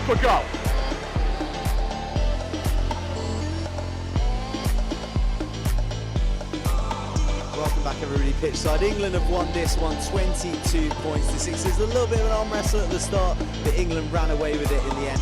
for goal. Welcome back, everybody, pitchside. England have won this one 22 points to 6. There's a little bit of an arm wrestle at the start, but England ran away with it in the end.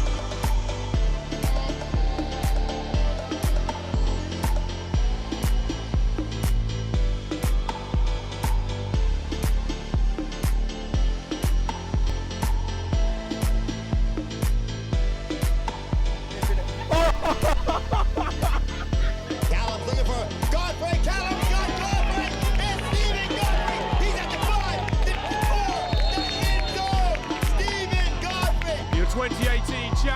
Callum's looking for Godfrey. Callum got Godfrey. It's Stephen Godfrey. He's at the 5, the 4, the end zone. Stephen Godfrey. Your 2018 champion.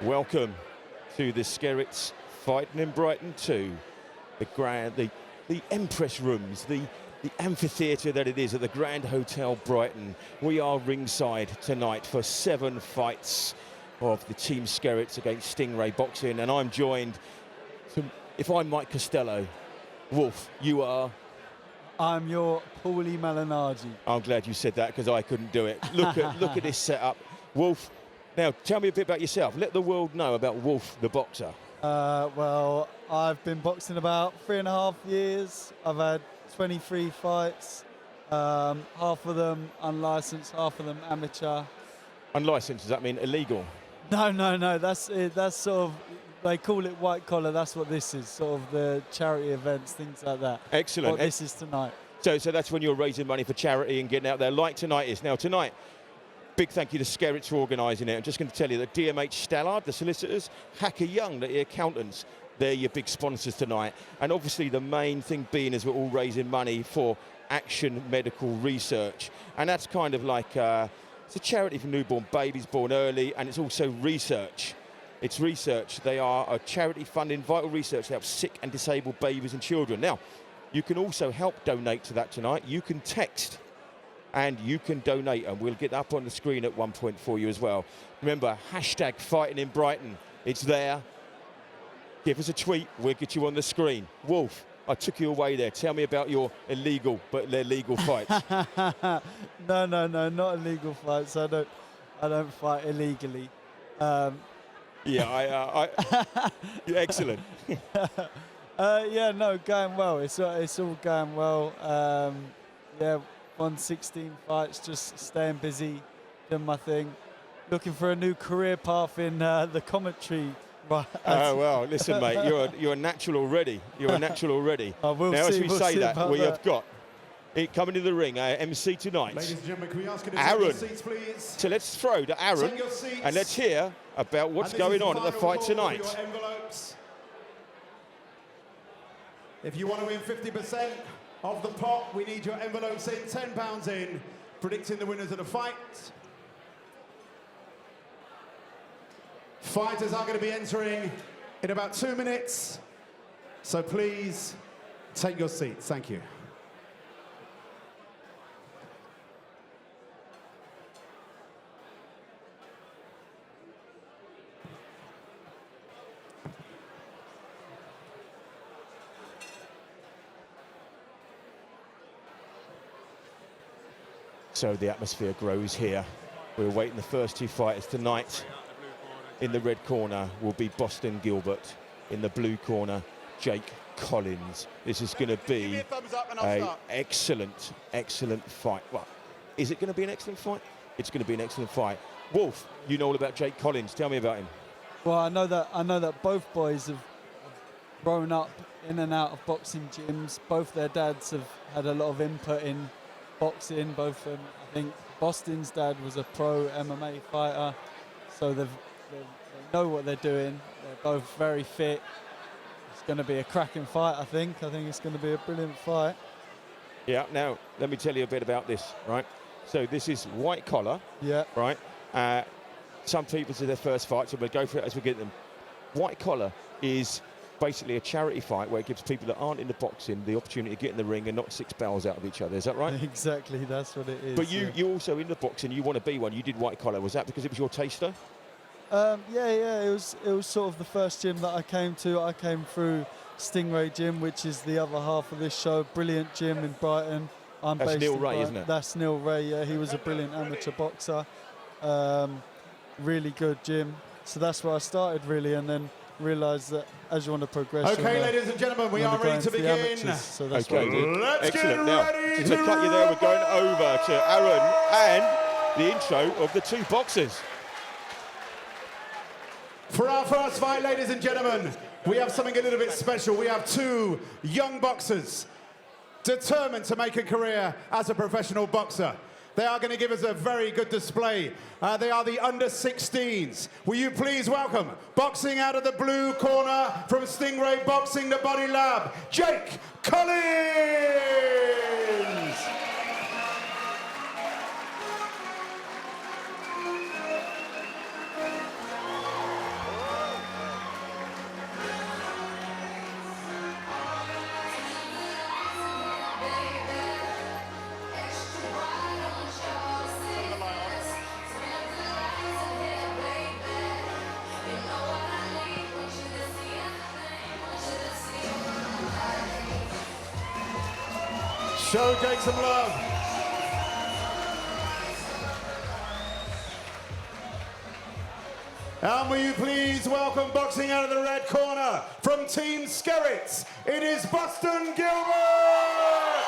Welcome to the Skerritts Fighting in Brighton 2, the Empress Rooms, the amphitheatre that it is at the Grand Hotel Brighton. We are ringside tonight for 7 fights of the Team Skerritts against Stingray Boxing, and I'm joined, if I'm Mike Costello, Wolf, you are? I'm your Paulie Malignaggi. I'm glad you said that because I couldn't do it. Look at this setup. Wolf, now tell me a bit about yourself. Let the world know about Wolf the boxer. Well, I've been boxing about 3.5 years. I've had 23 fights, half of them unlicensed, half of them amateur. Unlicensed, does that mean illegal? No, that's it. That's sort of, they call it white collar. That's what this is, sort of the charity events, things like that. Excellent. What this is tonight. So that's when you're raising money for charity and getting out there like tonight is. Now tonight, big thank you to Skerritts for organising it. I'm just going to tell you that DMH Stallard, the solicitors, Hacker Young, the accountants, they're your big sponsors tonight. And obviously the main thing being is we're all raising money for Action Medical Research. And that's kind of like, it's a charity for newborn babies born early, and it's also research. It's research. They are a charity funding vital research to help sick and disabled babies and children. Now, you can also help donate to that tonight. You can text and you can donate, and we'll get up on the screen at one point for you as well. Remember, hashtag FightinInBrighton. It's there. Give us a tweet. We'll get you on the screen. Wolf, I took you away there. Tell me about your illegal, but they're legal fights. No, not illegal fights. I don't fight illegally. Yeah, yeah, excellent. Yeah, no, going well. It's all going well. Yeah, won 16 fights, just staying busy, doing my thing. Looking for a new career path in the commentary. Oh, well, listen, mate, you're a natural already. You're a natural already. We'll now, see, as we we'll say see that, we that. have got it coming to the ring, MC tonight. Ladies and gentlemen, can we ask you to Aaron. take your seats, please? So let's throw to Aaron, Take your seats. and let's hear about what's And this going is on at the final fight call for tonight. your envelopes. If you want to win 50% of the pot, we need your envelopes in, £10 in, predicting the winners of the fight. Fighters are going to be entering in about 2 minutes, so please take your seats. Thank you. So the atmosphere grows here. We're awaiting the first 2 fighters tonight. In the red corner will be Boston Gilbert. In the blue corner, Jake Collins. This is going to be an excellent fight. Well, is it going to be an excellent fight? It's going to be an excellent fight. Wolf, you know all about Jake Collins. Tell me about him. Well, I know that both boys have grown up in and out of boxing gyms. Both their dads have had a lot of input in boxing. Both of them, I think Boston's dad was a pro MMA fighter, so they know what they're doing. They're both very fit. It's going to be a cracking fight, I think. I think it's going to be a brilliant fight. Yeah, now, let me tell you a bit about this, right? So this is white collar, Yeah. right? Some people say their first fight, so we'll go for it as we get them. White collar is basically a charity fight where it gives people that aren't into boxing the opportunity to get in the ring and knock 6 bells out of each other. Is that right? Exactly, that's what it is. But you also into boxing, you want to be one. You did white collar. Was that because it was your taster? Yeah. It was sort of the first gym that I came to. I came through Stingray Gym, which is the other half of this show. Brilliant gym in Brighton. That's based Neil in Ray, Brighton. isn't it? That's Neil Ray. Yeah, he was a brilliant amateur boxer. Really good gym. So that's where I started really, and then realised that as you want to progress. Okay, ladies and gentlemen, we are ready to begin. So that's Okay, what I did. Let's excellent. get Now, ready to cut you there, we're going over to Aaron and the intro of the 2 boxers. For our first fight, ladies and gentlemen, we have something a little bit special. We have 2 young boxers determined to make a career as a professional boxer. They are going to give us a very good display. They are the under-16s. Will you please welcome, boxing out of the blue corner from Stingray Boxing, the Body Lab, Jake Collins! Show Jake some love. And will you please welcome, boxing out of the red corner from Team Skerritts, it is Boston Gilbert!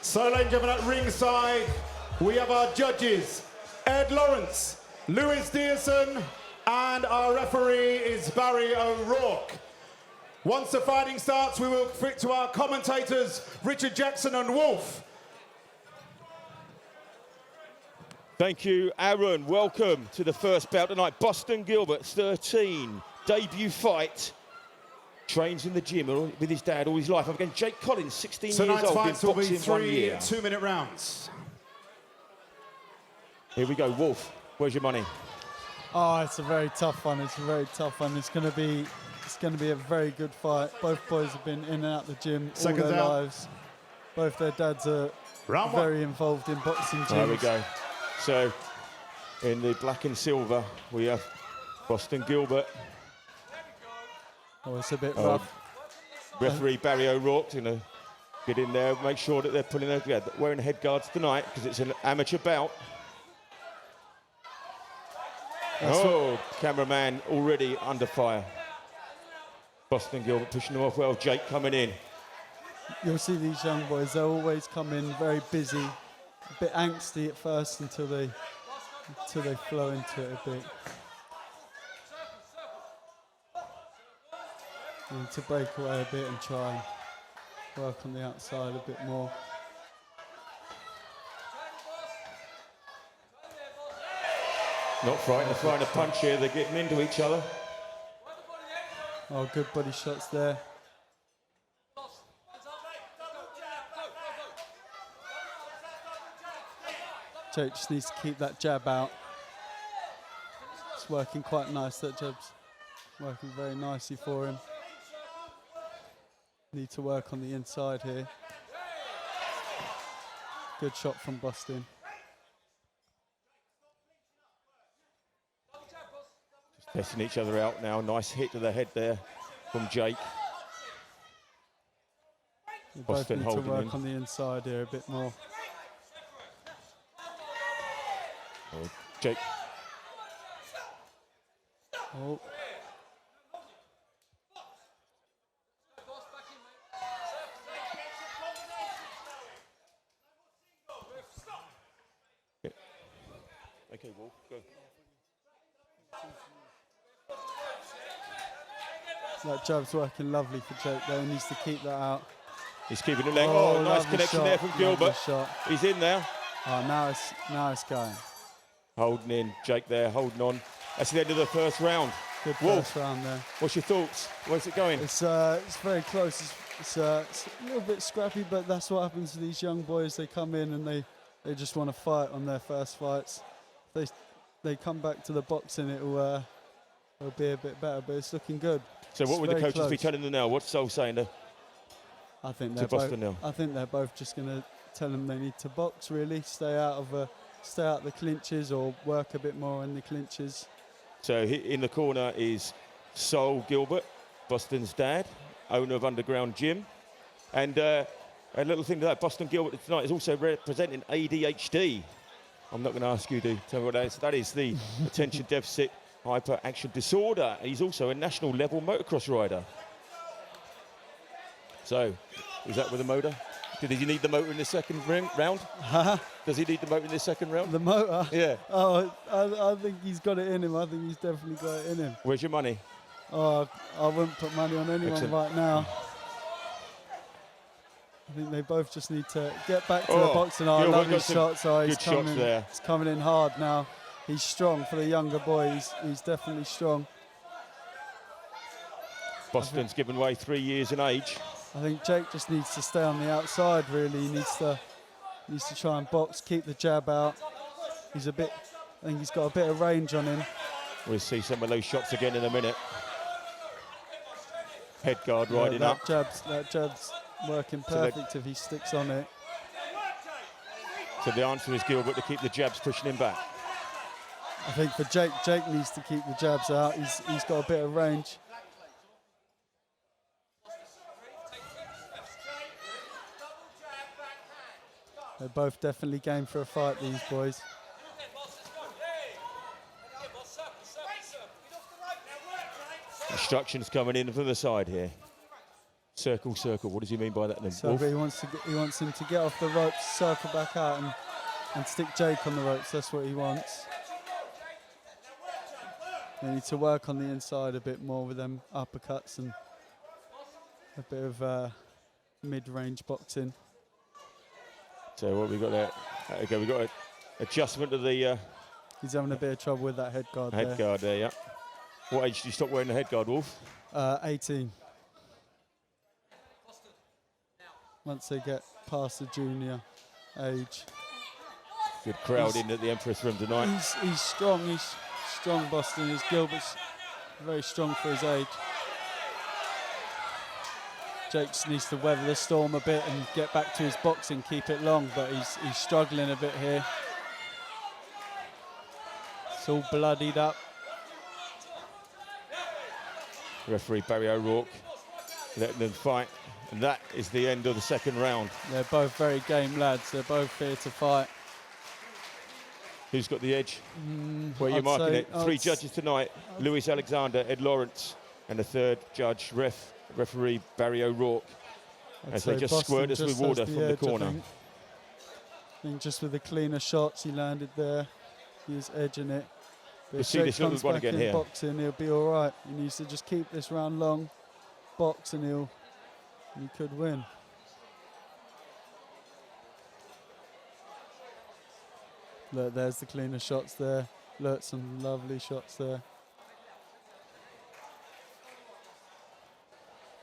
So, ladies and gentlemen, at ringside, we have our judges, Ed Lawrence, Lewis Dearson, and our referee is Barry O'Rourke. Once the fighting starts, we will flick to our commentators, Richard Jackson and Wolf. Thank you, Aaron. Welcome to the first bout tonight. Boston Gilbert, 13, debut fight. Trains in the gym with his dad all his life. I'm against Jake Collins, 16 years Tonight's old, been fights will be boxing 1 3 year. 2-minute rounds. Here we go, Wolf. Where's your money? Oh, it's a very tough one. It's a very tough one. It's going to be a very good fight. Both boys have been in and out the gym all Seconds their out. lives. Both their dads are Round one. very involved in boxing gyms. There we go. So, in the black and silver, we have Boston Gilbert. Oh, it's a bit rough. Referee Barry O'Rourke's going to get in there, make sure that they're pulling their, wearing head guards tonight because it's an amateur bout. Cameraman already under fire. Boston Gilbert pushing them off well. Jake coming in. You'll see these young boys, they always come in very busy, a bit angsty at first until they flow into it a bit. And to break away a bit and try and work on the outside a bit more. Not frightened of throwing a punch here. They're getting into each other. Oh, good body shots there. Jake just needs to keep that jab out. It's working quite nice, that jab's working very nicely for him. Need to work on the inside here. Good shot from Boston. Just testing each other out now. Nice hit to the head there from Jake. We both Boston need to holding work in. on the inside here a bit more. Oh, Jake. Oh. Okay, Wolf, go. That jab's working lovely for Jake there. He needs to keep that out. He's keeping it leg. Oh, nice lovely connection shot, there from Gilbert. lovely shot. He's in there. Oh, now it's going. Holding in, Jake there, holding on. That's the end of the first round. Good Wolf, first round there. what's your thoughts? Where's it going? It's very close. It's a little bit scrappy, but that's what happens to these young boys. They come in and they just want to fight on their first fights. They come back to the boxing, it'll be a bit better, but it's looking good. So what would the coaches be telling them now? What's Sol saying to I think Boston now? I think they're both just going to tell them they need to box, really, stay out the clinches or work a bit more in the clinches. So in the corner is Sol Gilbert, Boston's dad, owner of Underground Gym. And a little thing to that, Boston Gilbert tonight is also representing ADHD. I'm not going to ask you to tell me what that is. That is the attention deficit hyperaction disorder. He's also a national level motocross rider. So, is that with the motor? Did he need the motor in the second round? Does he need the motor in the second round? The motor? Yeah. Oh, I think he's got it in him. I think he's definitely got it in him. Where's your money? Oh, I wouldn't put money on anyone Excellent. right now. I think they both just need to get back to the boxing. Oh, Gilbert lovely got some shots. Oh, he's good shots coming, there. he's coming in hard now. He's strong for the younger boy. He's definitely strong. Boston's given away 3 years in age. I think Jake just needs to stay on the outside, really. He needs to Needs to try and box, keep the jab out. He's a bit, I think he's got a bit of range on him. We'll see some of those shots again in a minute. Head guard riding that up. That jab's working perfect if he sticks on it. So the answer is Gilbert to keep the jabs pushing him back. I think for Jake needs to keep the jabs out. He's got a bit of range. They're both definitely game for a fight, these boys. Instructions coming in from the side here. Circle, circle. What does he mean by that then? So he wants him to get off the ropes, circle back out, and stick Jake on the ropes. That's what he wants. They need to work on the inside a bit more with them uppercuts and a bit of mid-range boxing. So what we got there? Okay, we got an adjustment to the He's having a bit of trouble with that head guard head guard there, yeah. What age did you stop wearing the head guard, Wolf? 18. Once they get past the junior age. Good crowd in at the Empress Room tonight. He's strong. He's strong, Boston. His Gilbert's very strong for his age. Jake just needs to weather the storm a bit and get back to his boxing, keep it long, but he's struggling a bit here. It's all bloodied up. Referee Barry O'Rourke letting them fight. And that is the end of the second round. They're both very game lads. They're both here to fight. Who's got the edge? Where are you marking it? Three judges tonight. Louis Alexander, Ed Lawrence, and the third judge, referee Barry O'Rourke. As they just squirt us with water from the corner. I think just with the cleaner shots he landed there, he was edging it. But we'll see this little one again here. Boxing, he'll be all right. He needs to just keep this round long, box, and he could win. Look, there's the cleaner shots there. Look, some lovely shots there.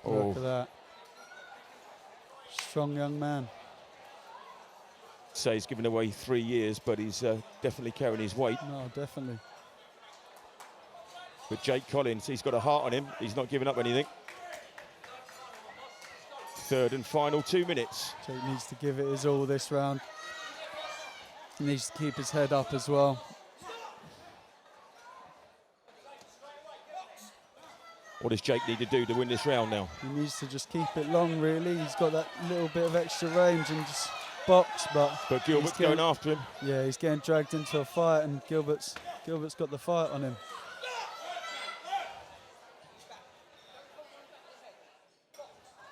Look at that. Strong young man. Say he's given away 3 years, but he's definitely carrying his weight. No, definitely. But Jake Collins, he's got a heart on him. He's not giving up anything. Third and final 2 minutes. Jake needs to give it his all this round. He needs to keep his head up as well. What does Jake need to do to win this round now? He needs to just keep it long, really. He's got that little bit of extra range and just box, but Gilbert's going after him. Yeah, he's getting dragged into a fight, and Gilbert's got the fight on him.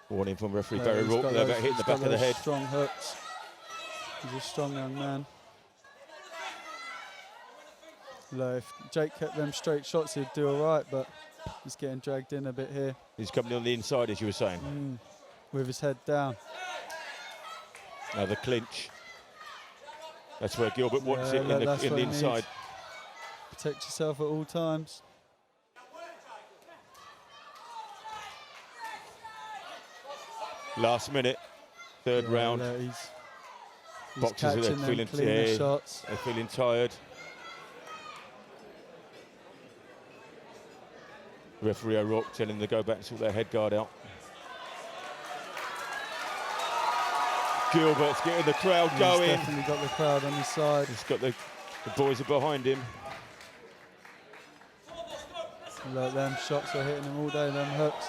Warning from referee Barry Rourke about hitting the back of the head. Strong hooks. He's a strong young man. Look, if Jake kept them straight shots, he'd do all right, but he's getting dragged in a bit here. He's coming on the inside, as you were saying. With his head down. Now the clinch. That's where Gilbert wants it, in the inside. Protect yourself at all times. Last minute, third round. He's Boxers are feeling shots. They're feeling tired. Referee O'Rourke telling them to go back and sort their head guard out. Gilbert's getting the crowd going. He's definitely got the crowd on his side. He's got the boys are behind him. Look, them shots are hitting him all day, them hooks.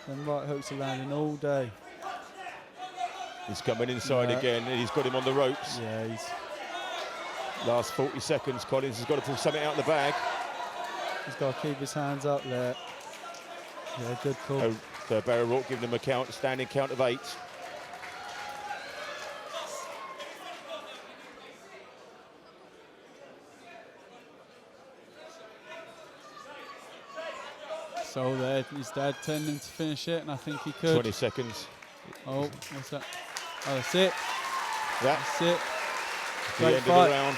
Them right hooks are landing all day. He's coming inside again, and he's got him on the ropes. Yeah, he's... Last 40 seconds, Collins has got to pull something out of the bag. He's got to keep his hands up there. Yeah, good call. So Barry O'Rourke giving him a standing count of 8. So there, his dad telling him to finish it, and I think he could. 20 seconds. Oh, what's that? Oh, that's it. That's it. The end of the round.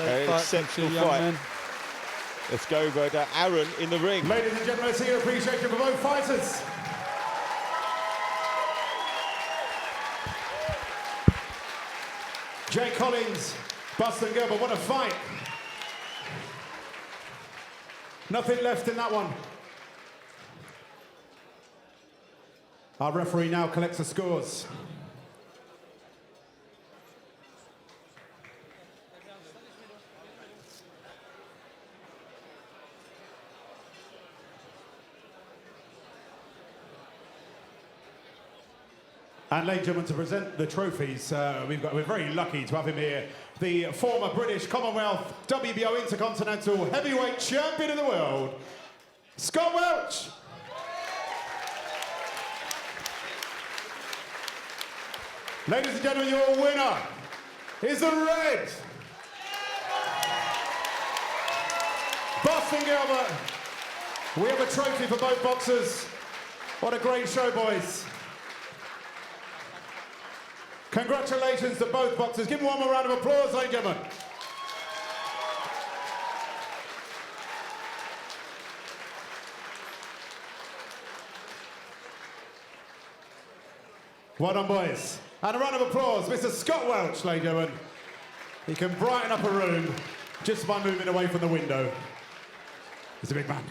An exceptional fight. Let's go over to Aaron in the ring. Ladies and gentlemen, see your appreciation for both fighters. Jay Collins, Boston Gilbert, what a fight. Nothing left in that one. Our referee now collects the scores. And ladies and gentlemen, to present the trophies, we're very lucky to have him here. The former British Commonwealth WBO Intercontinental Heavyweight Champion of the world, Scott Welch. Ladies and gentlemen, your winner is the red Boston Gilbert. We have a trophy for both boxers. What a great show, boys. Congratulations to both boxers. Give them one more round of applause, ladies and gentlemen. Well done, boys. And a round of applause, Mr. Scott Welch, ladies and gentlemen. He can brighten up a room just by moving away from the window. He's a big man.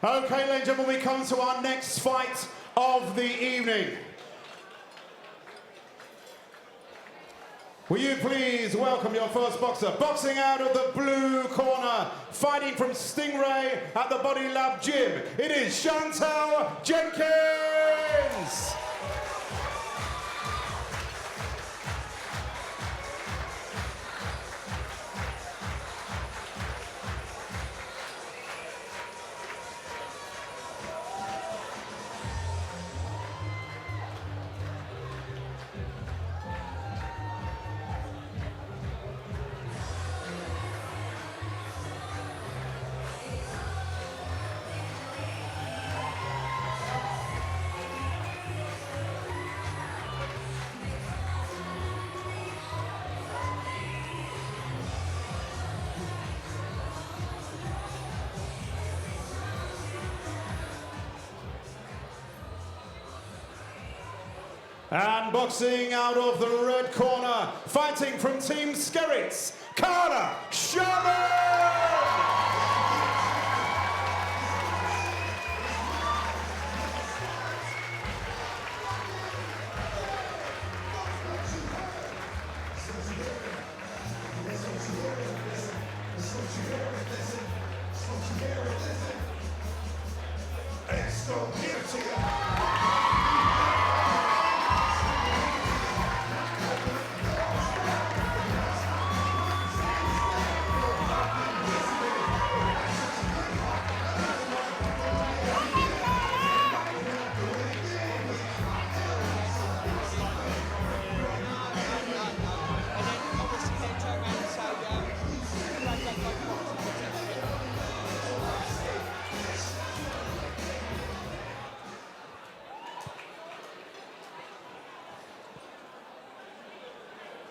Okay, ladies and gentlemen, we come to our next fight of the evening. Will you please welcome your first boxer, boxing out of the blue corner, fighting from Stingray at the Body Lab Gym. It is Chantel Jenkins. And boxing out of the red corner, fighting from Team Skerritts, Carla Sherman!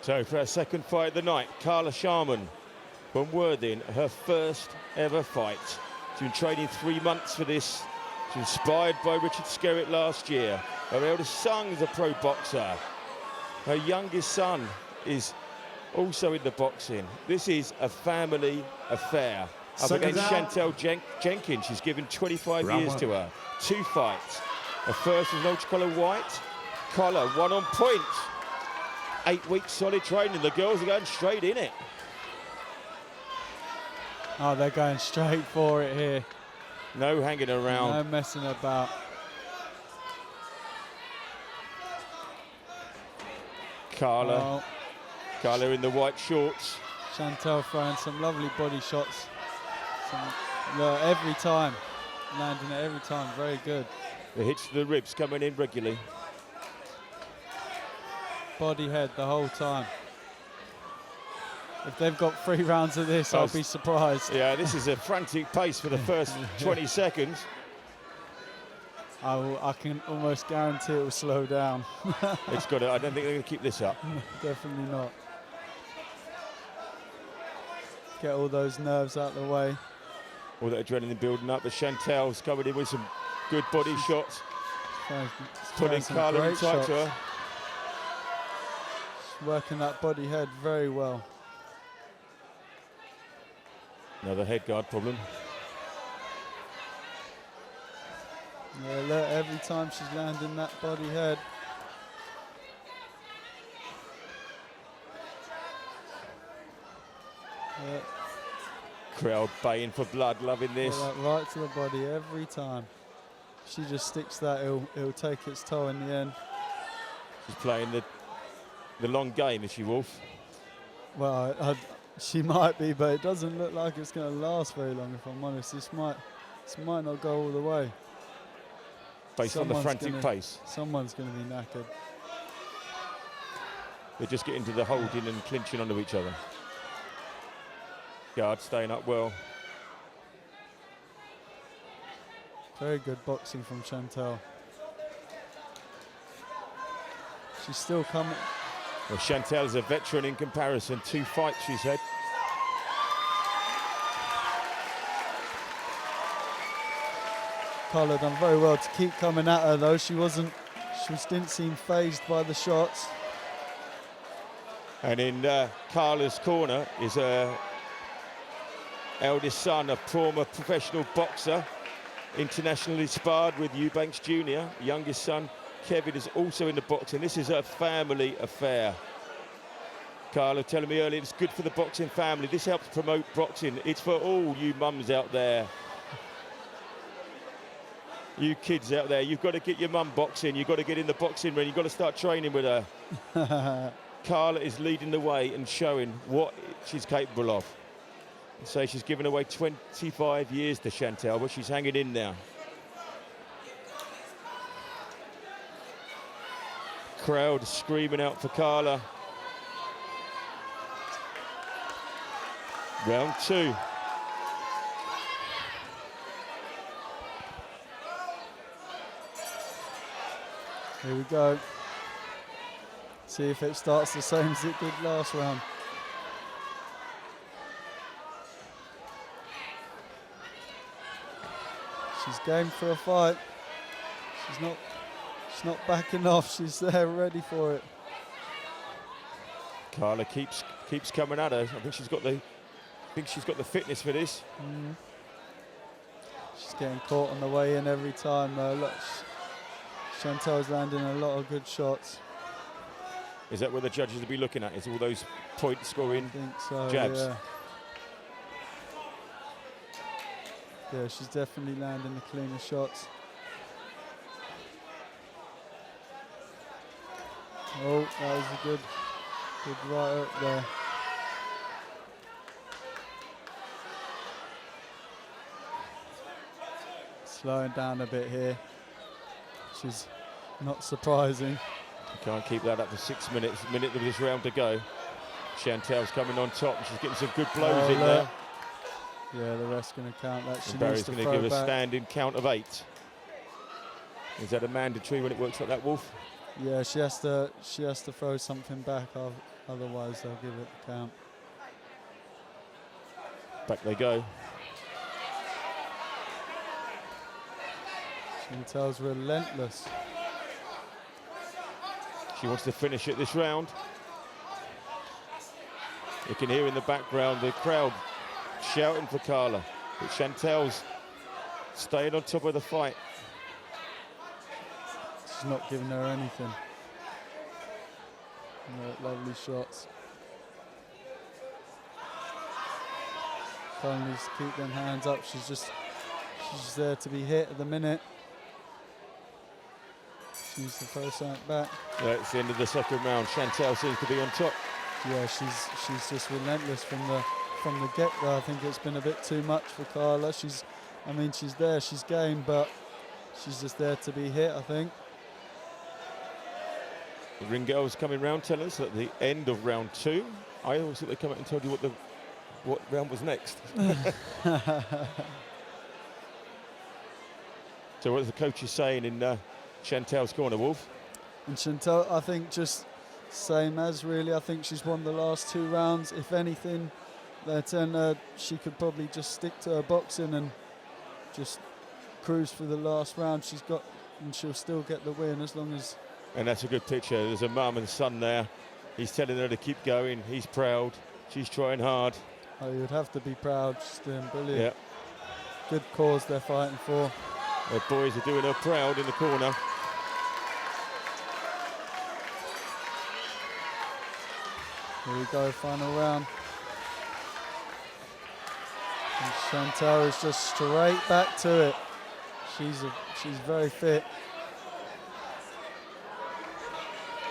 So for her second fight of the night, Carla Sharman from Worthing, her first ever fight. She's been training 3 months for this. She was inspired by Richard Skerritt last year. Her eldest son is a pro boxer. Her youngest son is also in the boxing. This is a family affair. Up against Chantel Jenkins. She's given 25 years to her. 2 fights. Her first was an ultra collar white. Collar, 1 on point. 8 weeks solid training. The girls are going straight in it. Oh, they're going straight for it here. No hanging around. No messing about. Carla in the white shorts. Chantel throwing some lovely body shots. Every time. Landing it every time. Very good. The hits to the ribs coming in regularly. Body head the whole time. If they've got 3 rounds of this, I'll be surprised. Yeah, this is a frantic pace for the first 20 seconds. I can almost guarantee it will slow down. It's got to. I don't think they're going to keep this up. Definitely not. get all those nerves out of the way. All that adrenaline building up, but Chantel's coming in with some good body shots. Putting Carla in tight to her. She's working that body head very well. Another head guard problem. Yeah, look, every time she's landing that body head. Yeah. Crowd baying for blood, loving this. That right to the body every time. She just sticks that, it'll take its toll in the end. She's playing the long game, is she, Wolf? Well, she might be, but it doesn't look like it's going to last very long, if I'm honest. This might not go all the way. Based on the frantic pace. Someone's going to be knackered. They're just getting to the holding and clinching onto each other. Guard staying up well. Very good boxing from Chantel. She's still coming. Well, Chantel's a veteran in comparison. 2 fights she's had. Carla done very well to keep coming at her though. She didn't seem phased by the shots. And in Carla's corner is her eldest son, a former professional boxer, internationally sparred with Eubanks Jr. Youngest son, Kevin, is also in the boxing. This is a family affair. Carla telling me earlier it's good for the boxing family. This helps promote boxing. It's for all you mums out there. You kids out there, you've got to get your mum boxing. You've got to get in the boxing ring. You've got to start training with her. Carla is leading the way and showing what she's capable of. So she's given away 25 years to Chantel, but she's hanging in now. Crowd screaming out for Carla. Round 2. Here we go. See if it starts the same as it did last round. She's game for a fight. She's not backing off. She's there ready for it. Carla keeps coming at her. I think she's got the fitness for this. She's getting caught on the way in every time though. Look, Chantel's landing a lot of good shots. Is that what the judges will be looking at? Is all those point scoring I think so, jabs? Yeah. Yeah, she's definitely landing the cleaner shots. Oh, that was a good right up there. Slowing down a bit here, which is not surprising. Can't keep that up for 6 minutes. A minute of this round to go. Chantel's coming on top and she's getting some good blows in there. Yeah, the rest's going to count. That she Barry's needs to going to give throw a back. standing count of 8. Is that a mandatory when it works like that, Wolf? Yeah, she has to throw something back, otherwise they'll give it the count. Back they go. Chantel's relentless. She wants to finish it this round. You can hear in the background the crowd shouting for Carla, but Chantel's staying on top of the fight. She's not giving her anything. Lovely shots. Carla needs to keep them hands up. She's just there to be hit at the minute. She needs to throw something back. Yeah, it's the end of the second round. Chantel seems to be on top. Yeah, she's just relentless from the get-go. I think it's been a bit too much for Carla. She's there, she's game, but she's just there to be hit, I think. The ring girls coming round telling us at the end of round 2. I always thought they'd come out and told you what round was next. So what are the coaches saying in Chantel's corner, Wolf? And Chantel, I think just same as really. I think she's won the last 2 rounds. If anything, then she could probably just stick to her boxing and just cruise for the last round she's got, and she'll still get the win as long as. And that's a good picture. There's a mum and son there. He's telling her to keep going. He's proud. She's trying hard. Oh, you'd have to be proud. She's doing brilliant. Yeah. Good cause they're fighting for. The boys are doing her proud in the corner. Here we go, final round. And Chantal is just straight back to it. She's very fit.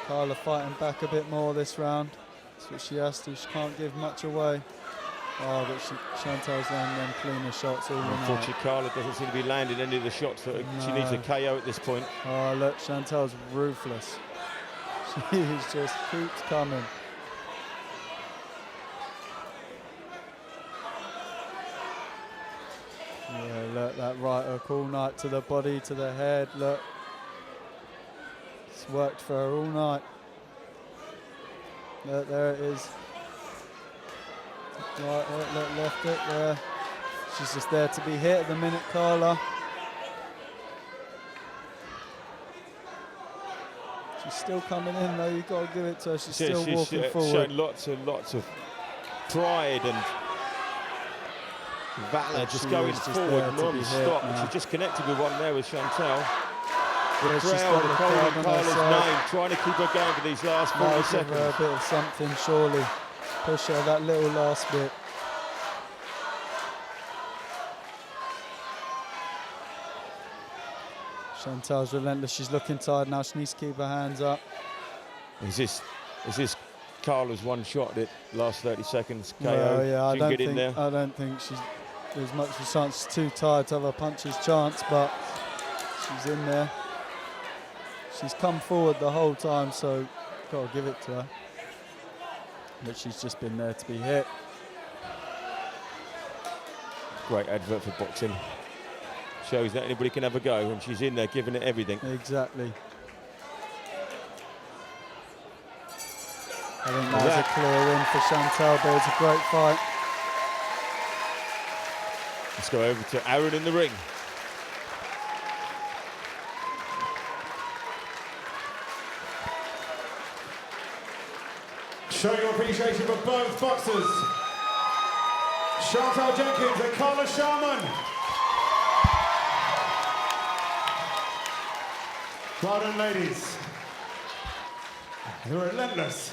Carla fighting back a bit more this round. That's what she has to. She can't give much away. Oh, but Chantal's landing them cleaner shots all in. Unfortunately, Carla doesn't seem to be landing any of the shots that she needs a KO at this point. Oh, look, Chantal's ruthless. She just keeps coming. Yeah, look, that right hook all night to the body, to the head, look. It's worked for her all night. Look, there it is. Right hook, look, left hook there. She's just there to be hit at the minute, Carla. She's still coming in though, you've got to give it to her. She's still walking forward. She's showing lots and lots of pride and valor, just going forward non-stop. And she's just connected with one there with Chantal. The crowd are calling Carla's name, trying to keep her going for these last 40 seconds. Give her a bit of something, surely. Push her that little last bit. Chantal's relentless. She's looking tired now. She needs to keep her hands up. Is this Carla's one shot at last 30 seconds KO? Well, yeah, I don't think there's much of a chance. She's too tired to have a puncher's chance, but she's in there. She's come forward the whole time, so got to give it to her. But she's just been there to be hit. Great advert for boxing. Shows that anybody can have a go, and she's in there giving it everything. Exactly. I think that was a clear win for Chantal, but it's a great fight. Let's go over to Aaron in the ring. Show your appreciation for both boxers. Chantal Jenkins and Carla Sharman. Well done, ladies. You're relentless.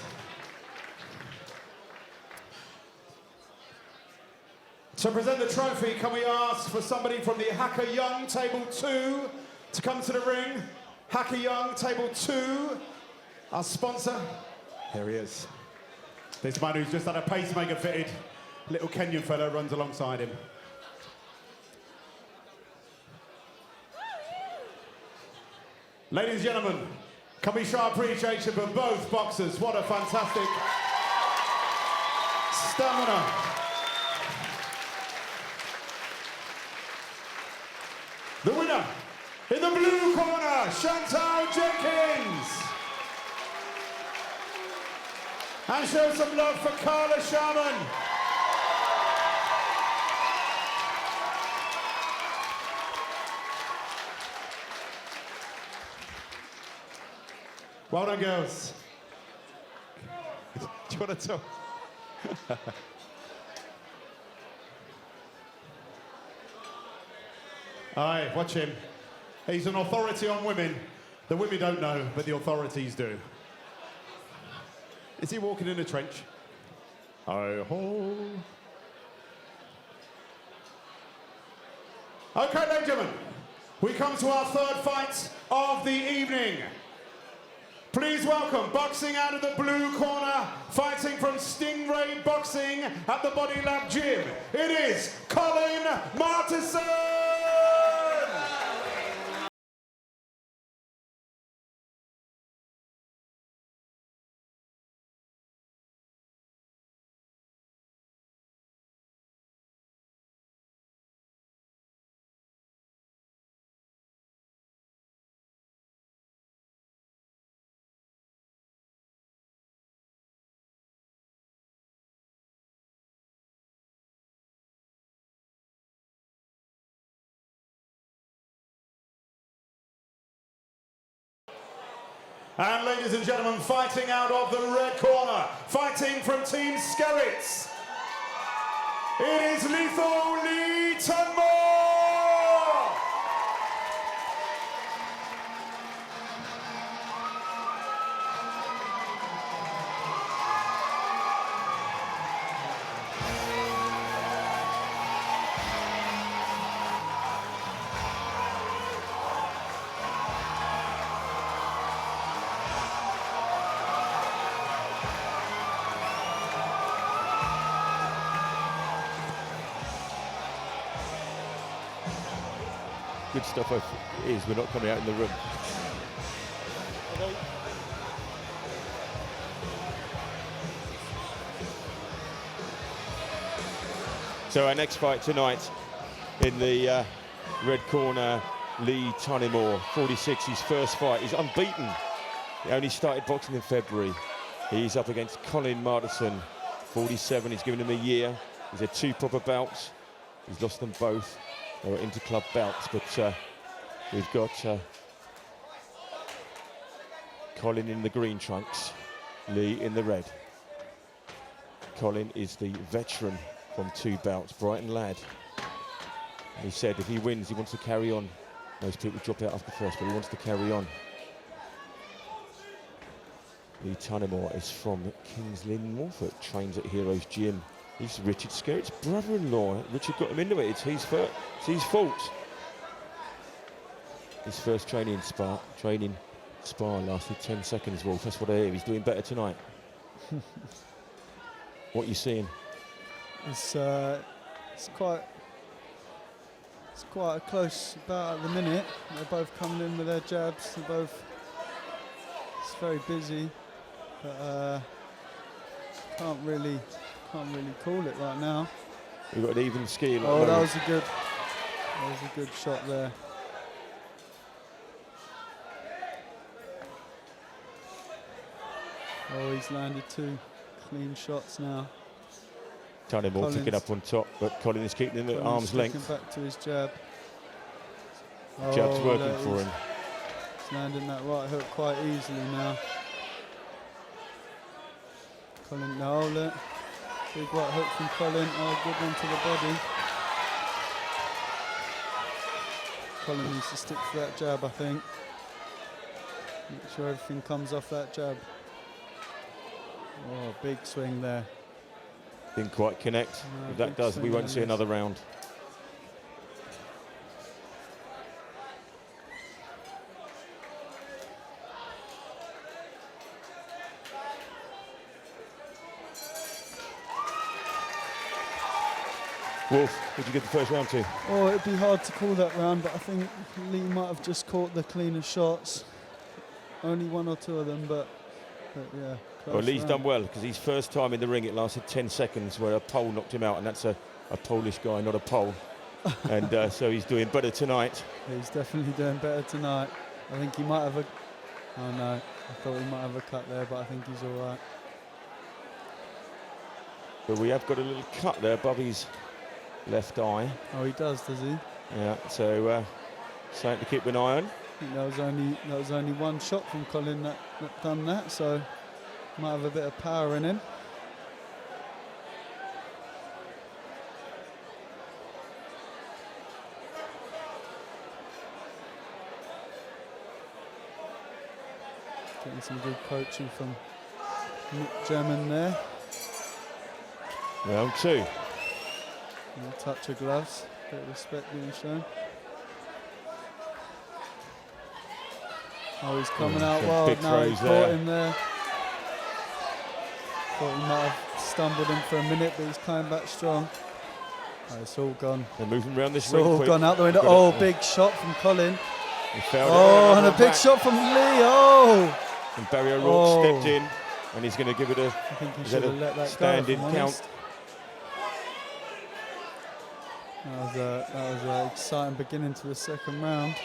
To present the trophy, can we ask for somebody from the Hacker Young Table 2 to come to the ring? Hacker Young Table 2, our sponsor. Here he is. This man who's just had a pacemaker fitted. Little Kenyan fella runs alongside him. Ladies and gentlemen, can we show our appreciation for both boxers? What a fantastic stamina. The winner, in the blue corner, Chantal Jenkins. And show some love for Carla Sharman. Well done, girls. Do you want to talk? Aye, watch him. He's an authority on women. The women don't know, but the authorities do. Is he walking in a trench? Hi-ho. Okay, ladies and gentlemen, we come to our third fight of the evening. Please welcome, boxing out of the blue corner, fighting from Stingray Boxing at the Body Lab Gym. It is Colin Martinson! And ladies and gentlemen, fighting out of the red corner, fighting from Team Skerritts, it is Lethal Lee Tunmore! Good stuff it is, we're not coming out in the room. So our next fight tonight in the red corner, Lee Tunmore, 46, his first fight. He's unbeaten. He only started boxing in February. He's up against Colin Martinson, 47. He's given him a year. He's had 2 proper bouts. He's lost them both. They were inter-club bouts, but we've got Colin in the green trunks, Lee in the red. Colin is the veteran from 2 bouts, Brighton lad. And he said if he wins, he wants to carry on. Most people drop out after first, but he wants to carry on. Lee Tunmore is from Kings Lynn, Norfolk, trains at Heroes Gym. He's Richard Skerritt's brother-in-law. Richard got him into it. It's his fault. His first training spar lasted 10 seconds, Wolf. That's what I hear. He's doing better tonight. What are you seeing? It's quite a close bout at the minute. They're both coming in with their jabs. It's very busy, but can't really call it right now. We've got an even ski. Oh, that was a good shot there. Oh, he's landed 2 clean shots now. Tunmore picking up on top, but Colin is keeping him at arm's length. Back to his jab. Jab's working for him. He's landing that right hook quite easily now. Colin, no, look. Big right hook from Colin. Oh, good one to the body. Colin needs to stick to that jab, I think. Make sure everything comes off that jab. Oh, big swing there. Didn't quite connect. No, if that does, we won't see another round. Wolf, what did you get the first round to? Oh, it'd be hard to call that round, but I think Lee might have just caught the cleanest shots. Only 1 or 2 of them, but yeah. Well, Lee's done well, because his first time in the ring, it lasted 10 seconds, where a pole knocked him out, and that's a Polish guy, not a Pole. And so he's doing better tonight. He's definitely doing better tonight. I think he might have a... Oh, no. I thought he might have a cut there, but I think he's all right. But we have got a little cut there above his left eye. Oh, he does he? Yeah, so something to keep an eye on. I think that was only 1 shot from Colin that done that, so might have a bit of power in him. Getting some good coaching from Nick German there. Round 2. And a touch of gloves, bit of respect being shown. Oh, he's coming out wild now. He caught him there. Thought he might have stumbled him for a minute, but he's coming back strong. Oh, it's all gone. They're moving around this It's ring all quick. gone out the window. Oh, big shot from Colin. He fouled Oh, it. and a big shot from Lee. Oh! And Barry O'Rourke stepped in, and he's going to give it a I think he should have let that go. stand-in count. That was an exciting beginning to the second round.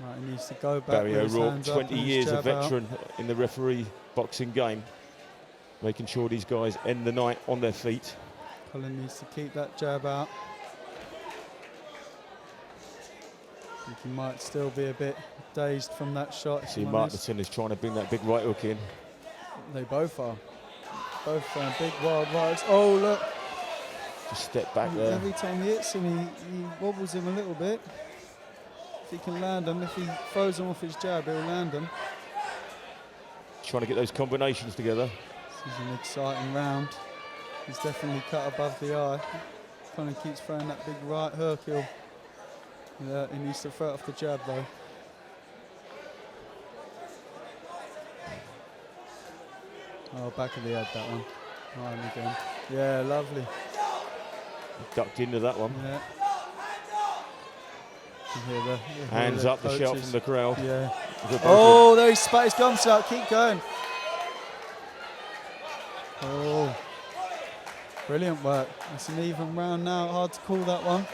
Right, he needs to go back. Barry with his O'Rourke, hands up 20 and his years a jab out. veteran in the referee boxing game, making sure these guys end the night on their feet. Colin needs to keep that jab out. think he might still be a bit dazed from that shot. See, Martinson is trying to bring that big right hook in. They both are. Both throwing big wild rights. Oh, look. Just step back there. Every time he hits him, he wobbles him a little bit. If he can land him, if he throws him off his jab, he'll land him. Trying to get those combinations together. This is an exciting round. He's definitely cut above the eye. Colin keeps throwing that big right hook. He needs to throw it off the jab though. Oh, back of the head, that one. Right again. Yeah, lovely. Ducked into that one. Yeah. Hands up the shot from the crowd. Yeah. Oh, there he spat his gums out. Keep going. Oh. Brilliant work. It's an even round now. Hard to call that one.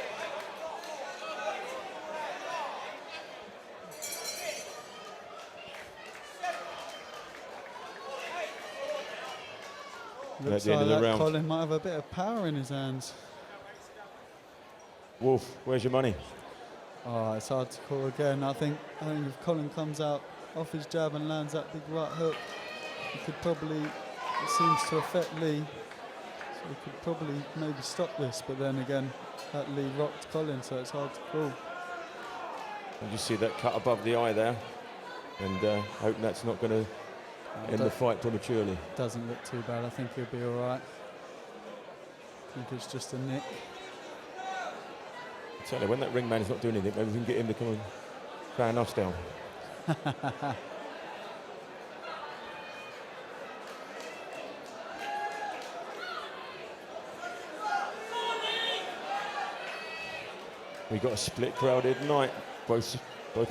Looks at the end like of the that round, Colin might have a bit of power in his hands. Wolf, where's your money? Oh, it's hard to call again. I think if Colin comes out off his jab and lands that big right hook, he could probably, it seems to affect Lee, so he could probably maybe stop this, but then again, that Lee rocked Colin, so it's hard to call. And you see that cut above the eye there, and hoping that's not going to end the fight prematurely. Doesn't look too bad. I think he'll be all right. I think it's just a nick. Tell you, when that ring man is not doing anything, maybe we can get him to come and fan us down. We got a split crowd here tonight. Both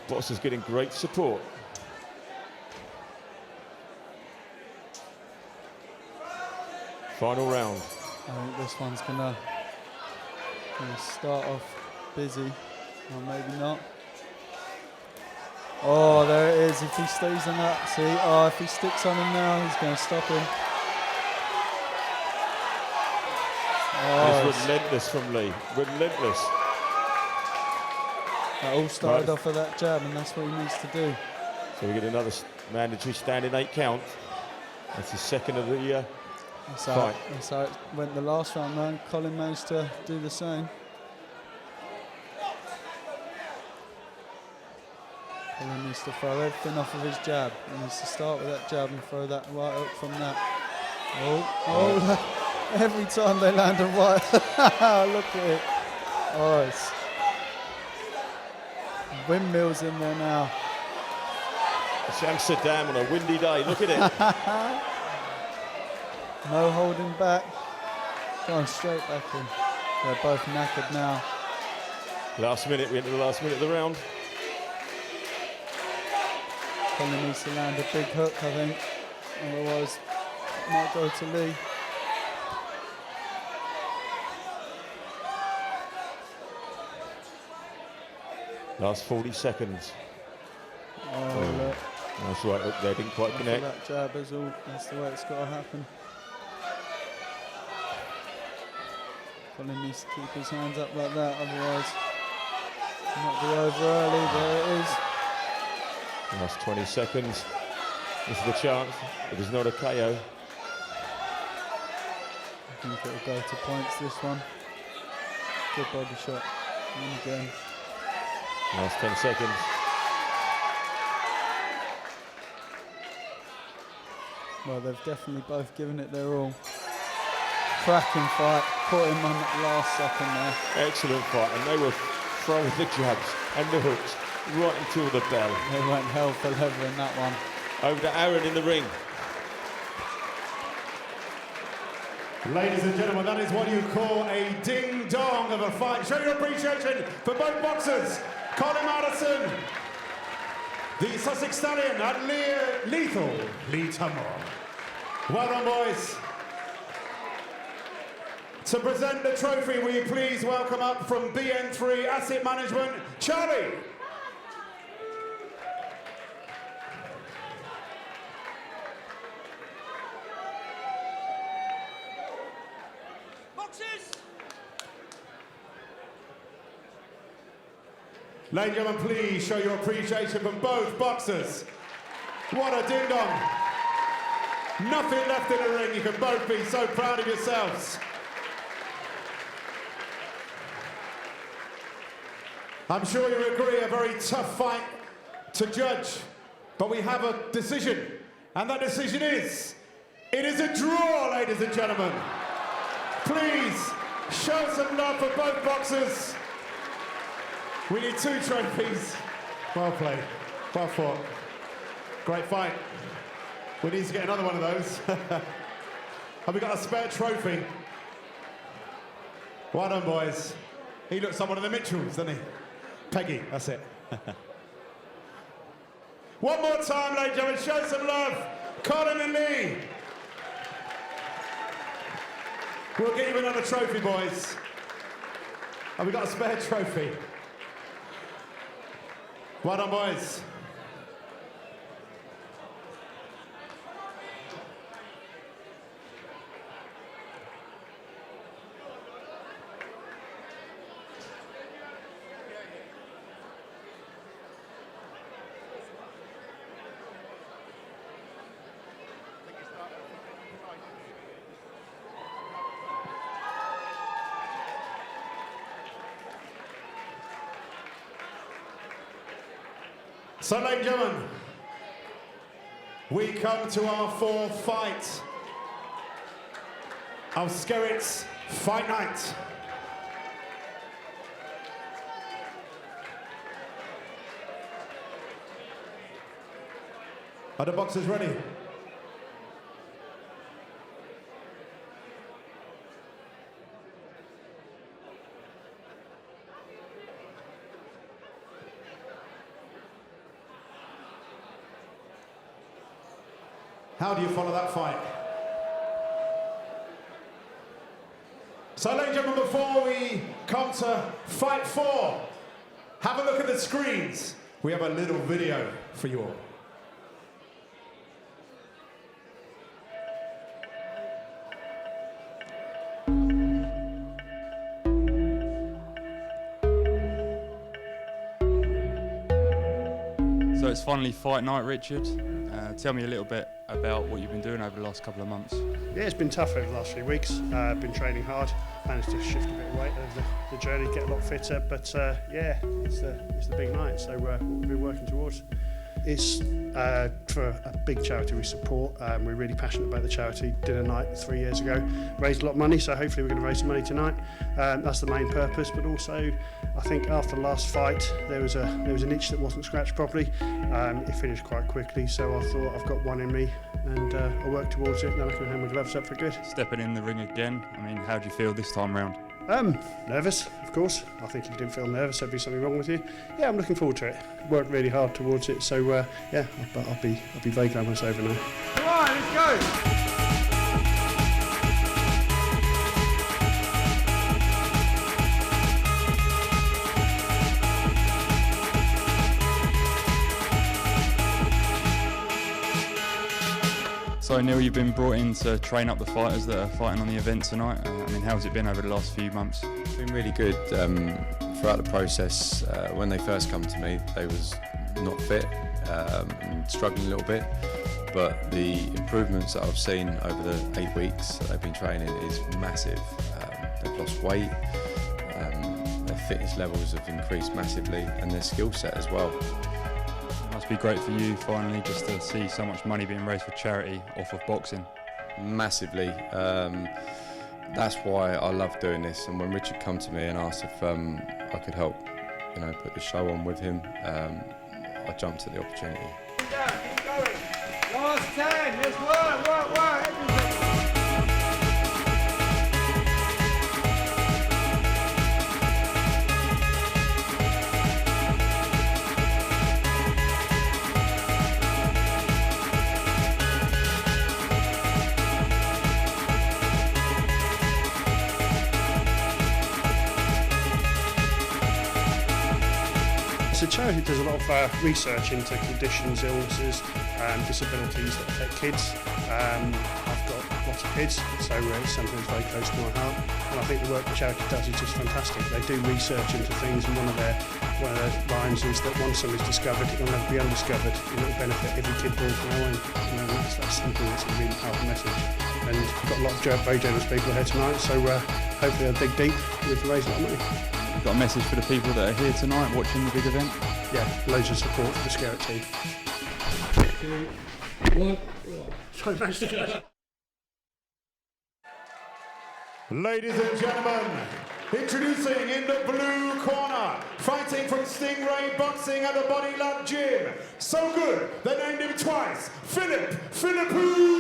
boxers getting great support. Final round. I think this one's gonna start off busy, or maybe not. Oh, there it is. If he stays on that, see. Oh, if he sticks on him now, he's going to stop him. Oh, it's relentless from Lee. Relentless. That all started off of that jab, and that's what he needs to do. So we get another mandatory standing 8 count. That's the second of the fight. That's how it went the last round, man. Colin managed to do the same. Colin needs to throw everything off of his jab. He needs to start with that jab and throw that right hook from that. Oh, every time they land a right. Look at it. Oh, it's windmills in there now. It's Amsterdam on a windy day. Look at it. No holding back. Going straight back in. They're both knackered now. Last minute, we enter the last minute of the round. Colin needs to land a big hook, I think. Otherwise, it might go to Lee. Last 40 seconds. Oh, look. That's right up there, didn't quite connect. That jab is all, that's the way it's got to happen. Colin needs to keep his hands up like that, otherwise it might be over early. There it is. Last 20 seconds. This is the chance. It is not a KO. I think it'll go to points, this one. Good body shot. And again. Last 10 seconds. Well, they've definitely both given it their all. Cracking fight. Caught him on that last second there. Excellent fight. And they were throwing the jabs and the hooks right until the bell. They went hell for leather in that one. Over to Aaron in the ring. Ladies and gentlemen, that is what you call a ding-dong of a fight. Show your appreciation for both boxers. Colin Madison, the Sussex Stallion, and Lethal Lee Tumor. Well done, boys. To present the trophy, will you please welcome up from BN3 Asset Management, Charlie. Ladies and gentlemen, please show your appreciation from both boxers. What a ding-dong. Nothing left in the ring. You can both be so proud of yourselves. I'm sure you agree, a very tough fight to judge, but we have a decision, and that decision is, it is a draw, ladies and gentlemen. Please, show some love for both boxers. We need 2 trophies. Well played, well fought. Great fight. We need to get another one of those. Have we got a spare trophy? Well done, boys. He looks like one of the Mitchells, doesn't he? Peggy, that's it. One more time, ladies and gentlemen, show some love. Colin and Lee. We'll get you another trophy, boys. Have we got a spare trophy? Well done, boys. So, ladies and gentlemen, we come to our 4th fight of Skerritts Fight Night. Are the boxers ready? How do you follow that fight? So, ladies and gentlemen, before we come to fight 4, have a look at the screens. We have a little video for you all. So it's finally fight night, Richard. Tell me a little bit about what you've been doing over the last couple of months. Yeah, it's been tough over the last few weeks. Been training hard, managed to shift a bit of weight over the journey, get a lot fitter. But yeah, it's the big night, so what we've been working towards. It's for a big charity we support. We're really passionate about the charity. Did a night 3 years ago, raised a lot of money, so hopefully we're going to raise some money tonight. That's the main purpose, but also I think after the last fight there was an itch that wasn't scratched properly. It finished quite quickly, so I thought I've got one in me and I'll work towards it, and then I can hang my gloves up for good. Stepping in the ring again, I mean, how do you feel this time round? Nervous, of course. I think if you didn't feel nervous, there'd be something wrong with you. Yeah, I'm looking forward to it. Worked really hard towards it, so yeah, I'll be very glad when it's over now. Come on, let's go! So Neil, you've been brought in to train up the fighters that are fighting on the event tonight. I mean, how's it been over the last few months? It's been really good. Throughout the process, when they first come to me, they was not fit, and struggling a little bit. But the improvements that I've seen over the 8 weeks that they've been training is massive. They've lost weight, their fitness levels have increased massively, and their skill set as well. It must be great for you finally just to see so much money being raised for charity off of boxing. Massively. That's why I love doing this, and when Richard come to me and asked if I could help, put the show on with him, I jumped at the opportunity. Keep going. Last 10, let's work, everything. The charity does a lot of research into conditions, illnesses, disabilities that affect kids. I've got lots of kids, so it's something that's very close to my heart. And I think the work that Charity does is just fantastic. They do research into things, and one of their lines is that once something's discovered, it will never be undiscovered. It will benefit every kid born from now on. That's something that's a really powerful message. And we've got a lot of very generous people here tonight, so hopefully they'll dig deep with raising that money. You've got a message for the people that are here tonight watching the big event? Yeah, loads of support for the Skerritts team. 2, 1. Sorry, Ladies and gentlemen, introducing in the blue corner, fighting from Stingray Boxing at the Body Lab Gym. So good, they named him twice, Philippou!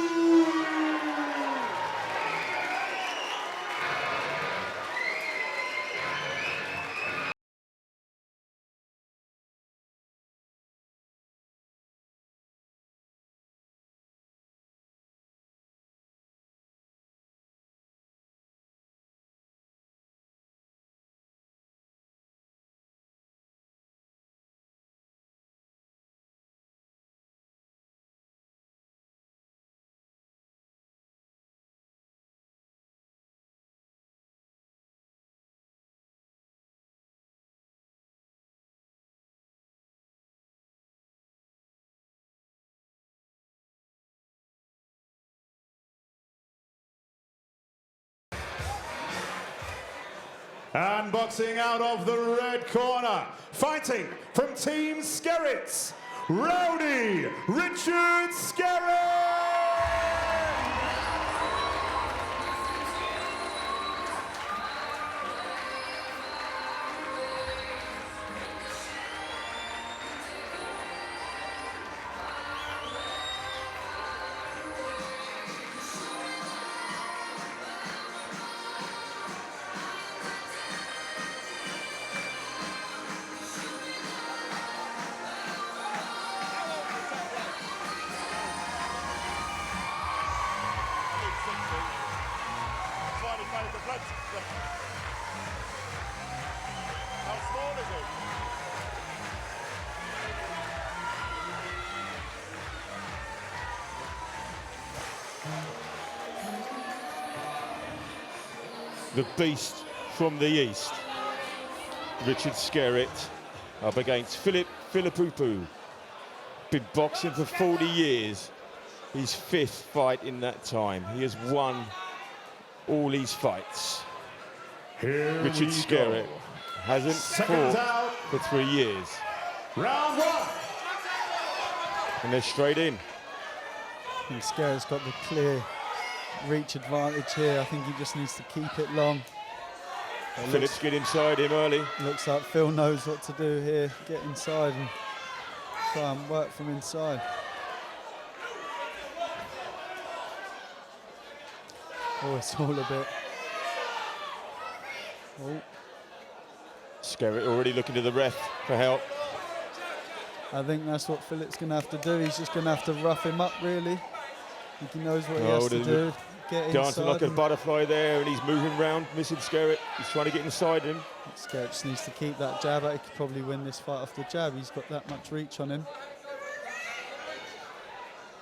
And boxing out of the red corner, fighting from Team Skerritts, Rowdy Richard Skerritt! How small is it? The beast from the east, Richard Skerritt, up against Philippou. Been boxing for 40 years. His 5th fight in that time. He has won all his fights. Richard Skerritt hasn't fought for 3 years. Round 1. And they're straight in. And Skerritt's got the clear reach advantage here. I think he just needs to keep it long. Phillips get inside him early. Looks like Phil knows what to do here. Get inside and try and work from inside. Oh, it's all a bit. Oh. Skerritt already looking to the ref for help. I think that's what Phillips going to have to do. He's just going to have to rough him up, really. I think he knows what he has to do. Get inside. Dancing like a butterfly there, and he's moving round, missing Skerritt. He's trying to get inside him. Skerritt just needs to keep that jab out. He could probably win this fight off the jab. He's got that much reach on him.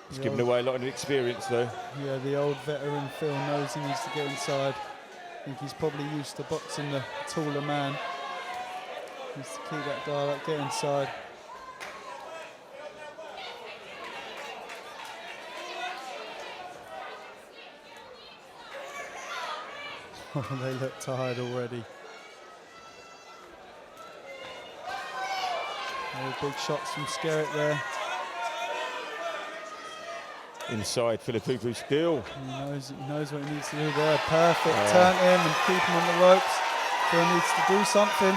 He's giving away a lot of experience, though. Yeah, the old veteran Phil knows he needs to get inside. I think he's probably used to boxing the taller man. Needs to keep that dial up, get inside. Oh, they look tired already. Oh, big shots from Skerritt there. Inside, Philippou still. He knows what he needs to do there. Perfect. Turn him and keep him on the ropes. Phil needs to do something.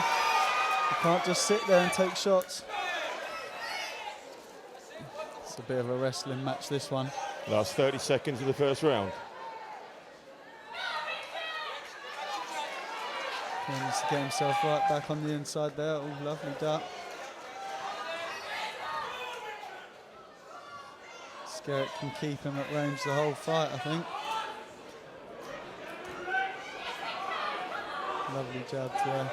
He can't just sit there and take shots. It's a bit of a wrestling match, this one. Last 30 seconds of the first round. He needs to get himself right back on the inside there. Oh, lovely duck. Skerritt can keep him at range the whole fight, I think. Lovely jabs there.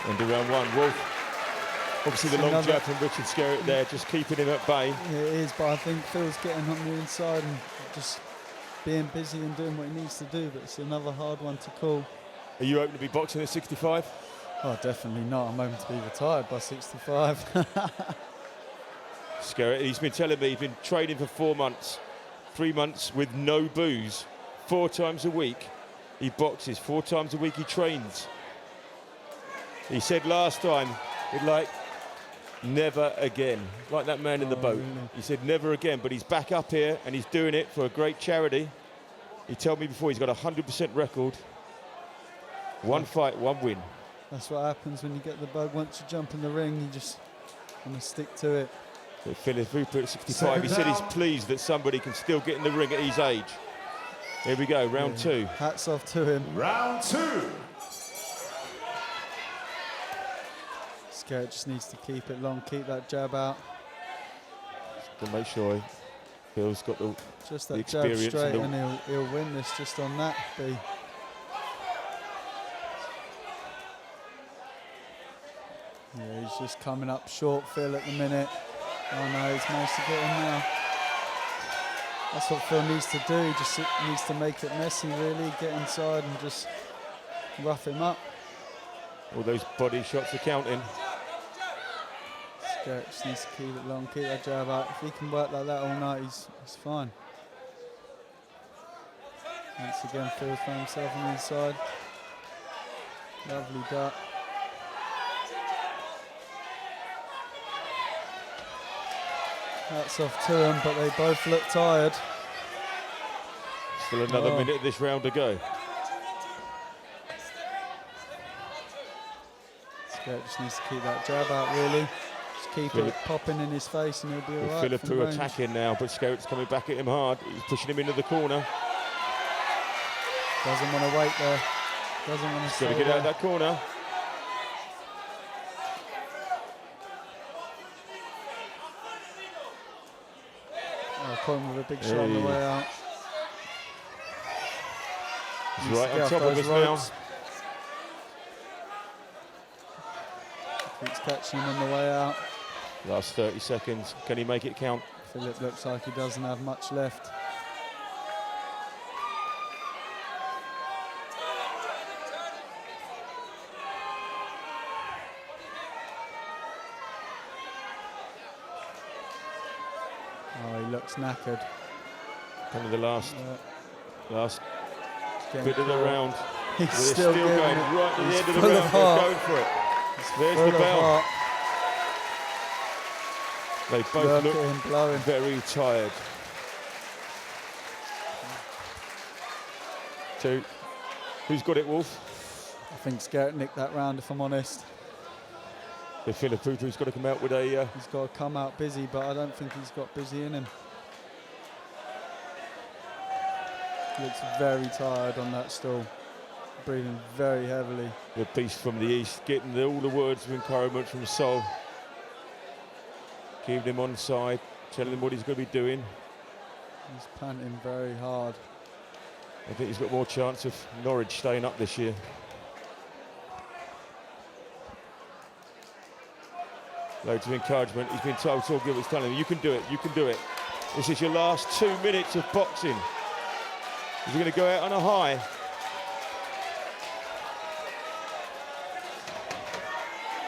Into round 1, Wolf. Obviously, the It's long another- jab from Richard Skerritt there, just keeping him at bay. Yeah, it is, but I think Phil's getting on the inside and just being busy and doing what he needs to do, but it's another hard one to call. Are you hoping to be boxing at 65? Oh, definitely not. I'm hoping to be retired by 65. Skerritt, he's been telling me he's been training for 4 months, 3 months with no booze, 4 times a week. He boxes 4 times a week. He trains. He said last time, he'd like, never again. Like that man in the boat. Really? He said never again, but he's back up here and he's doing it for a great charity. He told me before he's got a 100% record. 1 fight, 1 win. That's what happens when you get the bug. Once you jump in the ring, you just want to stick to it. But Philip Hooper at 65, he said he's pleased that somebody can still get in the ring at his age. Here we go, round 2. Hats off to him. Round 2. Skerritt just needs to keep it long, keep that jab out. To make sure Phil's got the Just the that jab experience straight and and he'll win this just on that. Yeah, he's just coming up short, Phil, at the minute. Oh no, he's managed to get him now. That's what Phil needs to do. He just needs to make it messy, really, get inside and just rough him up. all those body shots are counting. Skerritt just needs to keep it long, keep that jab out. If he can work like that all night, he's fine. Once again, Phil found himself on the inside. Lovely duck. Hats off to them, but they both look tired. Still another minute of this round to go. Skerritt just needs to keep that jab out, really. Just keep it popping in his face and he'll be all right. Philip from range. attacking now, but Skerritt's coming back at him hard. He's pushing him into the corner. Doesn't want to wait there. Doesn't want to Got stay to get out of there. that corner. Oh, caught him with a big shot on the way out. He's Needs right to on get off top of those us now. ropes. Keeps catching him on the way out. Last 30 seconds. Can he make it count? Philip looks like he doesn't have much left. Oh, he looks knackered. Coming to the last Getting bit of the caught. round. He's They're still going giving it. right to the He's end of the full round. of They're heart. going for it. There's Full the of bell. heart. They both Look look at him blowing. very tired. 2. Who's got it, Wolf? I think Skerritt nicked that round, if I'm honest. The Philip Hooper's got to come out with a... He's got to come out busy, but I don't think he's got busy in him. Looks very tired on that stool. Breathing very heavily. the beast from the east, getting all the words of encouragement from Sol. Keeping him on side, telling him what he's going to be doing. He's panting very hard. I think he's got more chance of Norwich staying up this year. Loads of encouragement. He's been told, Saul Gilbert's telling him, you can do it, you can do it. This is your last 2 minutes of boxing. Is he going to go out on a high?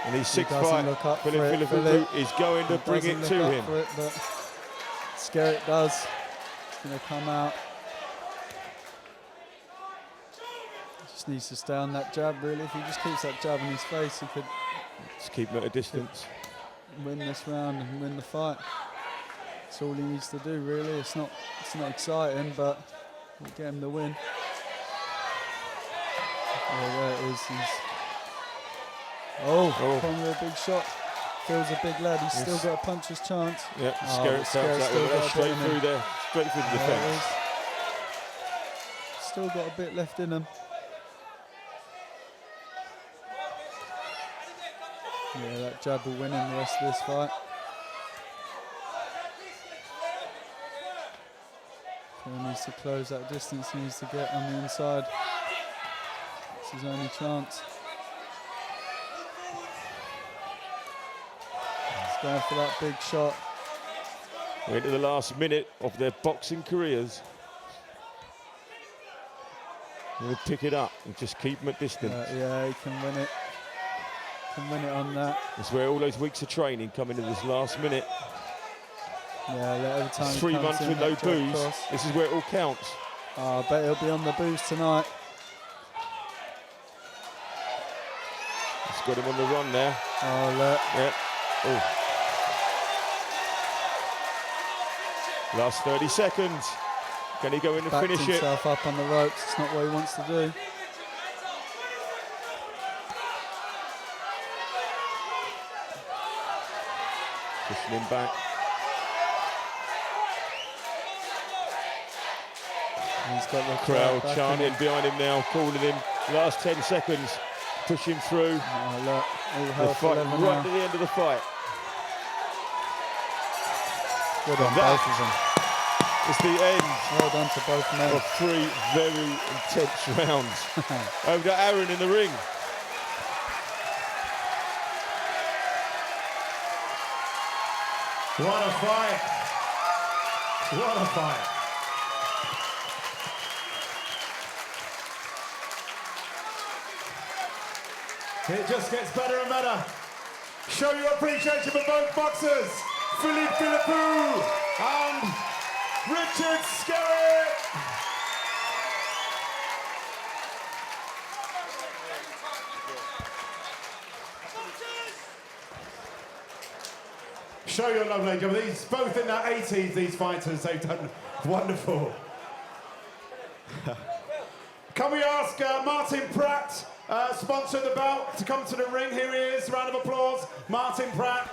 And he's 6'5". Philip is going to bring it to him. For it, but Skerritt does. He's going to come out. Just needs to stay on that jab, really. If he just keeps that jab in his face, he could Just keep him at a distance. win this round and win the fight. That's all he needs to do, really. It's not exciting, but we'll get him the win. Yeah, there it is. Caught with a big shot. Phil's a big lad. He's still got a puncher's chance. Yeah, Skerritt Skerritt's that still one. got That's a straight bit in through him. there, straight through the There it defence. is. Still got a bit left in him. Yeah, that jab will win him the rest of this fight. Phil needs to close that distance. He needs to get on the inside. It's his only chance. going for that big shot. We're into the last minute of their boxing careers. He'll pick it up and just keep them at distance. Yeah, he can win it. Can win it on that. That's where all those weeks of training come into this last minute. Yeah, every time 3 months with no booze. This is where it all counts. Oh, I bet he'll be on the booze tonight. It's got him on the run now. Oh, look. Yeah. Oh. Last 30 seconds. Can he go in and Backed finish it? himself up on the ropes. It's not what he wants to do. Pushing him back. He's got the Crowd back chanting in. behind him now, calling him. Last 10 seconds. Push him through. Oh, look. All The hell for fight leather right now. to the end of the fight. Good on That both of them. It's the end Well done to both men. of 3 very intense rounds. Over to Aaron in the ring. What a fight. What a fight. It just gets better and better. Show your appreciation for both boxers, Philippe Philippou and Richard Skerritt. Show your love, ladies and gentlemen. These both in their 80s, these fighters, they've done wonderful. Can we ask Martin Pratt, sponsor of the bout, to come to the ring? Here he is, round of applause, Martin Pratt.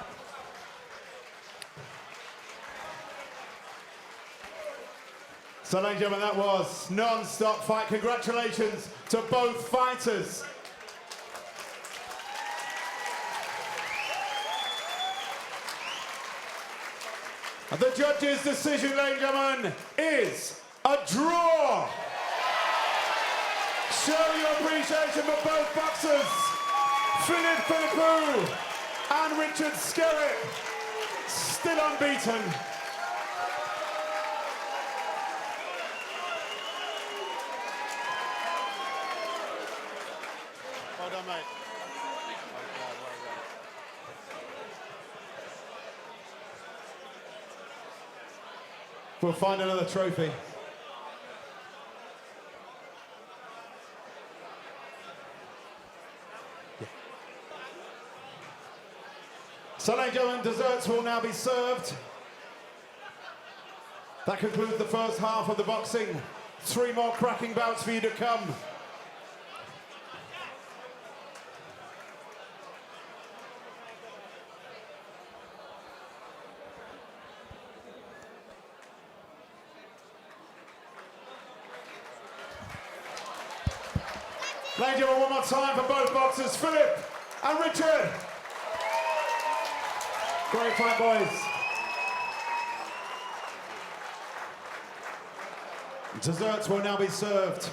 So, ladies and gentlemen, that was non-stop fight. Congratulations to both fighters. And the judge's decision, ladies and gentlemen, is a draw. Show your appreciation for both boxers, Philippe Philippou and Richard Skerritt, still unbeaten. Well done, mate. We'll find another trophy. So, ladies and gentlemen, desserts will now be served. That concludes the first half of the boxing. 3 more cracking bouts for you to come. Ladies and gentlemen, one more time for both boxers, Philip and Richard. Great fight, boys. Desserts will now be served.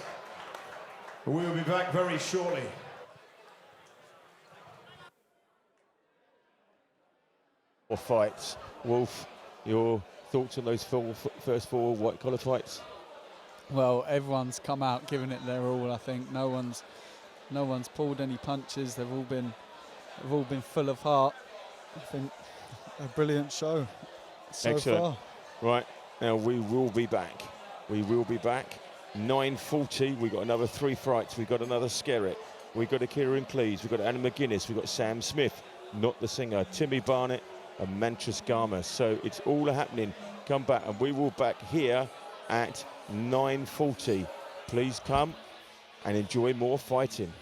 We will be back very shortly. Or fights. Wolf, your thoughts on those first 4 white-collar fights? Well, everyone's come out giving it their all. I think no one's pulled any punches. They've all been full of heart. I think a brilliant show so Excellent. far. Right, now we will be back. We will be back. 9:40. We've got another 3 fights. We've got another Skerritt. We've got Akira and Cleves. We've got Anna McGuinness. We've got Sam Smith, not the singer, Timmy Barnett and Mantras Garma. So it's all happening. Come back, and we will back here at 9:40. Please come and enjoy more fighting.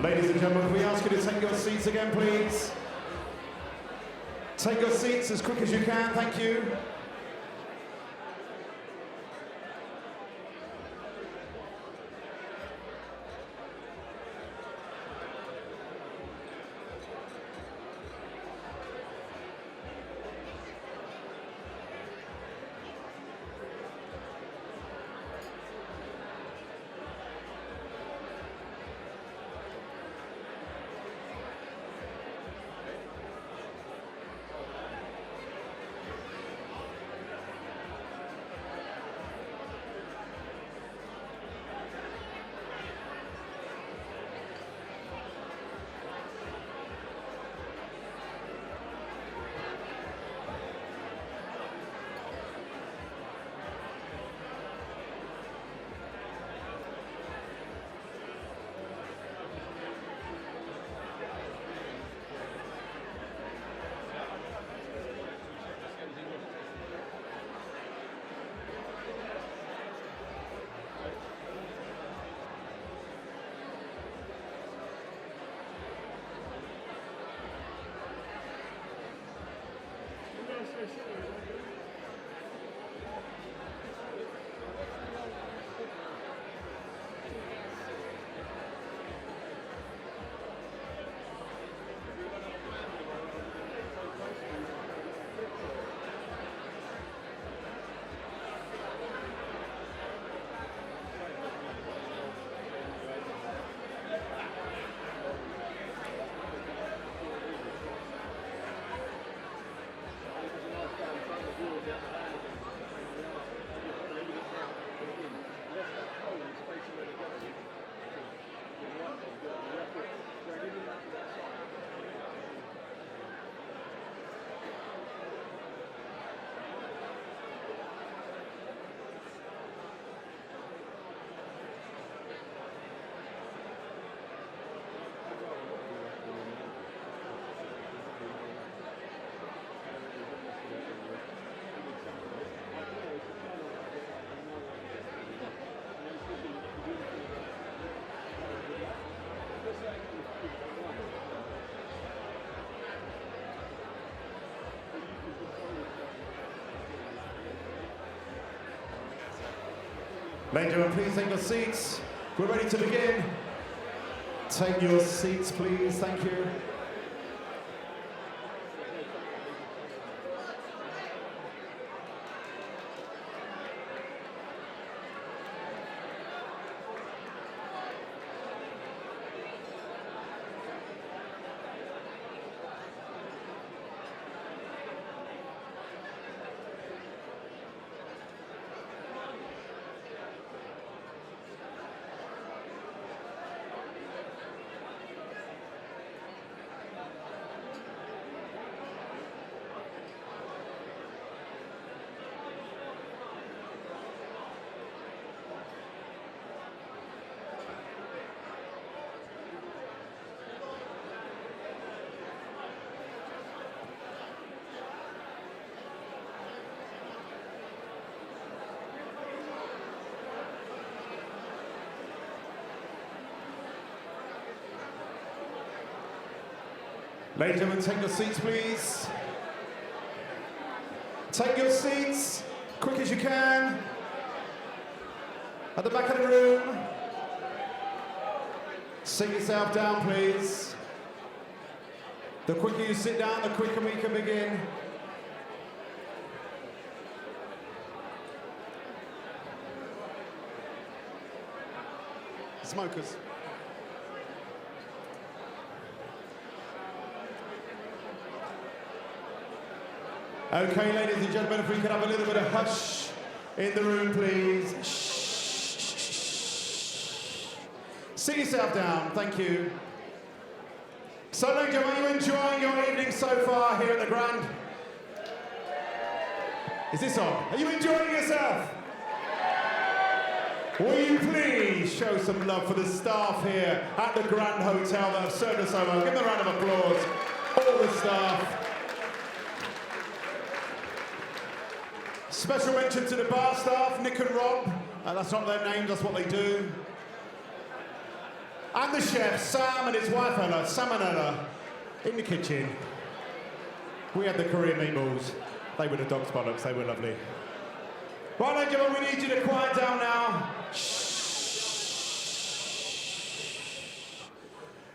Ladies and gentlemen, can we ask you to take your seats again, please? Take your seats as quick as you can, thank you. Ladies and gentlemen, please take your seats. We're ready to begin. Take your seats, please. Thank you. Ladies and gentlemen, take your seats, please. Take your seats, quick as you can. At the back of the room. Sit yourself down, please. The quicker you sit down, the quicker we can begin. Smokers. Okay, ladies and gentlemen, if we could have a little bit of hush in the room, please. Shh. Sit yourself down, thank you. So, ladies and gentlemen, are you enjoying your evening so far here at the Grand? Is this on? Are you enjoying yourself? Will you please show some love for the staff here at the Grand Hotel that have served us so well? Give them a round of applause, all the staff. Special mention to the bar staff, Nick and Rob. That's not their names, that's what they do. And the chef, Sam, and his wife Ella, Sam and Ella, in the kitchen. We had the Korean meatballs. They were the dog's bollocks, they were lovely. Right, ladies and gentlemen, we need you to quiet down now.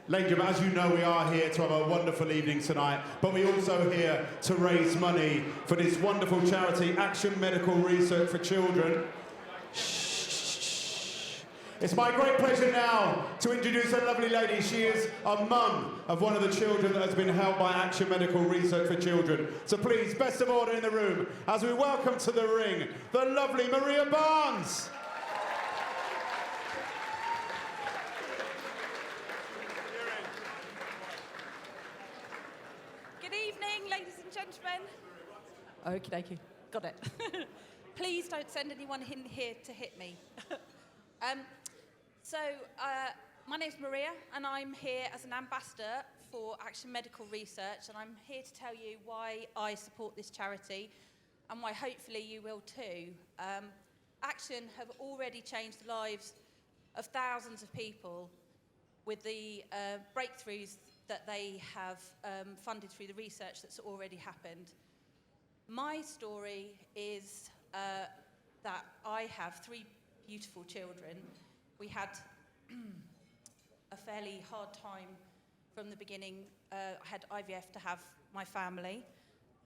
Ladies and gentlemen, as you know, we are here to have a wonderful evening tonight, but we're also here to raise money for this wonderful charity, Action Medical Research for Children. It's my great pleasure now to introduce a lovely lady. She is a mum of one of the children that has been helped by Action Medical Research for Children. So please, best of order in the room, as we welcome to the ring, the lovely Maria Barnes. Good evening, ladies and gentlemen. Okie dokie, got it. Please don't send anyone in here to hit me. My name's Maria, and I'm here as an ambassador for Action Medical Research, and I'm here to tell you why I support this charity, and why hopefully you will too. Action have already changed the lives of thousands of people with the breakthroughs that they have funded through the research that's already happened. My story is that I have 3 beautiful children. We had a fairly hard time from the beginning. I had IVF to have my family,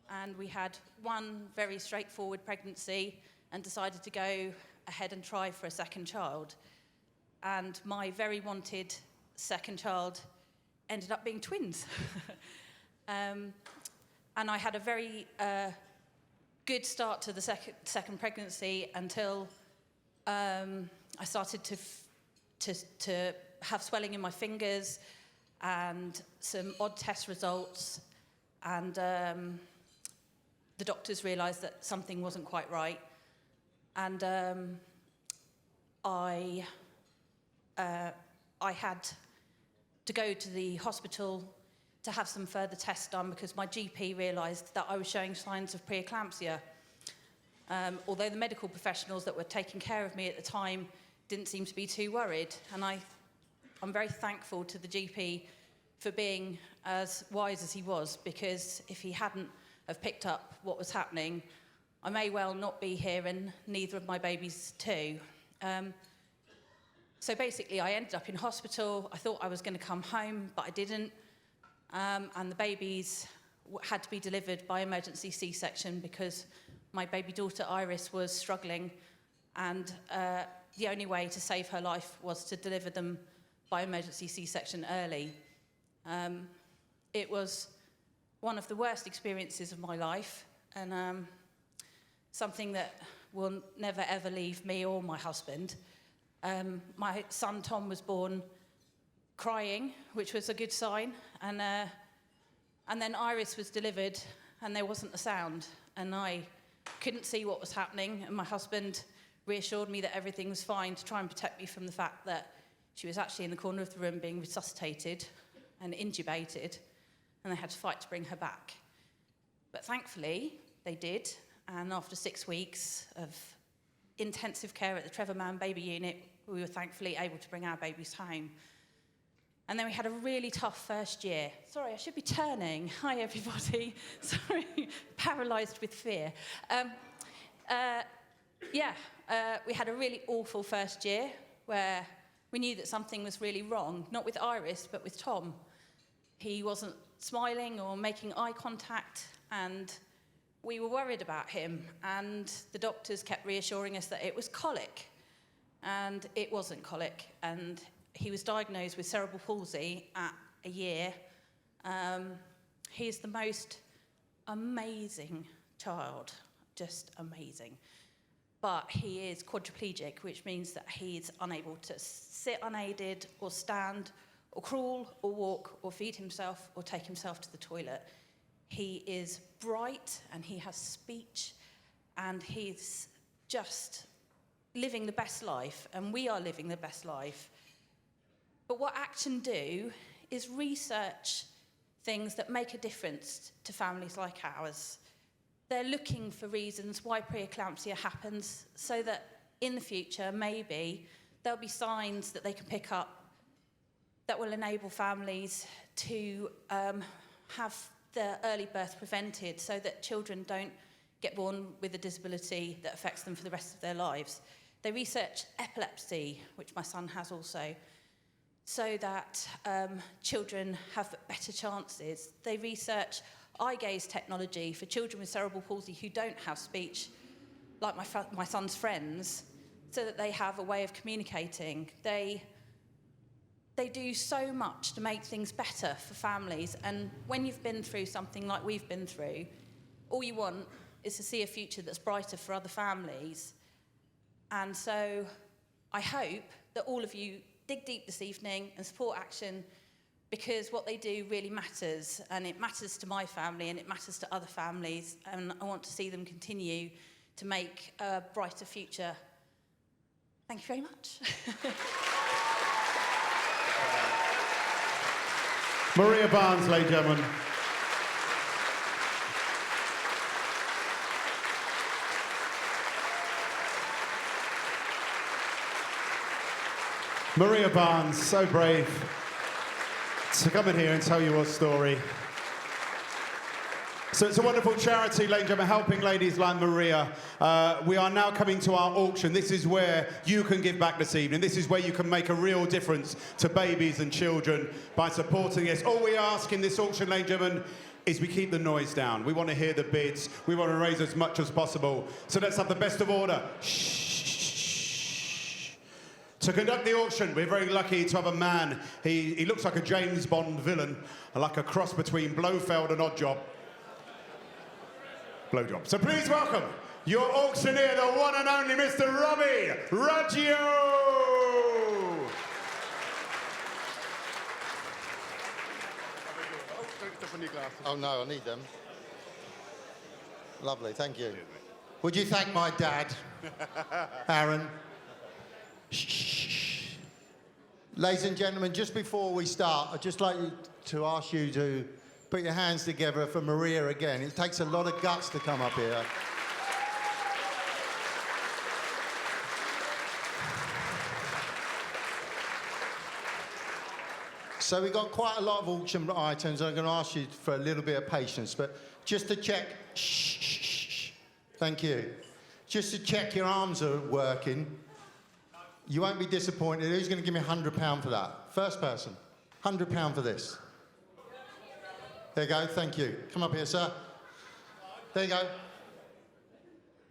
and we had one very straightforward pregnancy and decided to go ahead and try for a second child. And my very wanted second child ended up being twins. And I had a very good start to the second pregnancy until I started to have swelling in my fingers and some odd test results, and the doctors realised that something wasn't quite right, and I had to go to the hospital to have some further tests done because my GP realised that I was showing signs of preeclampsia. Although the medical professionals that were taking care of me at the time didn't seem to be too worried. And I'm very thankful to the GP for being as wise as he was, because if he hadn't have picked up what was happening, I may well not be here, and neither of my babies too. So basically, I ended up in hospital. I thought I was going to come home, but I didn't. And the babies had to be delivered by emergency C-section because my baby daughter Iris was struggling, and the only way to save her life was to deliver them by emergency C-section early. It was one of the worst experiences of my life, and something that will never ever leave me or my husband. My son Tom was born crying, which was a good sign, and then Iris was delivered and there wasn't a sound, and I couldn't see what was happening, and my husband reassured me that everything was fine to try and protect me from the fact that she was actually in the corner of the room being resuscitated and intubated, and they had to fight to bring her back. But thankfully, they did, and after 6 weeks of intensive care at the Trevor Mann Baby Unit, we were thankfully able to bring our babies home. And then we had a really tough first year. Sorry, I should be turning. Hi, everybody. Sorry, paralysed with fear. We had a really awful first year where we knew that something was really wrong, not with Iris, but with Tom. He wasn't smiling or making eye contact, and we were worried about him. And the doctors kept reassuring us that it was colic, and it wasn't colic. And he was diagnosed with cerebral palsy at a year. He's the most amazing child, just amazing. But he is quadriplegic, which means that he's unable to sit unaided or stand or crawl or walk or feed himself or take himself to the toilet. He is bright and he has speech and he's just living the best life, and we are living the best life. But what Action do is research things that make a difference to families like ours. They're looking for reasons why preeclampsia happens so that in the future, maybe, there'll be signs that they can pick up that will enable families to have their early birth prevented so that children don't get born with a disability that affects them for the rest of their lives. They research epilepsy, which my son has also, so that children have better chances. They research eye gaze technology for children with cerebral palsy who don't have speech, like my son's friends, so that they have a way of communicating. They do so much to make things better for families, and when you've been through something like we've been through, all you want is to see a future that's brighter for other families. And so I hope that all of you dig deep this evening and support Action, because what they do really matters, and it matters to my family and it matters to other families, and I want to see them continue to make a brighter future. Thank you very much. Maria Barnes, ladies and gentlemen. Maria Barnes, so brave to come in here and tell your story. So it's a wonderful charity, ladies and gentlemen, helping ladies like Maria. We are now coming to our auction. This is where you can give back this evening. This is where you can make a real difference to babies and children by supporting this. All we ask in this auction, ladies and gentlemen, is we keep the noise down. We want to hear the bids. We want to raise as much as possible. So let's have the best of order. Shh. To conduct the auction, we're very lucky to have a man. He looks like a James Bond villain, like a cross between Blofeld and Oddjob. Blowjob. So please welcome your auctioneer, the one and only Mr. Robbie Raggio. Oh no, I need them. Lovely, thank you. Would you thank my dad, Aaron? Shh. Ladies and gentlemen, just before we start, I'd just like to ask you to put your hands together for Maria again. It takes a lot of guts to come up here. So we've got quite a lot of auction items. I'm going to ask you for a little bit of patience, but just to check, thank you. Just to check your arms are working. You won't be disappointed. Who's going to give me £100 for that? First person. £100 for this. There you go, thank you. Come up here, sir. There you go.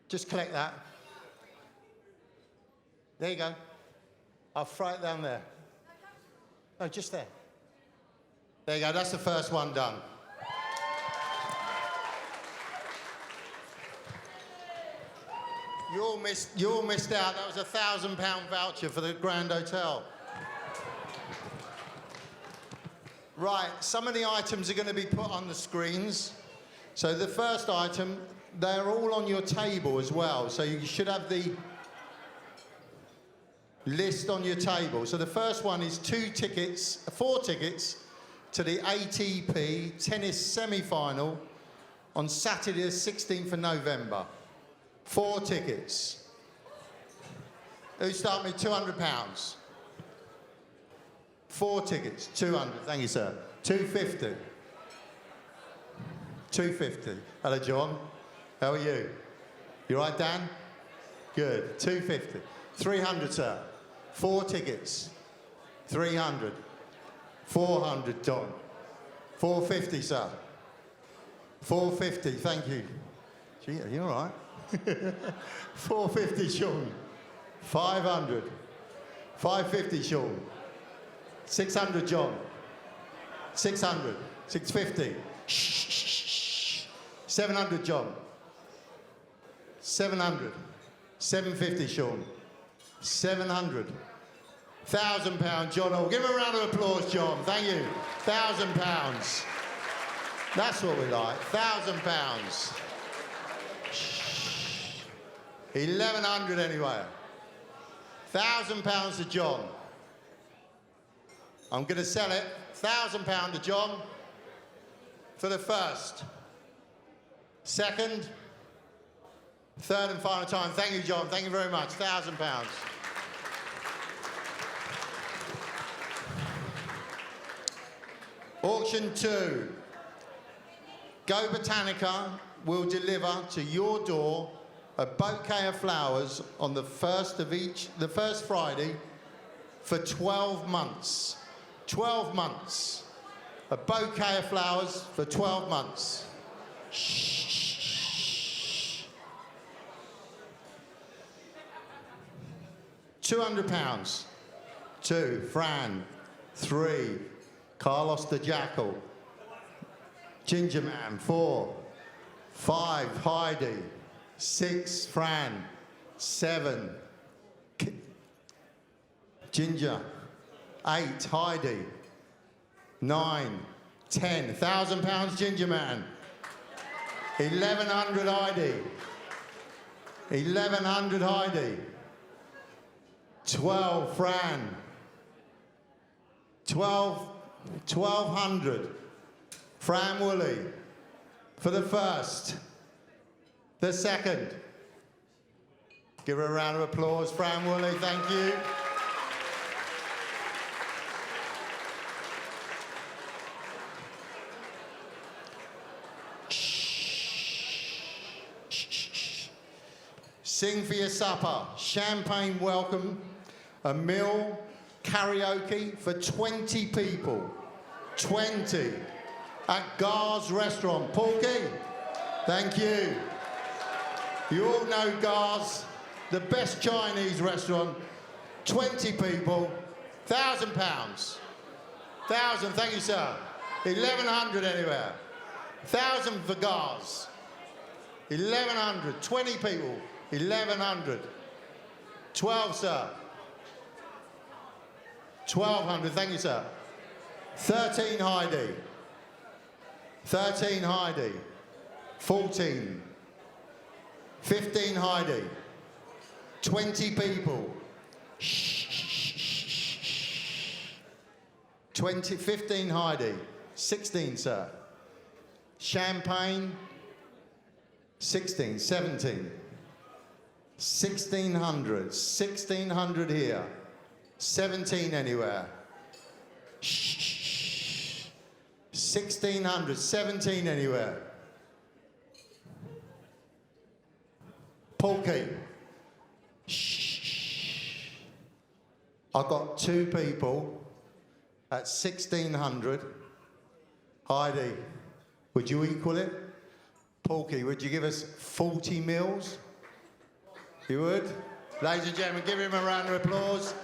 Just collect that. There you go. I'll throw it down there. No, just there. There you go, that's the first one done. You all missed out. That was a £1,000 voucher for the Grand Hotel. Right, some of the items are going to be put on the screens. So the first item, they're all on your table as well. So you should have the list on your table. So the first one is 4 tickets to the ATP tennis semi-final on Saturday the 16th of November. 4 tickets. Who start me? £200. 4 tickets, 200. Thank you, sir. 250. 250. Hello, John. How are you? You all right, Dan? Good. 250. 300, sir. 4 tickets. 300. 400, John. 450, sir. 450. Thank you. Gee, are you all right? 450, Sean. 500. 550, Sean. 600, John. 600. 650. Shh. 700, John. 700. 750, Sean. 700. £1,000, John. Oh, give him a round of applause, John. Thank you. £1,000. That's what we like. £1,000. 1,100 anyway. £1,000 to John. I'm going to sell it. £1,000 to John for the first, second, third and final time. Thank you, John. Thank you very much. £1,000. Auction 2. Go Botanica will deliver to your door a bouquet of flowers on the first Friday for 12 months. 12 months. A bouquet of flowers for 12 months. Shh. £200. 2, Fran. 3, Carlos the Jackal. Ginger Man. 4, 5, Heidi. 6, Fran. 7, Ginger. 8, Heidi. 9, 10, £1,000 Ginger Man. 1,100 Heidi. 1,100 Heidi. 12, Fran. 1,200. Fran Woolley for the first. The second. Give her a round of applause, Fran Woolley, thank you. Sing for your supper, champagne welcome, a meal, karaoke for 20 people. 20 at Gar's restaurant. Porky, thank you. You all know Gar's, the best Chinese restaurant. 20 people, £1,000. 1,000, thank you, sir. 1,100 anywhere. 1,000 for Gar's. 1,100, 20 people, 1,100. 12, sir. 1,200, thank you, sir. 13, Heidi. 13, Heidi. 14. 15, Heidi. 20 people. 15, Heidi. 16, sir. Champagne. 16, 17. 1,600. 1,600 here. 17 anywhere. 1,600. 17 anywhere. Porky. I got 2 people at 1,600. Heidi, would you equal it? Porky, would you give us 40 mils? You would? Ladies and gentlemen, give him a round of applause.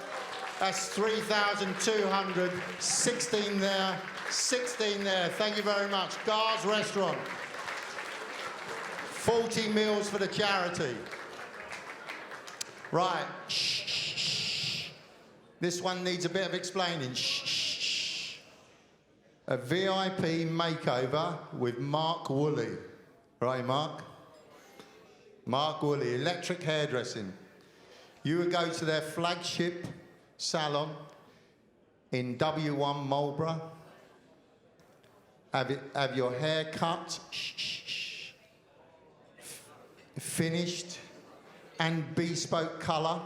That's 3,200. 16 there, 16 there. Thank you very much. Gar's restaurant. 40 meals for the charity. Right. Shh. This one needs a bit of explaining. Shh. A VIP makeover with Mark Woolley. Right, Mark? Mark Woolley, electric hairdressing. You would go to their flagship salon in W1 Marlborough. Have your hair cut, finished, and bespoke colour.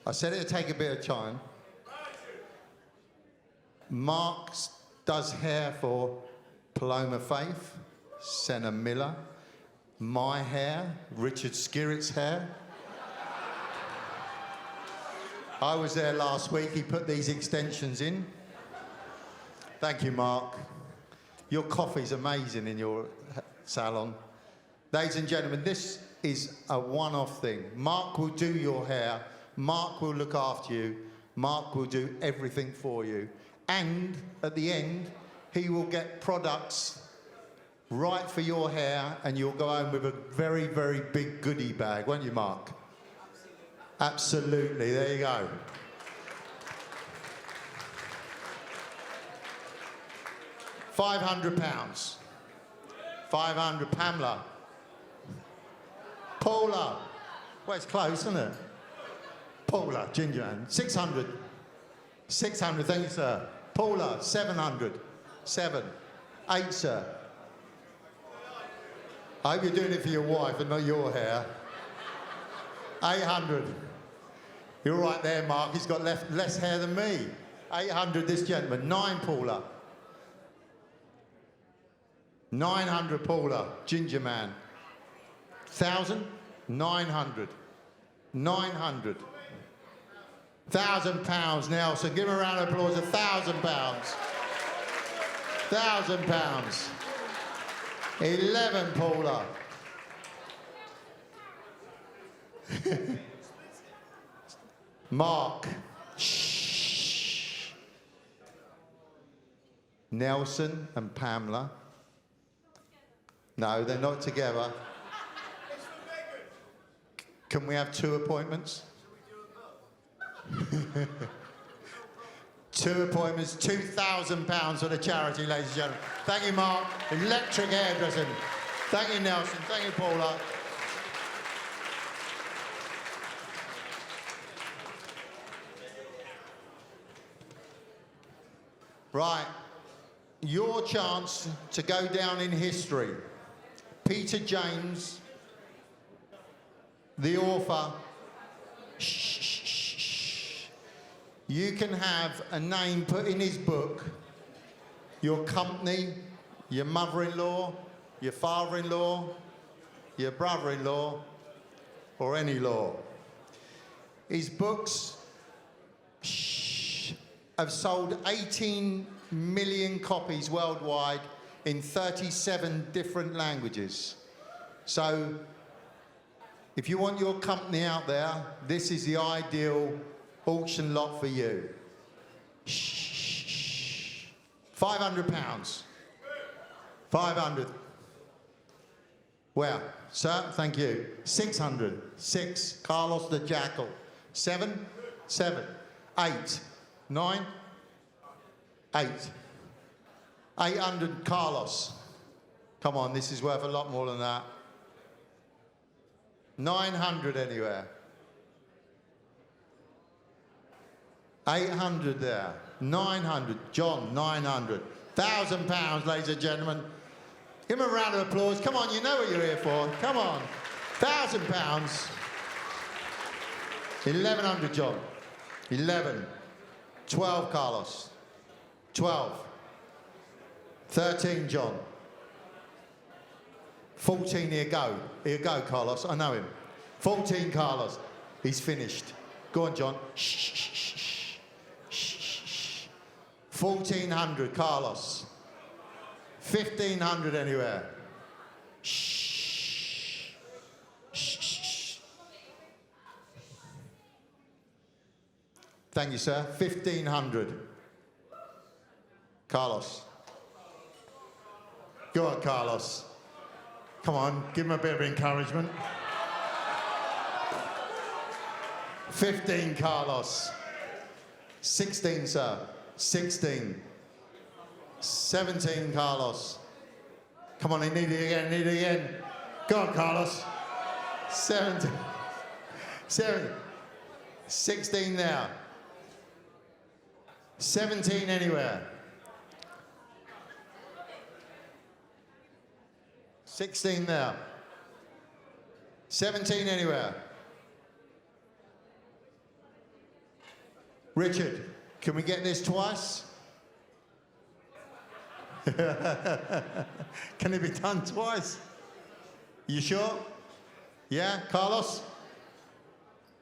I said it'd take a bit of time. Mark does hair for Paloma Faith, Senna Miller, my hair, Richard Skerritt's hair. I was there last week, he put these extensions in. Thank you, Mark. Your coffee's amazing in your salon. Ladies and gentlemen, this is a one-off thing. Mark will do your hair, Mark will look after you, Mark will do everything for you. And at the end, he will get products right for your hair and you'll go home with a very, very big goodie bag, won't you, Mark? Absolutely, there you go. £500. 500, Pamela. Paula. Well, it's close, isn't it? Paula, Ginger Ann. 600. 600, thank you, sir. Paula, 700. 7. 8, sir. I hope you're doing it for your wife and not your hair. 800. You're right there, Mark. He's got less hair than me. 800, this gentleman. 9, Paula. 900, Paula. Ginger man. 1,000? 900. 900. £1,000, Nelson. Give him a round of applause. £1,000. £1,000. 11, Paula. Mark. Shh. Nelson and Pamela. No, they're not together. Can we have 2 appointments? 2 appointments, £2,000 for the charity, ladies and gentlemen. Thank you, Mark. Electric hairdressing. Thank you, Nelson. Thank you, Paula. Right, your chance to go down in history. Peter James, the author. Shh, shh, shh. You can have a name put in his book, your company, your mother-in-law, your father-in-law, your brother-in-law, or any law. His books have sold 18 million copies worldwide in 37 different languages. So, if you want your company out there, this is the ideal auction lot for you. Shh. £500. 500. Where? Sir, thank you. 600. 6. Carlos the Jackal. 7. 7. 8. 9. 8. 800, Carlos. Come on, this is worth a lot more than that. 900 anywhere. 800 there. 900. John, 900. £1,000, ladies and gentlemen. Give him a round of applause. Come on, you know what you're here for. Come on. £1,000. 1,100, John. 11. 12, Carlos. 12. 13, John. 14, here go. Here go, Carlos. I know him. 14, Carlos. He's finished. Go on, John. Shh, shh, shh, shh. Shh, shh. 1,400, Carlos. 1,500 anywhere. Shh. Shh, shh. Thank you, sir. 1,500. Carlos. Go on, Carlos. Come on, give him a bit of encouragement. 15, Carlos. 16, sir. 16. 17, Carlos. Come on, he need it again, need it again. Go on, Carlos. 17. 7. 16 there. 17 anywhere. 16 there. 17 anywhere. Richard, can we get this twice? Can it be done twice? You sure? Yeah, Carlos?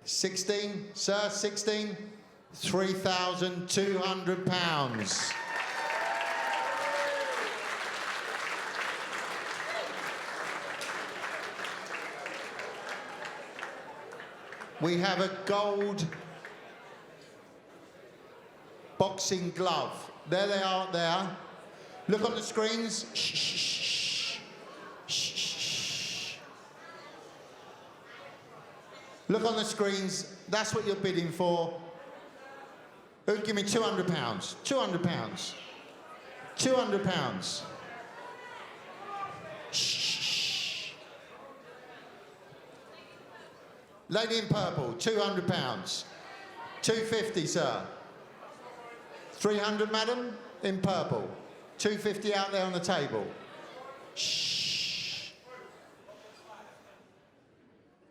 16, sir, 16? £3,200. We have a gold boxing glove. There they are, there. Look on the screens. Shh, shh, shh, shh. Look on the screens. That's what you're bidding for. Who'd give me £200? £200. £200. Shh. Lady in purple, £200. £250, sir. 300, madam, in purple. 250 out there on the table. Shh.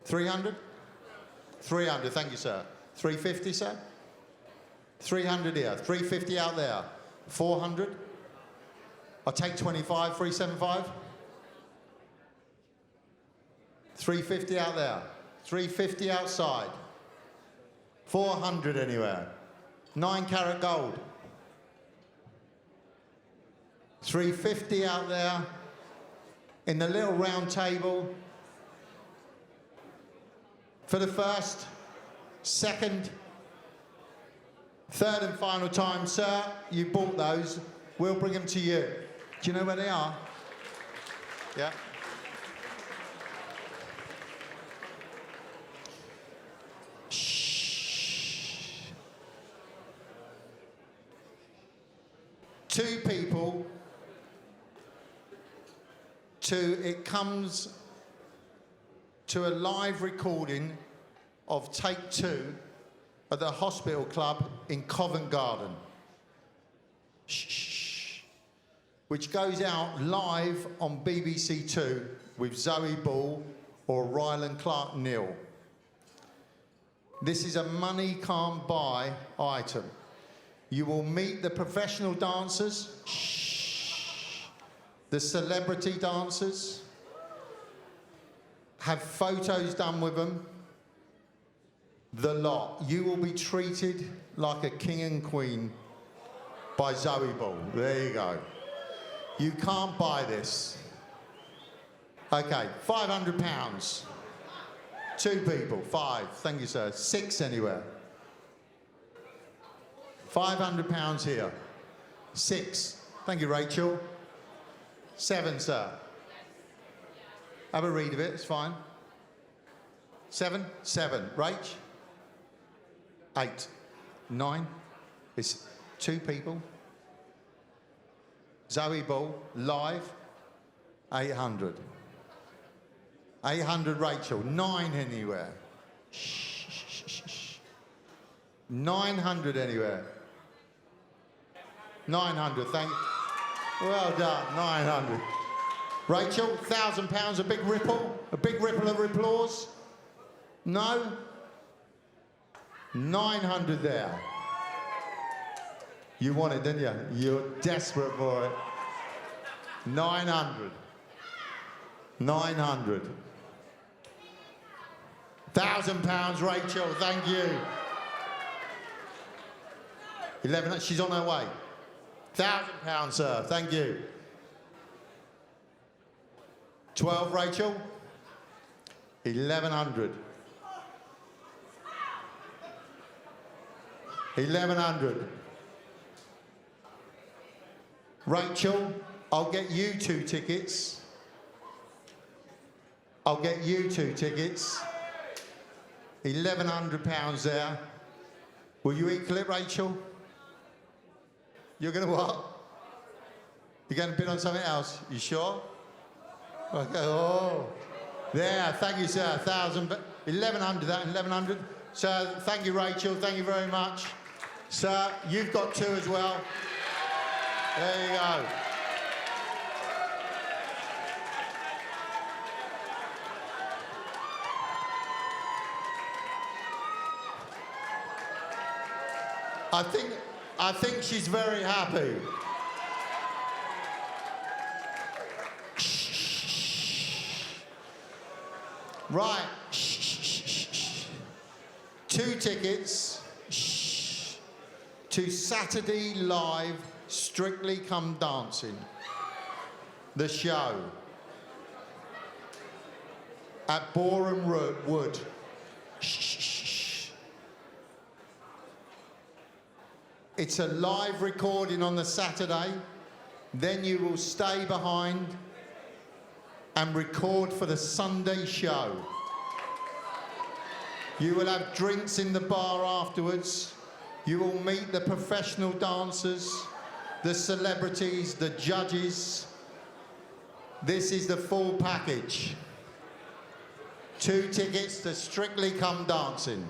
300? 300, thank you, sir. 350, sir? 300 here. 350 out there. 400. I'll take 25, 375. 350 out there. 350 outside. 400 anywhere. 9 karat gold. 350 out there. In the little round table. For the first, second, third and final time, sir, you bought those. We'll bring them to you. Do you know where they are? Yeah. Shh. 2 people. It comes to a live recording of take 2 at the Hospital Club in Covent Garden. Shh. Which goes out live on BBC 2 with Zoe Ball or Ryland Clark Neal. This is a money can't buy item. You will meet the professional dancers, the celebrity dancers, have photos done with them, the lot. You will be treated like a king and queen by Zoe Ball. There you go. You can't buy this. Okay, £500. 2 people, 5, thank you, sir. 6 anywhere. £500 here. 6, thank you, Rachel. 7, sir. Have a read of it, it's fine. 7, 7. Rach? 8, 9. It's 2 people. Zoe Ball, live, 800. 800, Rachel. 9 anywhere. 900 anywhere. 900, thank you. Well done, 900. Rachel, £1,000, a big ripple of applause. No? 900 there. You want it, didn't you? You're desperate for it. 900. 900. £1,000, Rachel, thank you. 11, she's on her way. £1,000, sir, thank you. 12, Rachel. 1100. 1100. Rachel, I'll get you 2 tickets. I'll get you 2 tickets. £1,100 there. Will you equal it, Rachel? You're going to what? You're going to bid on something else? You sure? Okay. Oh, there. Thank you, sir. 1,000, 1,100. That 1,100. So thank you, Rachel. Thank you very much, sir. You've got 2 as well. There you go. I think she's very happy. Right. 2 tickets to Saturday Live Strictly Come Dancing, the show at Boreham Wood. It's a live recording on the Saturday. Then you will stay behind and record for the Sunday show. You will have drinks in the bar afterwards. You will meet the professional dancers, the celebrities, the judges. This is the full package. 2 tickets to Strictly Come Dancing.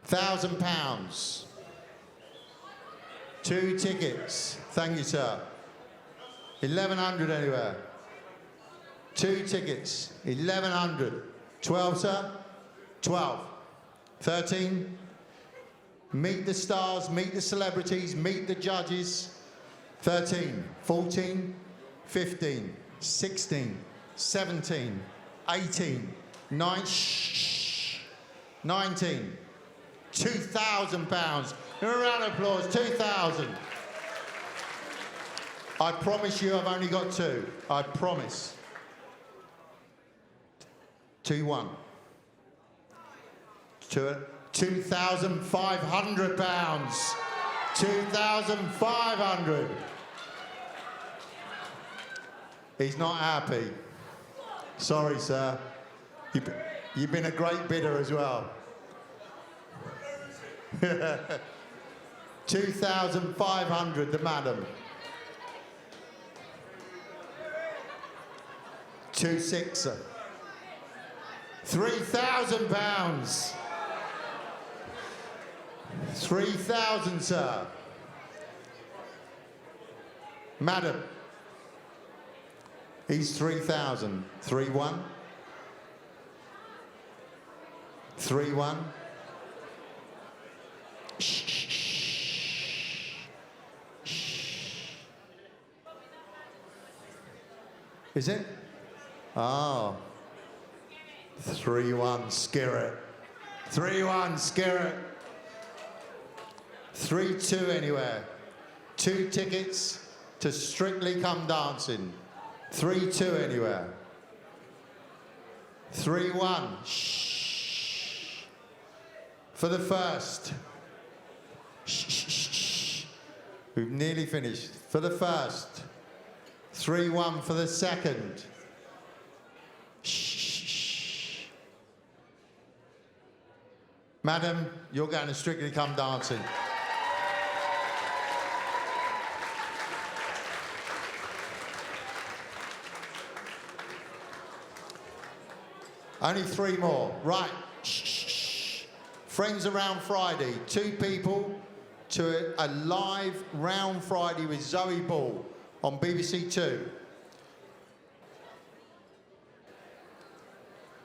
£1,000. 2 tickets. Thank you, sir. 1,100 anywhere. 2 tickets, 1100. 12, sir? 12. 13. Meet the stars, meet the celebrities, meet the judges. 13, 14, 15, 16, 17, 18, 19, £2,000. A round of applause, 2,000. I promise you I've only got 2. I promise. 2-1. £2,500. 2,500. He's not happy. Sorry, sir. You've been a great bidder as well. 2,500, the madam. 2-6, sir. £3,000. 3,000, sir. Madam. He's 3,000. 3-1. 3-1. Is it? Oh. 3-1, Skerritt. 3-1, Skerritt. 3-2 anywhere. 2 tickets to Strictly Come Dancing. 3-2 anywhere. 3-1. Shh. For the first. Shh. We've nearly finished. For the first. 3-1 for the second. Shh. Madam, you're going to Strictly Come Dancing. Only 3 more. Right. Shh. Friends Around Friday. 2 people to a live Round Friday with Zoe Ball on BBC 2.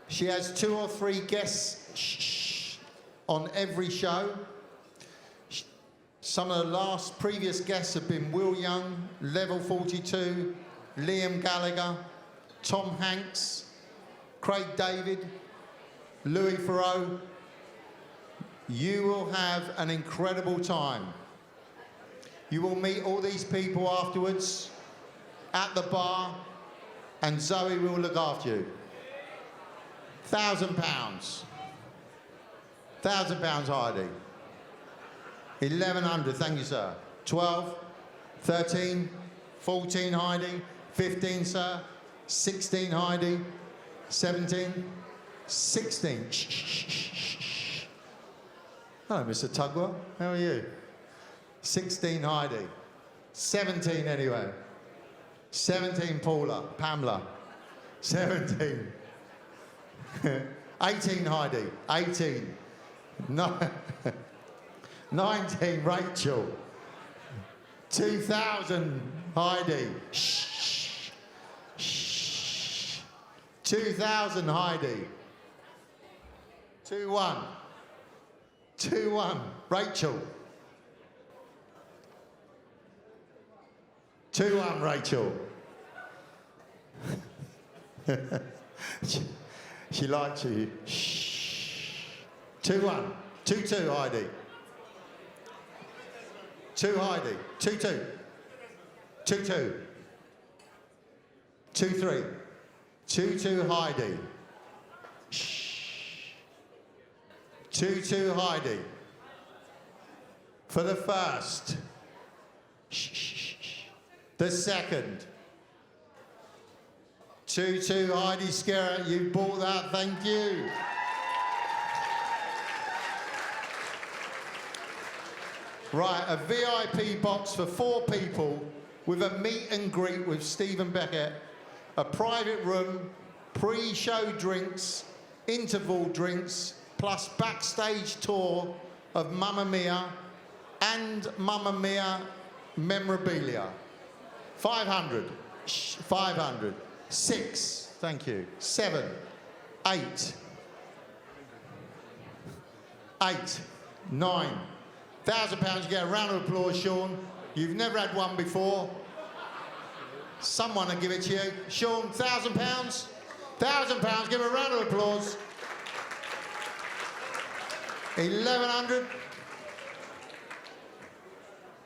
She has 2 or 3 guests on every show. Some of the previous guests have been Will Young, Level 42, Liam Gallagher, Tom Hanks, Craig David, Louis Theroux. You will have an incredible time. You will meet all these people afterwards at the bar, and Zoe will look after you. £1,000. £1,000, Heidi. 1,100, thank you, sir. 12, 13, 14, Heidi. 15, sir. 16, Heidi. 17, 16. Shh. Hello, Mr. Tugwell. How are you? 16, Heidi. 17, anyway. 17, Pamela. 17. 18, Heidi. 18. 19, Rachel. 2,000, Heidi. Shh. 2,000, Heidi. 2-1. 2-1, Rachel. 2-1, Rachel. She likes you. Shh. 2-1. 2-2, Heidi. 2, Heidi. 2-2. 2-2. 2-3. 2-2, Heidi. Shh. 2-2, Heidi. For the first. Shh. The second. 2-2, Heidi Skerritt. You bought that, thank you. Right, a VIP box for 4 people with a meet and greet with Stephen Beckett, a private room, pre-show drinks, interval drinks, plus backstage tour of Mamma Mia and Mamma Mia memorabilia. 500. 500. 6. Thank you. 7, 8, 8, 9. £1,000. You get a round of applause, Sean. You've never had one before. Someone will give it to you. Sean, £1,000. £1,000. Give him a round of applause. 1,100.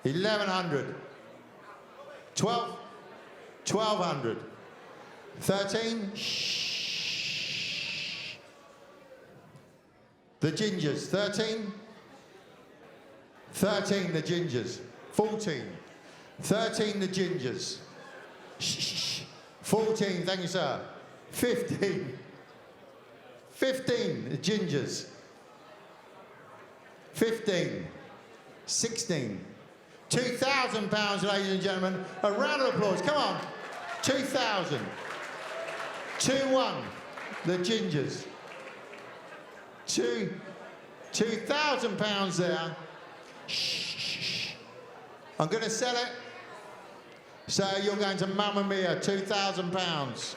1,100. 12. 1,200. 13. Shh. The gingers. 13. 13. The gingers. 14. 13. The gingers. Shh. 14. Thank you, sir. 15. 15. The gingers. 15. 16. £2,000, ladies and gentlemen. A round of applause. Come on. 2,000. 2-1. The gingers. £2,000 there. Shh. I'm going to sell it. So you're going to Mamma Mia, £2,000.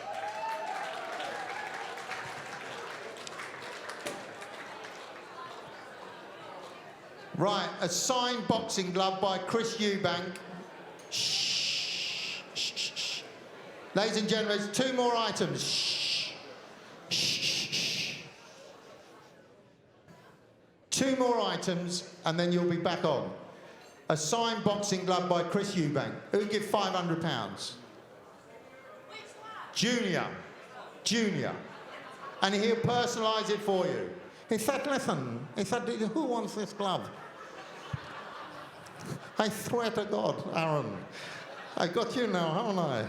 Right, a signed boxing glove by Chris Eubank. Shh. Shh. Shh. Ladies and gentlemen, 2 more items. Shh. Shh. 2 more items, and then you'll be back on. A signed boxing glove by Chris Eubank. Who'll give £500? Junior. Junior. And he'll personalise it for you. He said, listen, he said, who wants this glove? I swear to God, Aaron, I got you now, haven't I?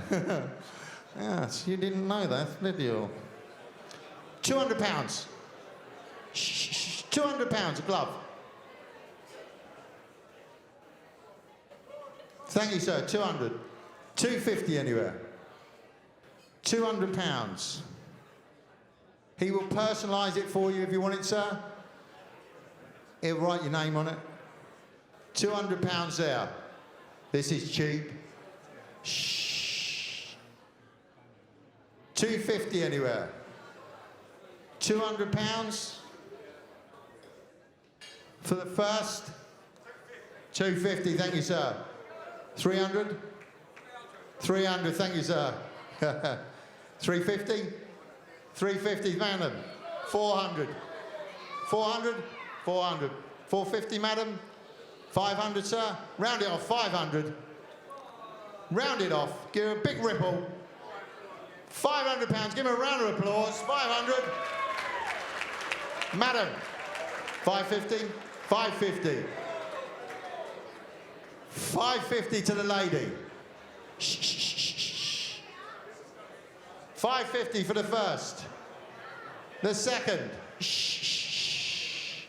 Yes, you didn't know that, did you? £200. Shh, £200 a glove. Thank you, sir. 200. 250 anywhere. £200. He will personalise it for you if you want it, sir. He'll write your name on it. £200 there. This is cheap. Shh. 250 anywhere. £200 for the first. 250. Thank you, sir. 300. 300. Thank you, sir. 350. 350, madam. 400. 400. 400. 450, madam. 500, sir. Round it off. 500. Round it off. Give her a big ripple. £500. Give her a round of applause. 500. Madam. 550. 550. 550 to the lady. Shh, shh, shh, shh. 550 for the first. The second. Shh, shh.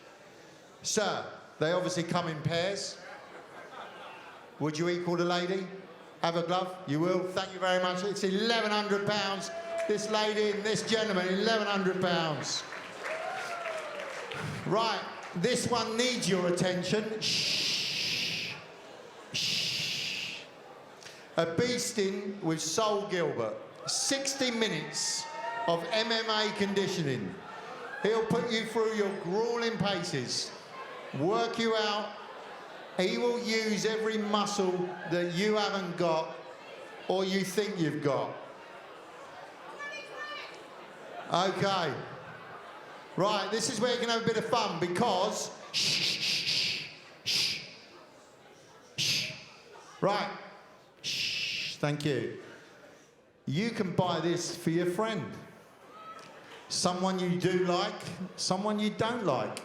Sir, they obviously come in pairs. Would you equal the lady? Have a glove? You will. Thank you very much. It's £1,100. This lady and this gentleman, £1,100. Right, this one needs your attention. Shh. Shh. A beasting with Sol Gilbert. 60 minutes of MMA conditioning. He'll put you through your grueling paces, work you out. He will use every muscle that you haven't got or you think you've got. Okay. Right, this is where you can have a bit of fun because... Shh, shh, shh, shh. Right. Shh, thank you. You can buy this for your friend. Someone you do like, someone you don't like.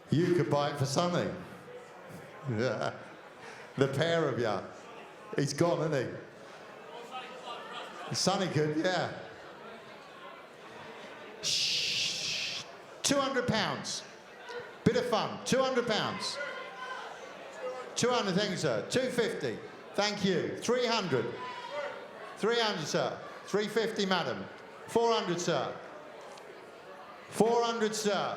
You could buy it for Sonny. Yeah. The pair of you. He's gone, isn't he? Sonny could, yeah. Shh. £200. Bit of fun. £200. 200, thank you, sir. 250. Thank you. 300. 300, sir. 350, madam. 400, sir. 400, sir.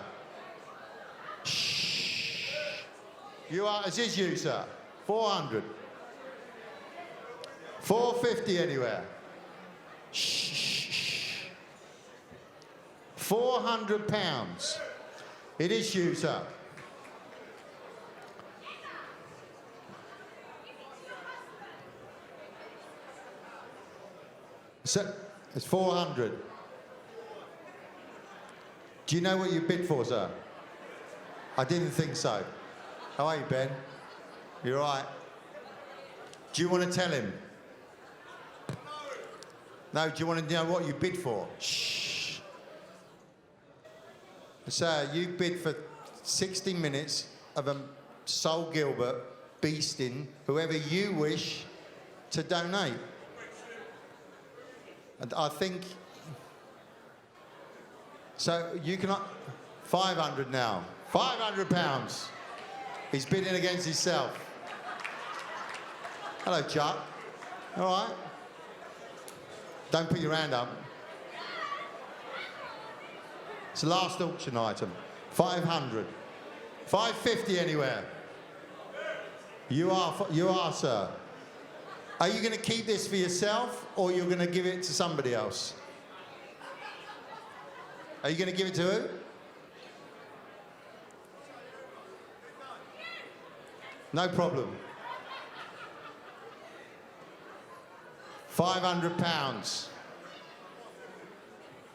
Shh. You are, as is you, sir. 400. 450 anywhere. Shh. 400 pounds. It is you, sir. So, it's 400. Do you know what you bid for, sir? I didn't think so. How are you, Ben? You all right? Do you want to tell him? No, do you want to know what you bid for? Shh. Sir, you bid for 60 minutes of a Sol Gilbert beasting whoever you wish to donate. And I think... So you cannot... 500 now. 500 pounds. He's bidding against himself. Hello, Chuck. All right. Don't put your hand up. It's the last auction item. 500. 550 anywhere. You are, sir. Are you going to keep this for yourself, or you're going to give it to somebody else? Are you going to give it to who? No problem. 500 pounds.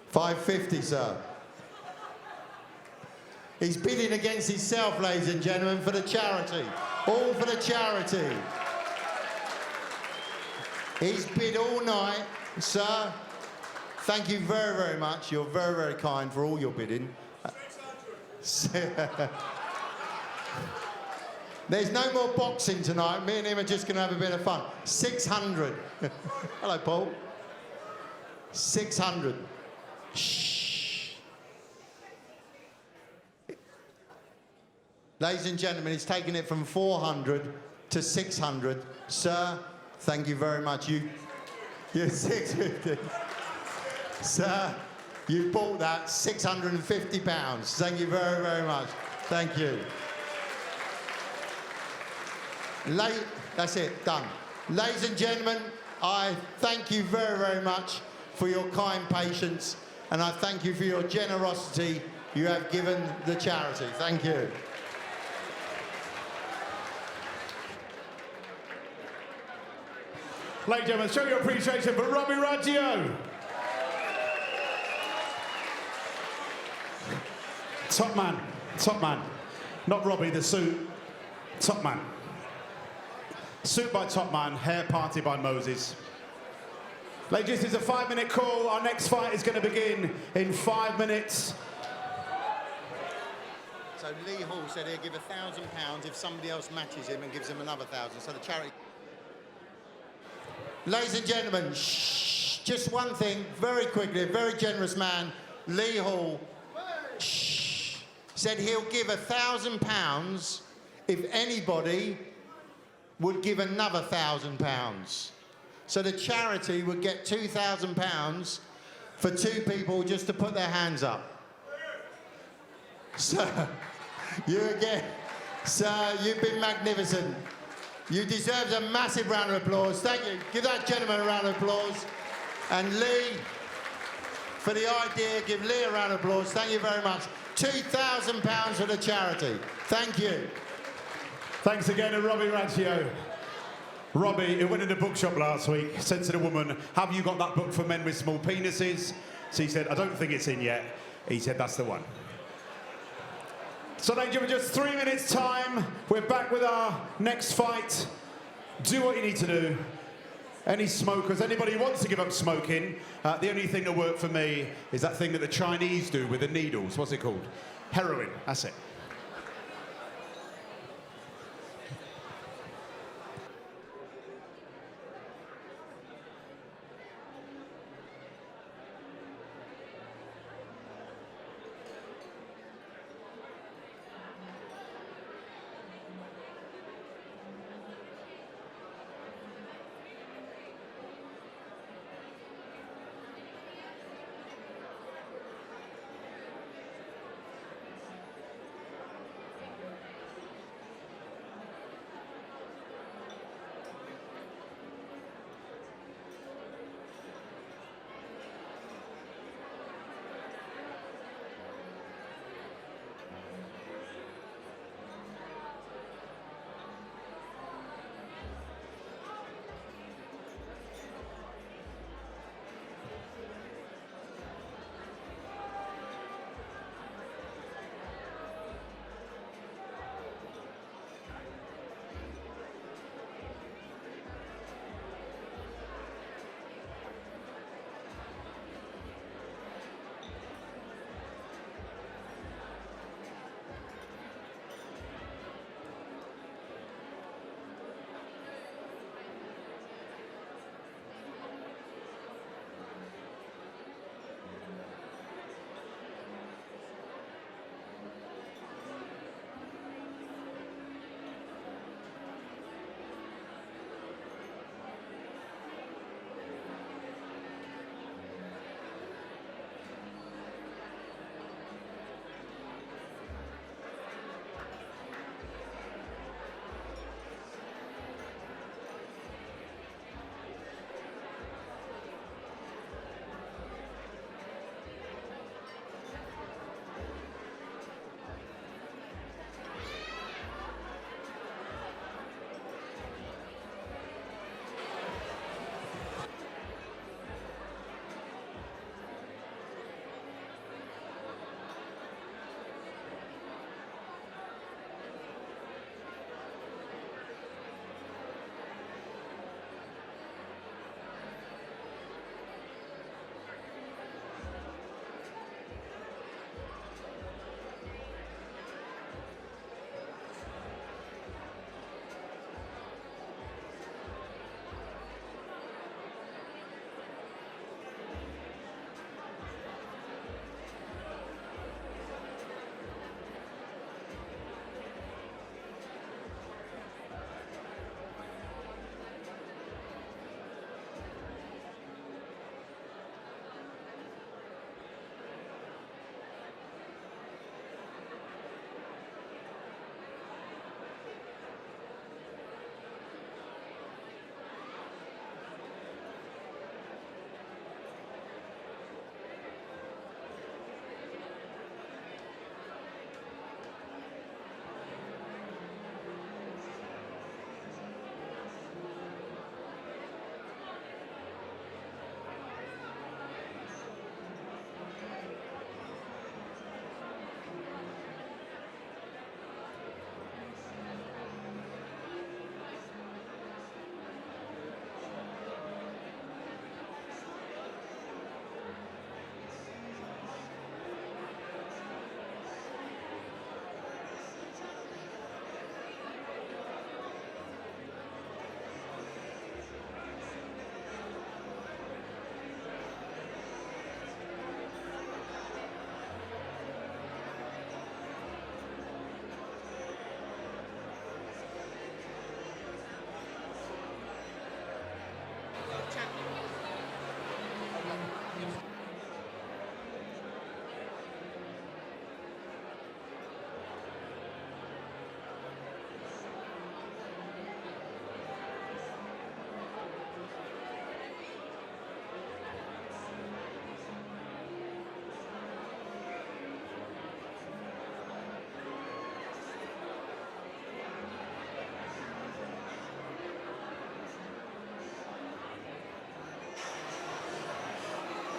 550, sir. He's bidding against himself, ladies and gentlemen, for the charity. All for the charity. He's bid all night, sir. Thank you very, very much. You're very, very kind for all your bidding. 600. There's no more boxing tonight. Me and him are just going to have a bit of fun. 600. Hello, Paul. 600. Shh. Ladies and gentlemen, he's taken it from 400 to 600. Sir, thank you very much. You're 650. Sir, you bought that £650. Thank you very, very much. Thank you. That's it, done. Ladies and gentlemen, I thank you very, very much for your kind patience, and I thank you for your generosity you have given the charity. Thank you. Ladies and gentlemen, show your appreciation for Robbie Raggio. Top man, top man. Not Robbie, the suit. Top man. Suit by Top Man, hair party by Moses. Ladies, this is a 5-minute call. Our next fight is going to begin in 5 minutes. So Lee Hall said he'll give £1,000 if somebody else matches him and gives him another 1,000. So the charity... Ladies and gentlemen, shh, just one thing, very quickly, a very generous man, Lee Hall, shh, said he'll give £1,000 if anybody would give another £1,000. So the charity would get £2,000 for 2 people just to put their hands up. Sir, you again, sir, you've been magnificent. You deserve a massive round of applause. Thank you. Give that gentleman a round of applause. And Lee, for the idea, give Lee a round of applause. Thank you very much. £2,000 for the charity. Thank you. Thanks again to Robbie Raggio. Robbie, who went in the bookshop last week, said to the woman, have you got that book for men with small penises? She said, I don't think it's in yet. He said, that's the one. So ladies and gentlemen, just 3 minutes time. We're back with our next fight. Do what you need to do. Any smokers, anybody who wants to give up smoking, the only thing that worked for me is that thing that the Chinese do with the needles. What's it called? Heroin, that's it.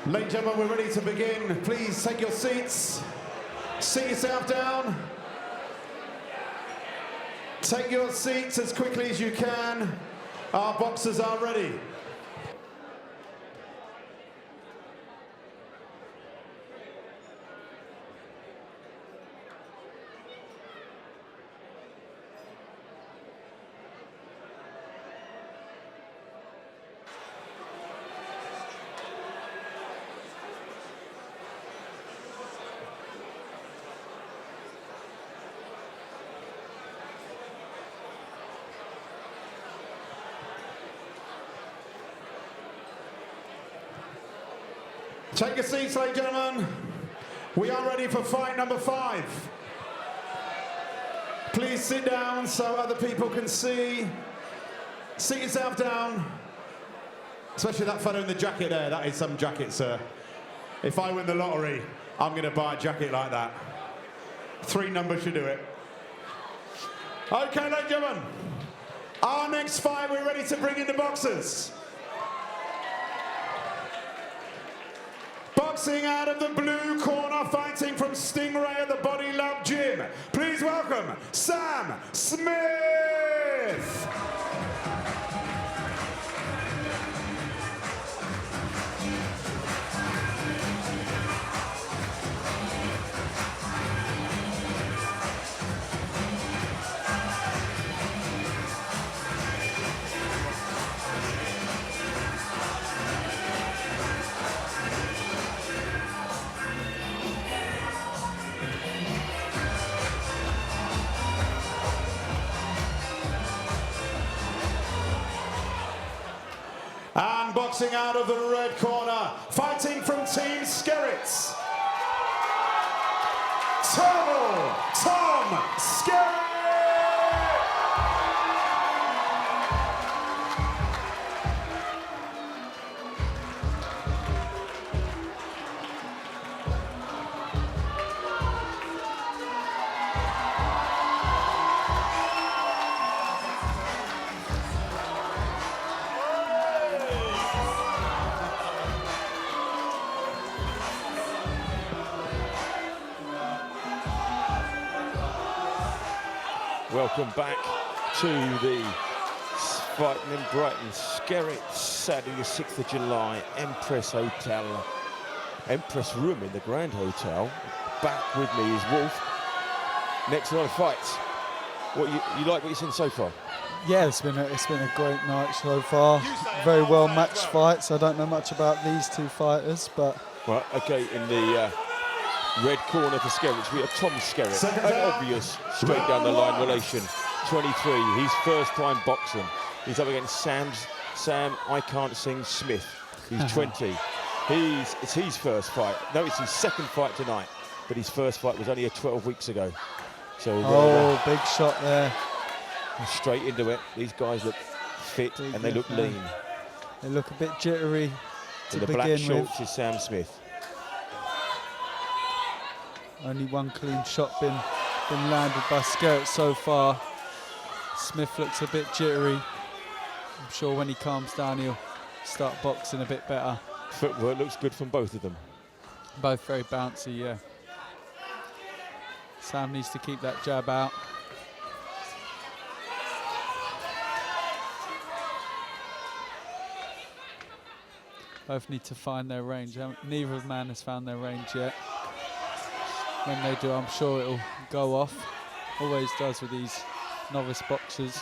Ladies and gentlemen, we're ready to begin. Please take your seats. Sit yourself down. Take your seats as quickly as you can. Our boxers are ready. Take your seats, ladies and gentlemen. We are ready for fight number 5. Please sit down so other people can see. Sit yourself down. Especially that fellow in the jacket there. That is some jacket, sir. If I win the lottery, I'm going to buy a jacket like that. 3 numbers should do it. Okay, ladies and gentlemen. Our next fight, we're ready to bring in the boxers. Boxing out of the blue corner, fighting from Stingray at the Body Love Gym. Please welcome Sam Smith. And boxing out of the red corner, fighting from Team Skerritts, Tom Skerritt! Welcome back to the Fighting in Brighton, Skerritts, Saturday the 6th of July, Empress Hotel, Empress Room in the Grand Hotel. Back with me is Wolf. Next round of fights. What you like what you've seen so far? Yeah, it's been a great night so far. Very well matched fights. I don't know much about these 2 fighters, but Right, okay, in the red corner for Skerritts, we have Tom Skerritt, an obvious straight down the line relation. 23, he's first time boxing. He's up against Sam I Can't Sing Smith. He's 20. It's his first fight. No, it's his second fight tonight, but his first fight was only 12 weeks ago. So big shot there. Straight into it. These guys look fit and they look lean. They look a bit jittery to the begin black with. shorts is Sam Smith. Only one clean shot been landed by Skerritt so far. Smith looks a bit jittery. I'm sure when he calms down he'll start boxing a bit better. Footwork looks good from both of them. Both very bouncy, yeah. Sam needs to keep that jab out. Both need to find their range. Neither of man has found their range yet. When they do, I'm sure it'll go off. Always does with these novice boxers.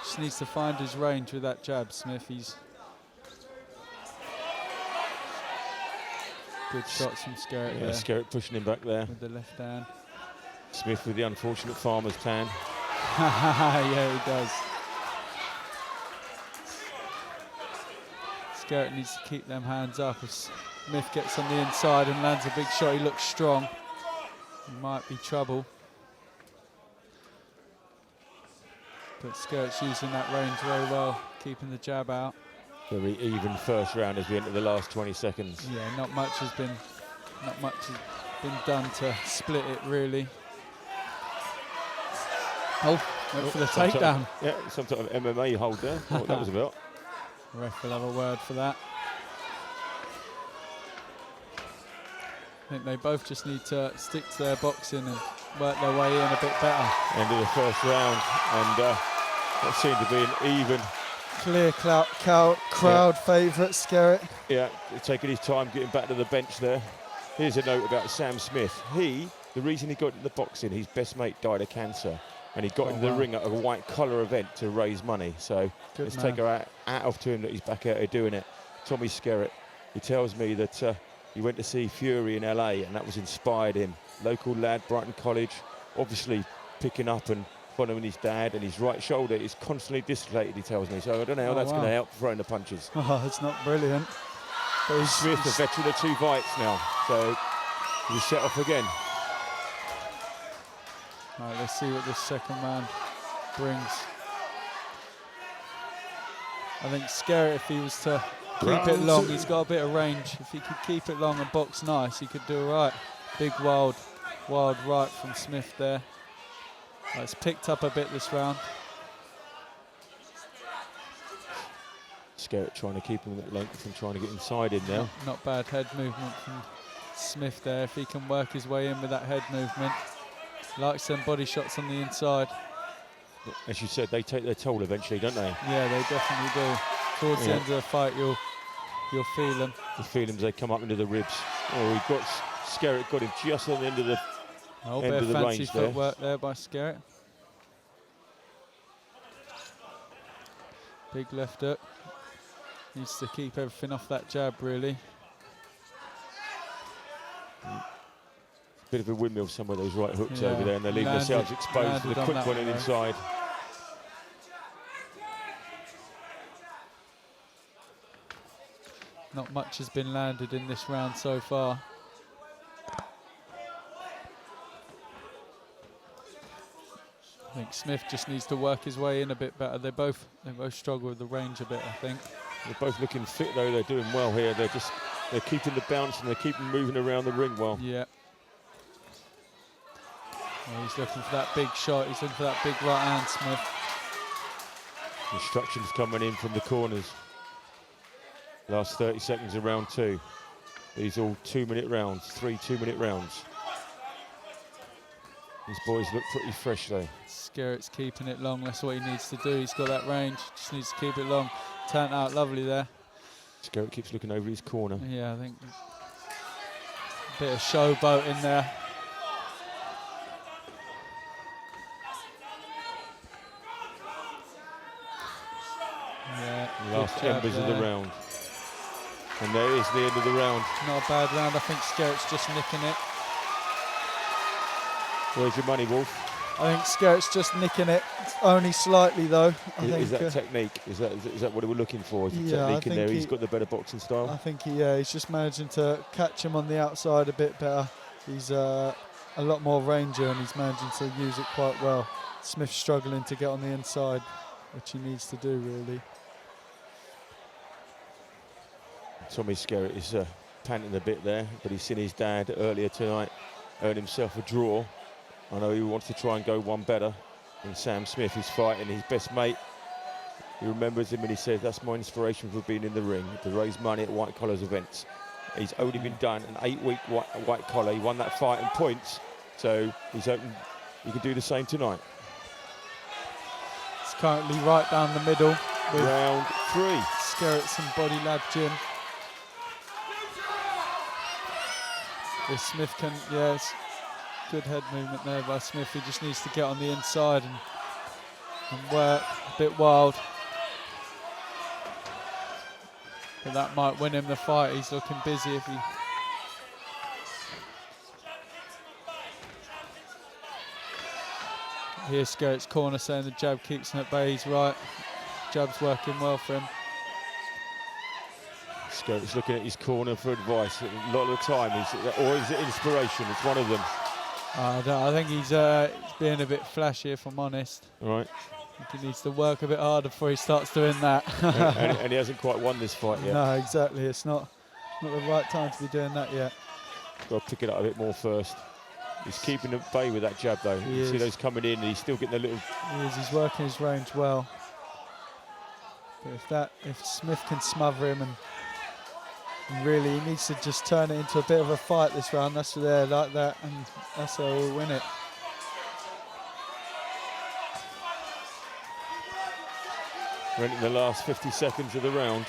Just needs to find his range with that jab, Smith. He's good shots from Skerritt there. Skerritt pushing him back there. With the left hand. Smith with the unfortunate farmer's tan. Yeah, he does. Skerritt needs to keep them hands up. If Smith gets on the inside and lands a big shot, he looks strong. It might be trouble. But Skerritt's using that range very well, keeping the jab out. Very even first round as we enter the last 20 seconds. Yeah, not much has been done to split it really. Oh, went for the takedown. Yeah, some sort of MMA hold there. What that was about. Ref will have a word for that. I think they both just need to stick to their boxing and work their way in a bit better. End of the first round, and that seemed to be an even. Clear crowd favourite, Skerritt. Yeah, taking his time getting back to the bench there. Here's a note about Sam Smith. The reason he got into boxing, his best mate died of cancer, and he got into the ring at a white collar event to raise money. So let's take our hat off to him that he's back out here doing it. Tommy Skerritt, he tells me that he went to see Fury in LA, and that was inspired him. Local lad, Brighton College, obviously picking up and following his dad, and his right shoulder is constantly dislocated, he tells me. So I don't know how that's going to help throwing the punches. Oh, it's not brilliant. But Smith, a veteran of 2 fights now, so he's set off again. Right, let's see what this second man brings. I think Skerritt, if he was to keep it long, he's got a bit of range. If he could keep it long and box nice, he could do all right. Big wild right from Smith there. It's picked up a bit this round. Skerritt trying to keep him at length and trying to get inside him now. Not bad head movement from Smith there. If he can work his way in with that head movement. Likes them body shots on the inside. As you said, they take their toll eventually, don't they? Yeah, they definitely do. Towards the end of the fight, you'll feel them. You feel them as they come up into the ribs. Oh, Skerritt got him just on the end of the bit of fancy footwork there by Skerritt. Big left hook. Needs to keep everything off that jab, really. Bit of a windmill, some of those right hooks over there, and they leave themselves exposed to the quick one inside. Not much has been landed in this round so far. I think Smith just needs to work his way in a bit better. They both struggle with the range a bit, I think. They're both looking fit though. They're doing well here. They're keeping the bounce and they're keeping moving around the ring well. Yeah. Oh, he's looking for that big shot. He's looking for that big right hand, Smith. Instructions coming in from the corners. Last 30 seconds of round 2. These all 2-minute rounds, 3 2-minute rounds. These boys look pretty fresh though. Skerritt's keeping it long. That's what he needs to do. He's got that range. Just needs to keep it long. Turned out lovely there. Skerritt keeps looking over his corner. Yeah, I think a bit of showboat in there. Yeah, last embers of the round. And there is the end of the round. Not a bad round. I think Skerritt's just nicking it. Where's your money, Wolf? I think Skerritt's just nicking it, only slightly though. Is that technique? Is that what we're looking for? Is the technique in there? He's got the better boxing style. I think he's just managing to catch him on the outside a bit better. He's a lot more ranger and he's managing to use it quite well. Smith's struggling to get on the inside, which he needs to do really. Tommy Skerritt is panting a bit there, but he's seen his dad earlier tonight earn himself a draw. I know he wants to try and go one better. And Sam Smith is fighting his best mate. He remembers him and he says, that's my inspiration for being in the ring, to raise money at white collars events. He's only been done an 8-week white collar. He won that fight in points, so he's hoping he can do the same tonight. It's currently right down the middle. With round 3. Skerritt's and Body Lab Gym. If Smith can, it's good head movement there by Smith. He just needs to get on the inside and work a bit wild. But that might win him the fight. He's looking busy if he... Here's Skerritt's corner saying the jab keeps him at bay. He's right. Jab's working well for him. Skerritt's looking at his corner for advice. A lot of the time, or is it inspiration? It's one of them. I think he's being a bit flashy, if I'm honest. All right. I think he needs to work a bit harder before he starts doing that. and he hasn't quite won this fight yet. No, exactly. It's not the right time to be doing that yet. Got to pick it up a bit more first. He's keeping at bay with that jab, though. You see those coming in, and he's still getting a little... He is. He's working his range well. But if Smith can smother him and really he needs to just turn it into a bit of a fight this round. That's there like that, and that's how we'll win it. We're in the last 50 seconds of the round.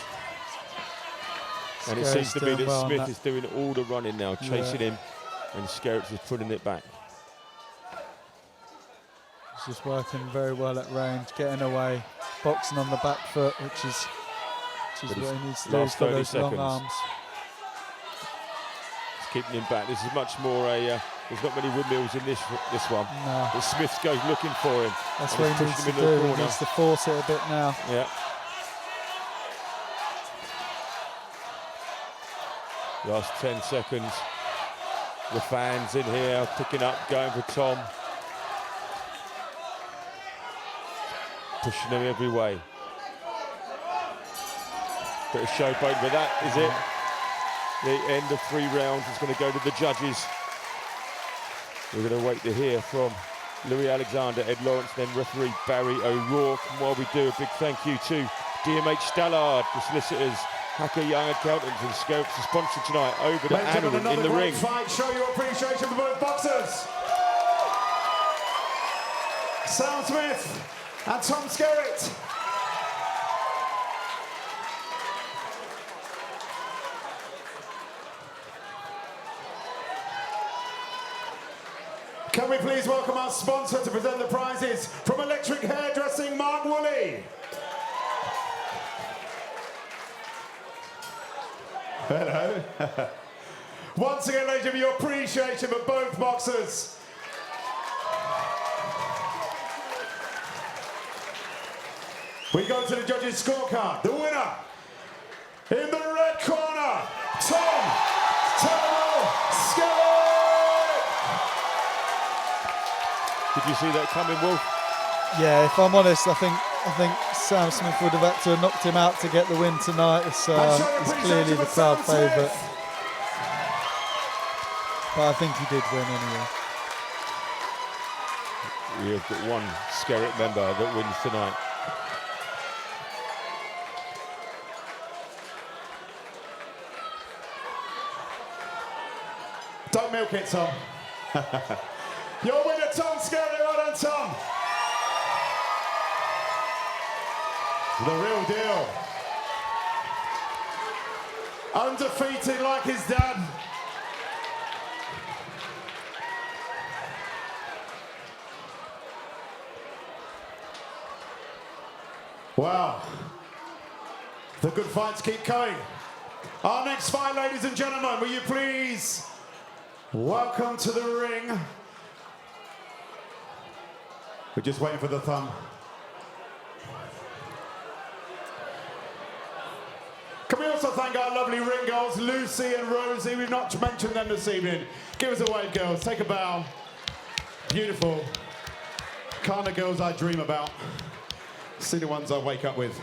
And it seems to be that well Smith is doing all the running now, chasing him, and Skerritts is putting it back. He's just working very well at range, getting away, boxing on the back foot, which is what he needs to do. He's got those long arms. It's keeping him back. This is much more a. There's not many windmills in this one. No. But Smith goes looking for him. That's what he needs to do. He needs to force it a bit now. Yeah. Last 10 seconds. The fans in here picking up, going for Tom. Pushing him every way. Bit of showboat, but that is it. The end of 3 rounds is going to go to the judges. We're going to wait to hear from Louis Alexander, Ed Lawrence, then referee Barry O'Rourke. And while we do, a big thank you to DMH Stallard, the solicitors, Hacker Young Accountants, and Skerritts, the sponsor tonight. Over to Anu in the ring. Fight. Show your appreciation for both boxers. Sam Smith and Tom Skerritt. Can we please welcome our sponsor to present the prizes from Electric Hairdressing, Mark Woolley. Hello. Once again, ladies and gentlemen, your appreciation for both boxers. We go to the judges' scorecard. The winner, in the red corner, Tom Skerritt. Did you see that coming, Wolf? Yeah, if I'm honest, I think Sam Smith would have had to have knocked him out to get the win tonight. It's clearly the crowd favourite. But I think he did win anyway. We have got one Skerritt member that wins tonight. Don't milk it, Tom. Your winner, Tom Skerritt. Well done, Tom. The real deal. Undefeated like his dad. Wow. The good fights keep coming. Our next fight, ladies and gentlemen, will you please welcome to the ring. We're just waiting for the thumb. Can we also thank our lovely ring girls, Lucy and Rosie? We've not mentioned them this evening. Give us a wave, girls. Take a bow. Beautiful. Kind of girls I dream about. See the ones I wake up with.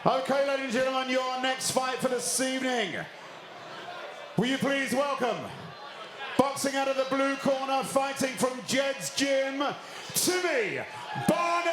Okay, ladies and gentlemen, your next fight for this evening. Will you please welcome, boxing out of the blue corner, fighting from Jed's Gym, Timmy Barnett!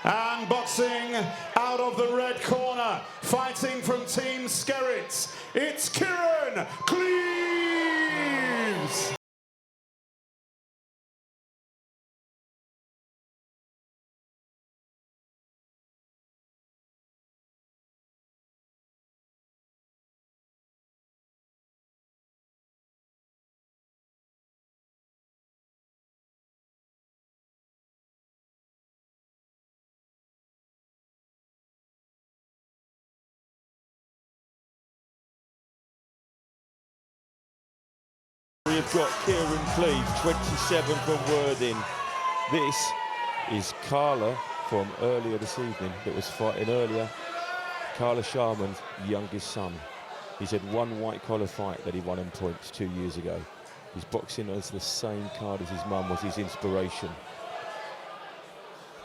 And boxing out of the red corner, fighting from Team Skerritts, it's Kieran Cleves! we've got Kieran Cleves, 27 from Worthing. This is Carla from earlier this evening that was fighting earlier. Carla Sharman's youngest son. He's had one white collar fight that he won on points 2 years ago. He's boxing as the same card as his mum was his inspiration.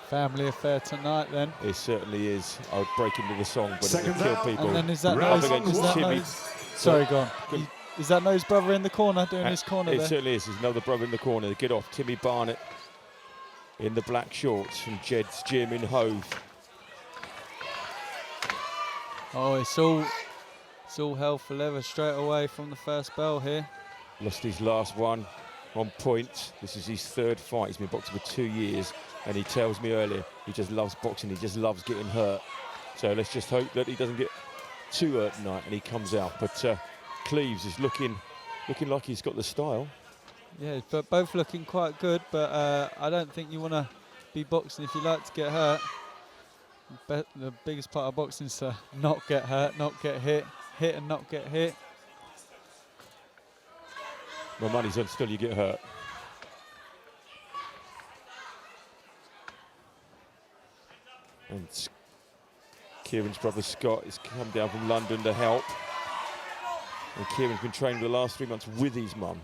Family affair tonight then. It certainly is. I would break into the song, but it would kill people. And then is that sorry, go on. Is that No's brother in the corner doing his corner it there? It certainly is. There's another brother in the corner. Get off. Timmy Barnett in the black shorts from Jed's Gym in Hove. Oh, it's all hell for leather straight away from the first bell here. Lost his last one on points. This is his third fight. He's been boxing for 2 years, and he tells me earlier he just loves boxing. He just loves getting hurt. So let's just hope that he doesn't get too hurt tonight and he comes out. But Cleves is looking like he's got the style. Yeah, but both looking quite good. But I don't think you want to be boxing if you like to get hurt. The biggest part of boxing is to not get hurt, not get hit and not get hit. My money's on still you get hurt. And Kieran's brother Scott has come down from London to help. And Kieran's been training the last 3 months with his mum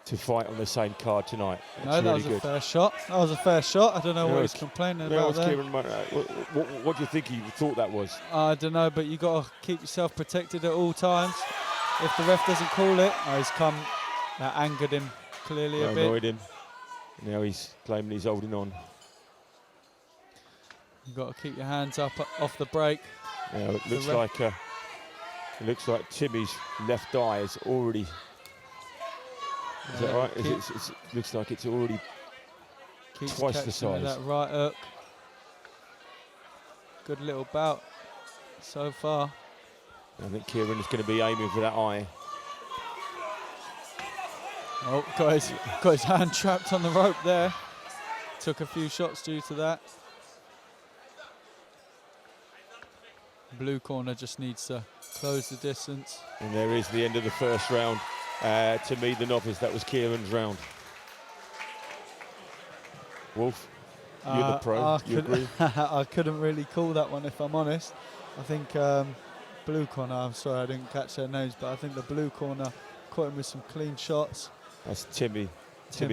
to fight on the same card tonight. No, that was a fair shot. That was a fair shot. I don't know what he's complaining about there. Kieran, what do you think he thought that was? I don't know, but you got to keep yourself protected at all times. If the ref doesn't call it, he's come. That angered him clearly a bit. Annoyed him. Now he's claiming he's holding on. You've got to keep your hands up off the break. Yeah, it looks like Timmy's left eye is already. Is that right? It looks like it's already twice the size. That right hook. Good little bout so far. I think Kieran is going to be aiming for that eye. Oh, got his hand trapped on the rope there. Took a few shots due to that. Blue corner just needs to close the distance. And there is the end of the first round. To me, the novice, that was Kieran's round. Wolf, you're the pro. You agree? I couldn't really call that one, if I'm honest. I think blue corner, I'm sorry I didn't catch their names, but I think the blue corner caught him with some clean shots. That's Timmy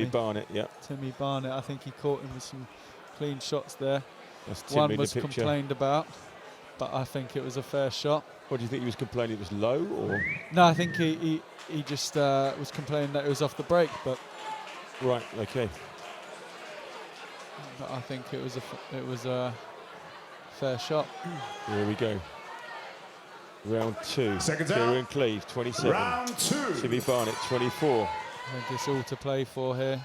Barnett, yeah. Timmy Barnett, I think he caught him with some clean shots there. That's Timmy one in was the picture. Complained about, but I think it was a fair shot. What do you think he was complaining? It was low, or? No, I think he just was complaining that it was off the break, but. Right, okay. But I think it was a fair shot. Here we go. Round 2. Seconds Kieran out. Cleves, 27. Round 2. Timmy Barnett, 24. I think it's all to play for here.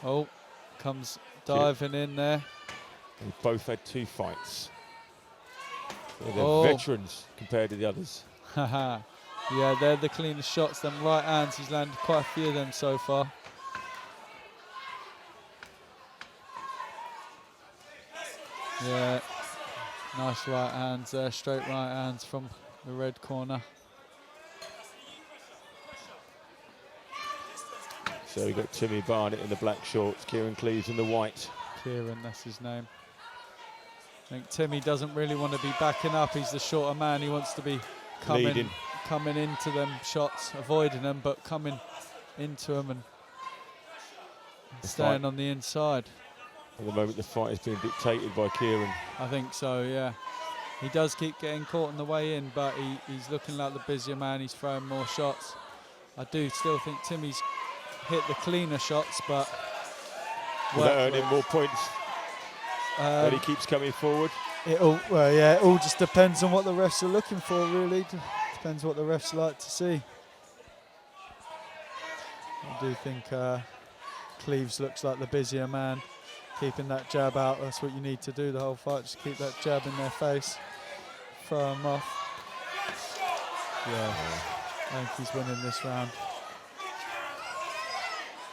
Oh, comes diving in there. They both had 2 fights. They're veterans compared to the others. Haha. Yeah, they're the cleanest shots. Them right hands, he's landed quite a few of them so far. Yeah, nice right hands there, straight right hands from the red corner. So we've got Timmy Barnett in the black shorts, Kieran Cleves in the white. Kieran, that's his name. I think Timmy doesn't really want to be backing up. He's the shorter man. He wants to be coming into them shots, avoiding them, but coming into them and staying on the inside. At the moment, the fight is being dictated by Kieran. I think so, yeah. He does keep getting caught on the way in, but he's looking like the busier man. He's throwing more shots. I do still think Timmy's hit the cleaner shots, but... Will that earn him more points? But he keeps coming forward. It all just depends on what the refs are looking for, really. Depends what the refs like to see. I do think Cleves looks like the busier man. Keeping that jab out, that's what you need to do the whole fight. Just keep that jab in their face. Throw them off. Yeah, I think he's winning this round.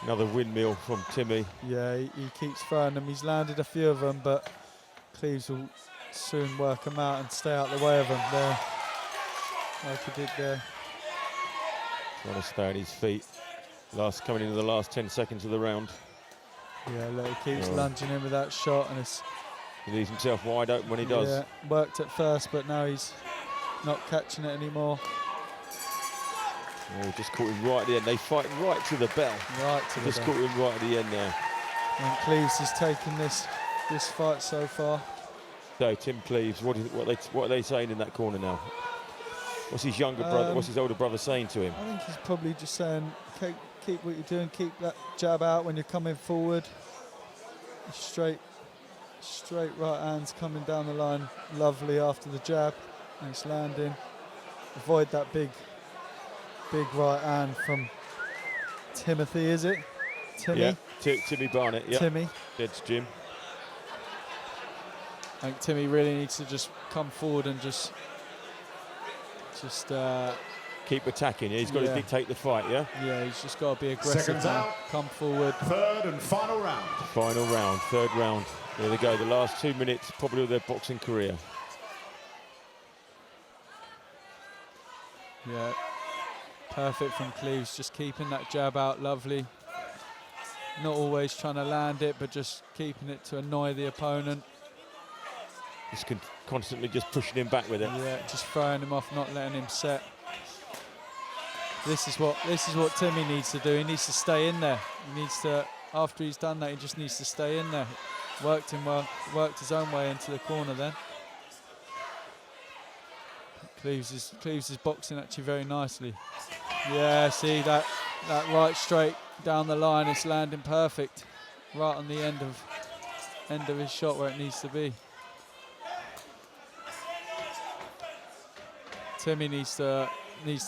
Another windmill from Timmy. Yeah, he keeps throwing them. He's landed a few of them, but Cleves will soon work them out and stay out the way of them there, like he did there. Trying to stay on his feet. Coming into the last 10 seconds of the round. Yeah, look, he keeps lunging in with that shot, and he leaves himself wide open when he does. Yeah, worked at first, but now he's not catching it anymore. Oh, just caught him right at the end. They fight right to the bell. Right to the bell. Just caught him right at the end there. And Cleves has taken this fight so far. So Tim Cleves, what are they saying in that corner now? What's his younger brother? What's his older brother saying to him? I think he's probably just saying, keep what you're doing, keep that jab out when you're coming forward. Straight right hands coming down the line, lovely after the jab, and it's landing. Avoid that big right hand from Timothy, is it? Timmy? Yeah, Timmy Barnett, yeah. Timmy. That's Jim. I think Timmy really needs to just come forward and just keep attacking. He's got to dictate the fight, yeah? Yeah, he's just got to be aggressive. Seconds out. Come forward. Third and final round. Final round, third round. There they go, the last 2 minutes probably of their boxing career. Yeah, perfect from Cleves, just keeping that jab out, lovely. Not always trying to land it, but just keeping it to annoy the opponent. Just constantly just pushing him back with it. Yeah, just throwing him off, not letting him set. This is what Timmy needs to do. He needs to stay in there. He needs to, after he's done that, he just needs to stay in there. Worked his own way into the corner then. Cleves is boxing actually very nicely. Yeah, see that right straight down the line, it's landing perfect. Right on the end of his shot where it needs to be. Timmy needs to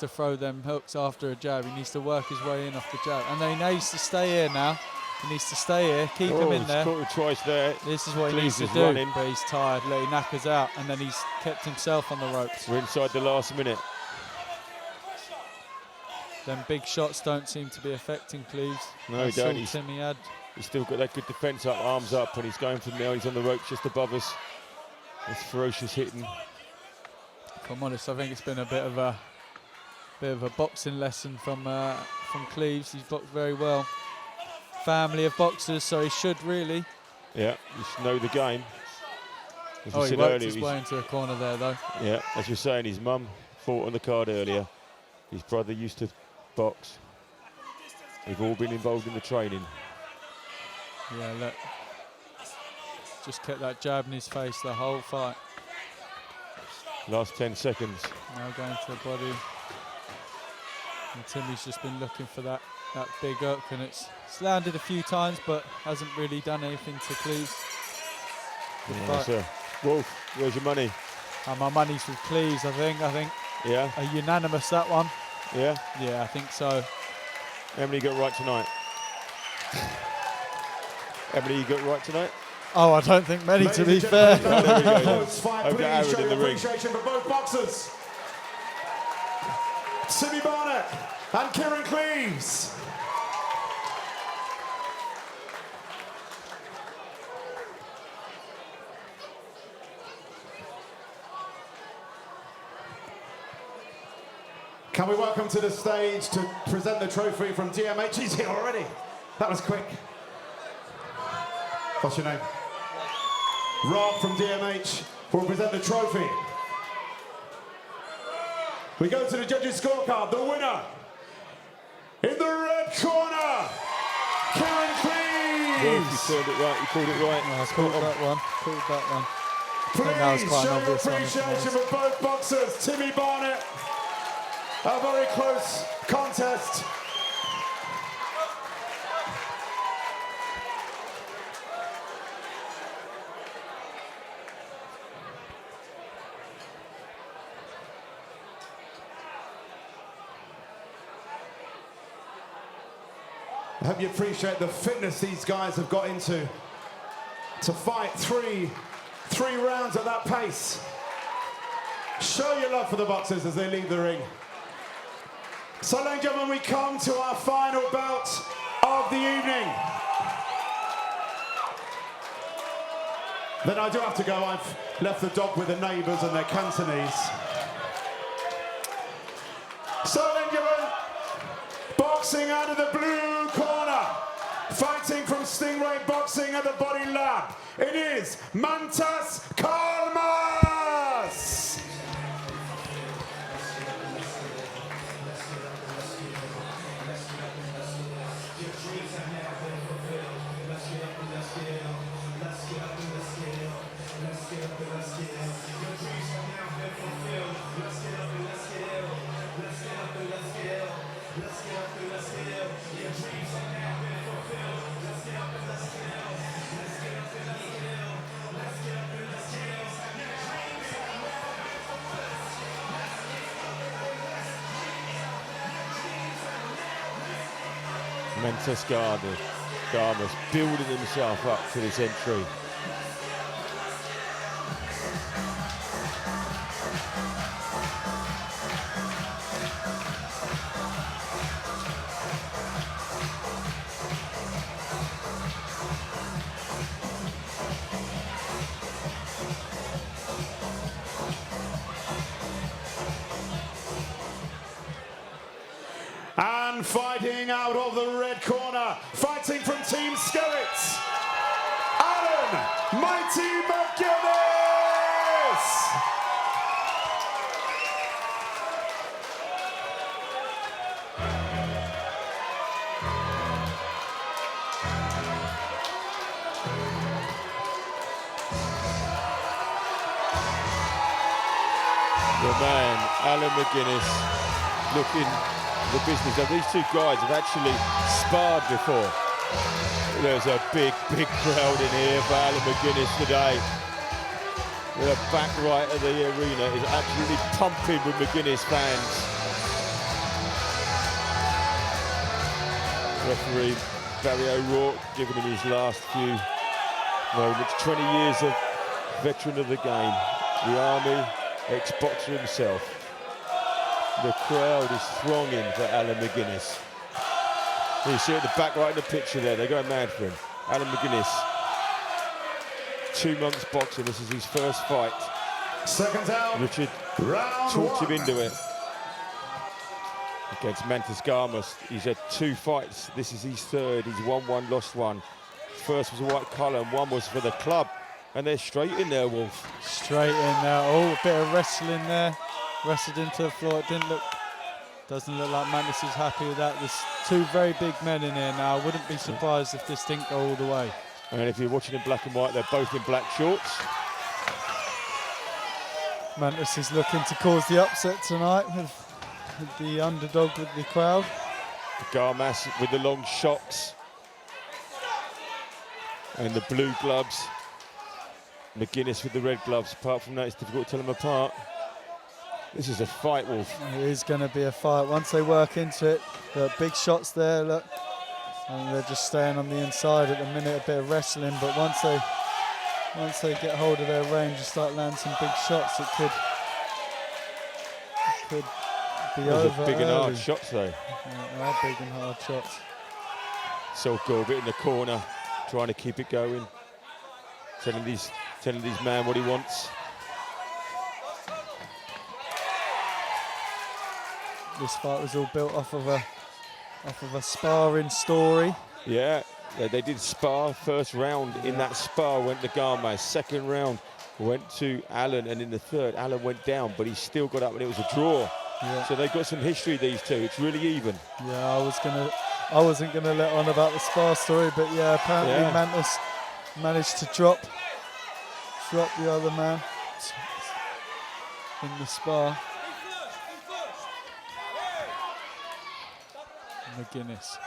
throw them hooks after a jab. He needs to work his way in off the jab. And then he needs to stay here now. He needs to stay here, keep him in there. Caught him twice there. This is what he needs to do, running. but he's tired. Look, he knackers out, and then he's kept himself on the ropes. We're inside the last minute. Them big shots don't seem to be affecting Cleves. No, he don't. He's still got that good defence up, arms up, and he's going for now. He's on the ropes just above us. It's ferocious hitting. If I'm honest, I think it's been a bit of a boxing lesson from Cleves. He's boxed very well. Family of boxers, so he should really. Yeah, he should know the game. As he worked his way into a corner there, though. Yeah, as you're saying, his mum fought on the card earlier. His brother used to box. They've all been involved in the training. Yeah, look. Just kept that jab in his face the whole fight. Last 10 seconds. Now going to the body. And Timmy's just been looking for that big hook, and it's landed a few times, but hasn't really done anything to Cleves. Wolf, where's your money? My money's with Cleves, I think. Yeah. A unanimous, that one. Yeah? Yeah, I think so. How many you got right tonight? How many you got right tonight? Oh, I don't think many, to be fair. There we go. Please show your appreciation for both boxers. Timmy Barnett and Kieran Cleves. Can we welcome to the stage to present the trophy from DMH? He's here already. That was quick. What's your name? Rob from DMH will present the trophy. We go to the judges' scorecard. The winner in the red corner, Kieran Cleves. Wolf, you called it right. You called it right. No, I called that one. Please show your appreciation for both boxers. Timmy Barnett. A very close contest. I hope you appreciate the fitness these guys have got into to fight three rounds at that pace. Show your love for the boxers as they leave the ring. So, ladies and gentlemen, we come to our final bout of the evening. Then I do have to go. I've left the dog with the neighbours and their Cantonese. So, ladies and gentlemen, Boxing out of the blue corner. Fighting from Stingray Boxing at the Body Lab. It is Mantas Kalmas. Mantas Kalmas building himself up to this entry. And fighting out of the red corner, fighting from Team Skerritts, Alan Mighty McGuinness! The man, Alan McGuinness, looking the business. Now, these two guys have actually sparred before. There's a big crowd in here for Alan McGuinness today. The back right of the arena is absolutely pumping with McGuinness fans. Referee Barry O'Rourke giving him his last few moments. 20 years of veteran of the game, the Army, ex-boxer himself. The crowd is thronging for Alan McGuinness. You see at the back right in the picture there, they're going mad for him. Alan McGuinness, 2 months boxing, this is his first fight. Second down. Richard talked him into it. Against Mantas Kalmas, he's had 2 fights. This is his third, he's won 1, lost 1. First was a white collar and 1 was for the club. And they're straight in there, Wolf. Straight in there, oh, a bit of wrestling there. Wrestled into the floor. It doesn't look like Mantas is happy with that. There's 2 very big men in here now. I wouldn't be surprised if this didn't go all the way. And if you're watching in black and white, they're both in black shorts. Mantas is looking to cause the upset tonight with the underdog with the crowd. Kalmas with the long shocks and the blue gloves. McGuinness with the red gloves. Apart from that, it's difficult to tell them apart. This is a fight, Wolf. It is going to be a fight. Once they work into it, there are big shots there, look. And they're just staying on the inside at the minute, a bit of wrestling. But once they get hold of their range and start landing some big shots, it could be Those over are big and early. hard shots, though. Yeah, they are big and hard shots. So Gorbit in the corner, trying to keep it going. Telling these man what he wants. This fight was all built off of a sparring story. Yeah, they did spar. First round in that spar went to Kalmas. Second round went to Alan, and in the third, Alan went down, but he still got up, and it was a draw. Yeah. So they've got some history, these two. It's really even. Yeah, I wasn't gonna let on about the spar story, but yeah, apparently Mantas managed to drop the other man in the spar. McGuinness.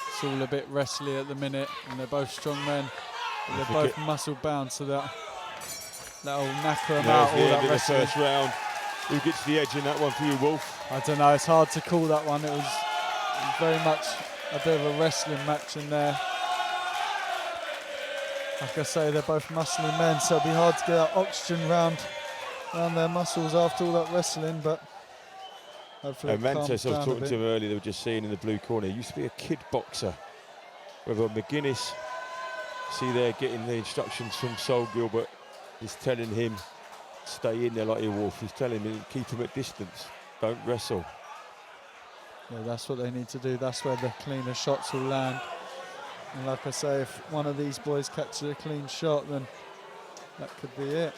It's all a bit wrestly at the minute, and they're both strong men, but they're both muscle bound, so that'll knacker them out. All the that end of the wrestling. first round. Who gets the edge in that one for you, Wolf? I don't know. It's hard to call that one. It was very much a bit of a wrestling match in there. Like I say, they're both muscly men, so it'll be hard to get that oxygen round their muscles after all that wrestling, but hopefully And Mantas, I was talking to him earlier, they were just seeing in the blue corner, he used to be a kid boxer. Whether McGuinness, see there getting the instructions from Sol Gilbert, is telling him stay in there like your wolf. He's telling me keep him at distance. Don't wrestle. Yeah, that's what they need to do. That's where the cleaner shots will land. And like I say, if one of these boys catches a clean shot, then that could be it.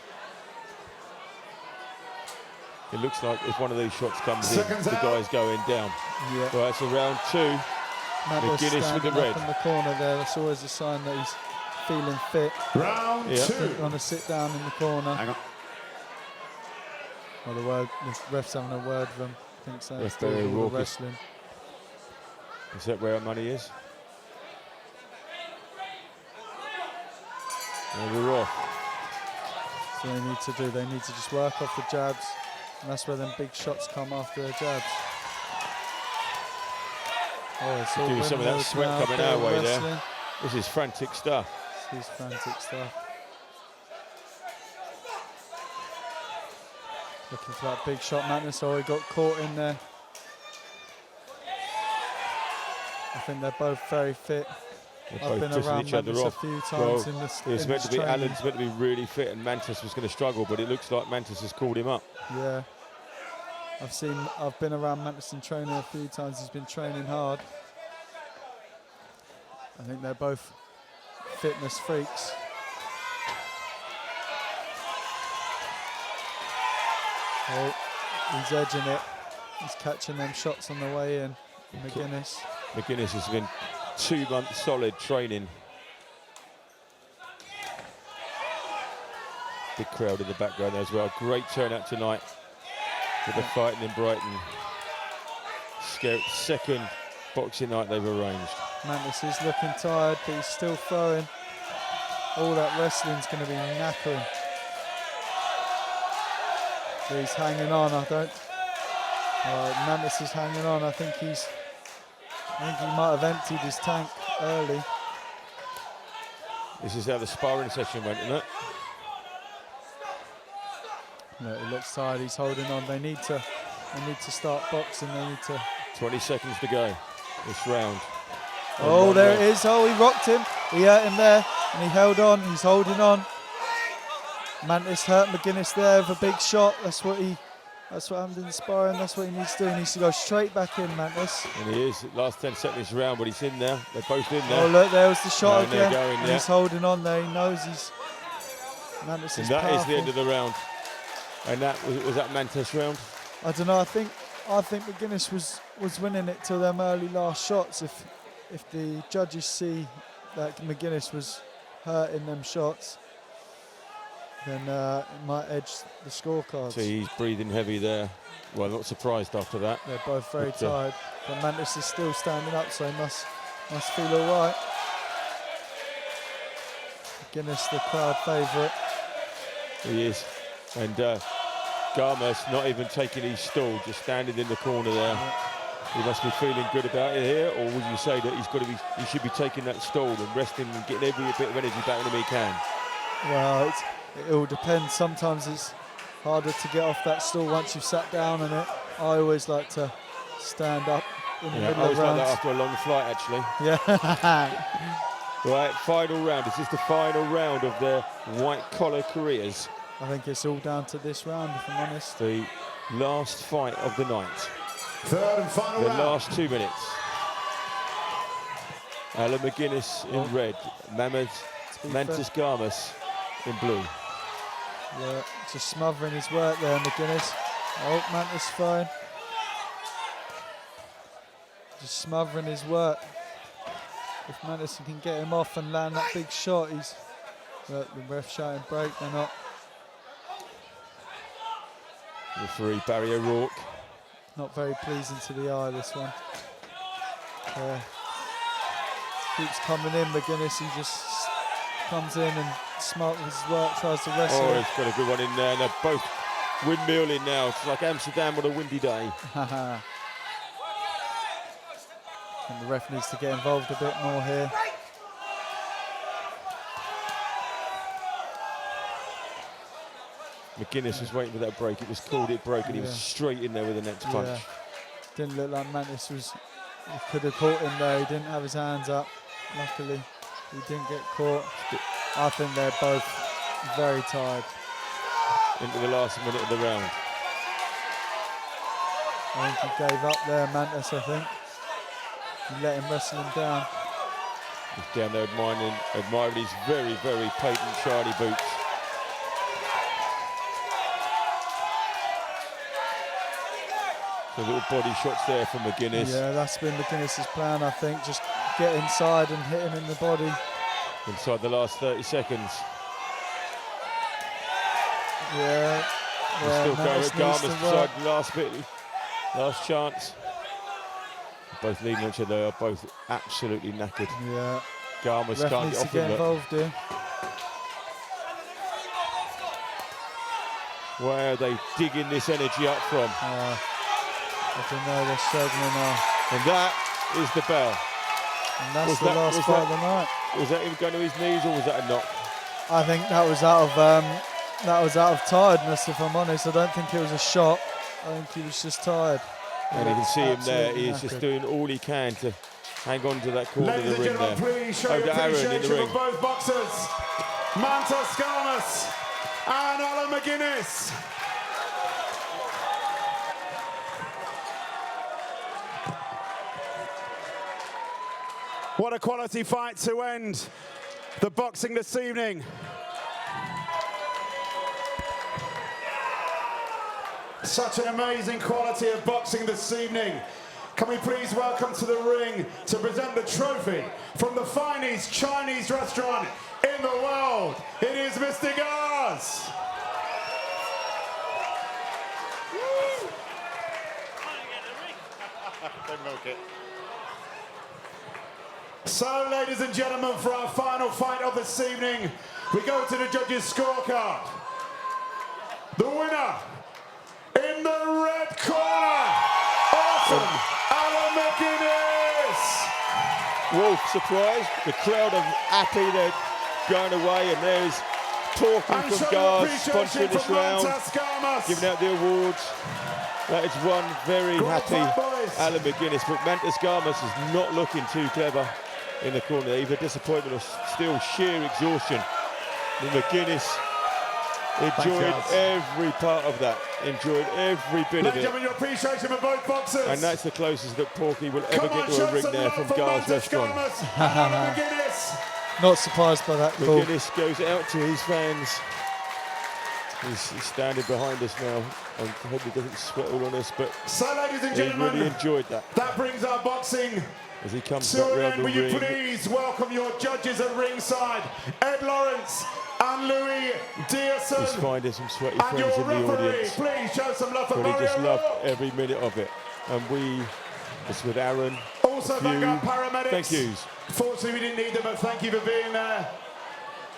It looks like if one of these shots comes in, Seconds the out. guy's going down. Yeah. Right, it's round 2. Matt McGuinness with the standing red. up in the corner there. That's always a sign that he's feeling fit. Round Yeah. 2. Going to sit down in the corner. Hang on. Well, the ref's having a word with him. I think so. Ref It's still very all the raucous. wrestling. Is that where our money is? And we're off. So they need to do, they need to just work off the jabs, and that's where them big shots come after their jabs. Oh, it's all Do some of that windmills sweat now, coming bit our of way wrestling. there. This is frantic stuff. This is frantic stuff. Looking for that big shot, Madness. Oh, he got caught in there. I think they're both very fit. They're I've both been twisting around each other Madness a off. few times Well, in this. It's in meant this to be training. Alan's meant to be really fit, and Mantis was going to struggle, but it looks like Mantis has called him up. Yeah. I've been around Mantis in training a few times. He's been training hard. I think they're both fitness freaks. Oh, he's edging it. He's catching them shots on the way in. McGuinness. McGuinness has been 2 months solid training. Big crowd in the background there as well. Great turnout tonight for the Fighting in Brighton. Skerritts' second boxing night they've arranged. Mantis is looking tired, but he's still throwing. All that wrestling's going to be knackering. But he's hanging on. Mantis is hanging on. I think he might have emptied his tank early. This is how the sparring session went, isn't it? No, he looks tired. He's holding on. They need to start boxing. They need to. 20 seconds to go this round. Oh, there it is. Oh, he rocked him. He hurt him there, and he held on. He's holding on. Mantis hurt McGuinness there with a big shot. That's what happened in the sparring. That's what he needs to do. He needs to go straight back in, Mantis. And he is. Last 10 seconds round, but he's in there. They're both in there. Oh, look, there was the shot And they're again. going, And yeah. he's holding on there. He knows Mantis is And that powerful. is the end of the round. And that was that Mantis round? I don't know. I think McGuinness was winning it till them early last shots. If the judges see that McGuinness was hurt in them shots, then it might edge the scorecards. So he's breathing heavy there. Well, not surprised after that. They're both very But, tired. But Mantis is still standing up, so he must feel all right. McGuinness, the crowd favourite. He is. And Garmas not even taking his stall, just standing in the corner there. He must be feeling good about it here, or would you say that he should be taking that stall and resting and getting every bit of energy back in him he can? Well, it all depends. Sometimes it's harder to get off that stool once you've sat down on it. I always like to stand up in the middle I always of like that rounds. after a long flight, actually. Yeah. Right, final round. Is this the final round of their white-collar careers? I think it's all down to this round, if I'm honest. The last fight of the night. Third and final The round. last 2 minutes. Alan McGuinness in red. Mantis Garmas in blue. Yeah, just smothering his work there, McGuinness. Oh, Mantis fine. Just smothering his work. If Mantis can get him off and land that big shot, he's... Look, the ref shouting break, they're not. Referee Barry O'Rourke. Not very pleasing to the eye, this one. Yeah. Keeps coming in, McGuinness, he just comes in and smart with his work, tries to wrestle. Oh, he's got a good one in there. They're both windmilling now. It's like Amsterdam on a windy day. And the ref needs to get involved a bit more here. McGuinness was waiting for that break. It was called, it broke, and he was straight in there with the next punch. Yeah. Didn't look like Mantis he could have caught him there. He didn't have his hands up. Luckily, he didn't get caught. I think they're both very tired. into the last minute of the round. I think he gave up there, Mantis, I think. He let him wrestle him down. He's down there admiring his very, very patent Charlie boots. So little body shots there from McGuinness. Yeah, that's been McGuinness's plan, I think. Just get inside and hit him in the body. Inside the last 30 seconds. Yeah. Still going with Garmas beside the last bit, last chance. Both leading each other, they are both absolutely knackered. Yeah. Garmas Ref can't needs get off to get him. involved here. Where are they digging this energy up from? I don't know, they're struggling now. And that is the bell. And that's the last fight of the night. Was that him going to his knees or was that a knock? I think that was out of tiredness, if I'm honest. I don't think it was a shot. I think he was just tired. And you can see him there. Absolutely He's just knackered. doing all he can to hang on to that corner Ladies of the and ring gentlemen, there. please show Over your to Aaron in the appreciation ring. for both boxers, Mantis Garmas and Alan McGuinness. What a quality fight to end the boxing this evening. Such an amazing quality of boxing this evening. Can we please welcome to the ring to present the trophy from the finest Chinese restaurant in the world. It is Mr. Gars. Don't milk it. So, ladies and gentlemen, for our final fight of this evening, we go to the judges' scorecard. The winner, in the red corner, awesome, Alan McGuinness. Wolf surprised. The crowd are happy. They're going away, and there's talking And from show Gars, appreciation sponsoring this from round, Mantis Garmas. giving out the awards. That is one very Great happy fight, boys. Alan McGuinness, but Mantis Garmas is not looking too clever in the corner. Either disappointment or still sheer exhaustion. And McGuinness enjoyed every part of that. Enjoyed every bit Ladies and of it. gentlemen, your appreciation for both boxers. And that's the closest that Porky will ever Come on, get to show a ring some there love from for Gars Mantis Restaurant. Garmas and Alan McGuinness. Not surprised by that call. McGuinness goes out to his fans. He's standing behind us now. I hope he doesn't sweat all on us, but So, ladies and he gentlemen, really enjoyed that that brings our boxing as he comes to back an round end. the Will you ring. please welcome your judges at ringside, Ed Lawrence and Louis Dearson. He's finding some sweaty And friends your in the referee, audience. please show some love for But he Mario just loved Rourke. every minute of it. And we, it's with Aaron. Also, a thank few our paramedics. Thank yous. Fortunately, we didn't need them, but thank you for being there.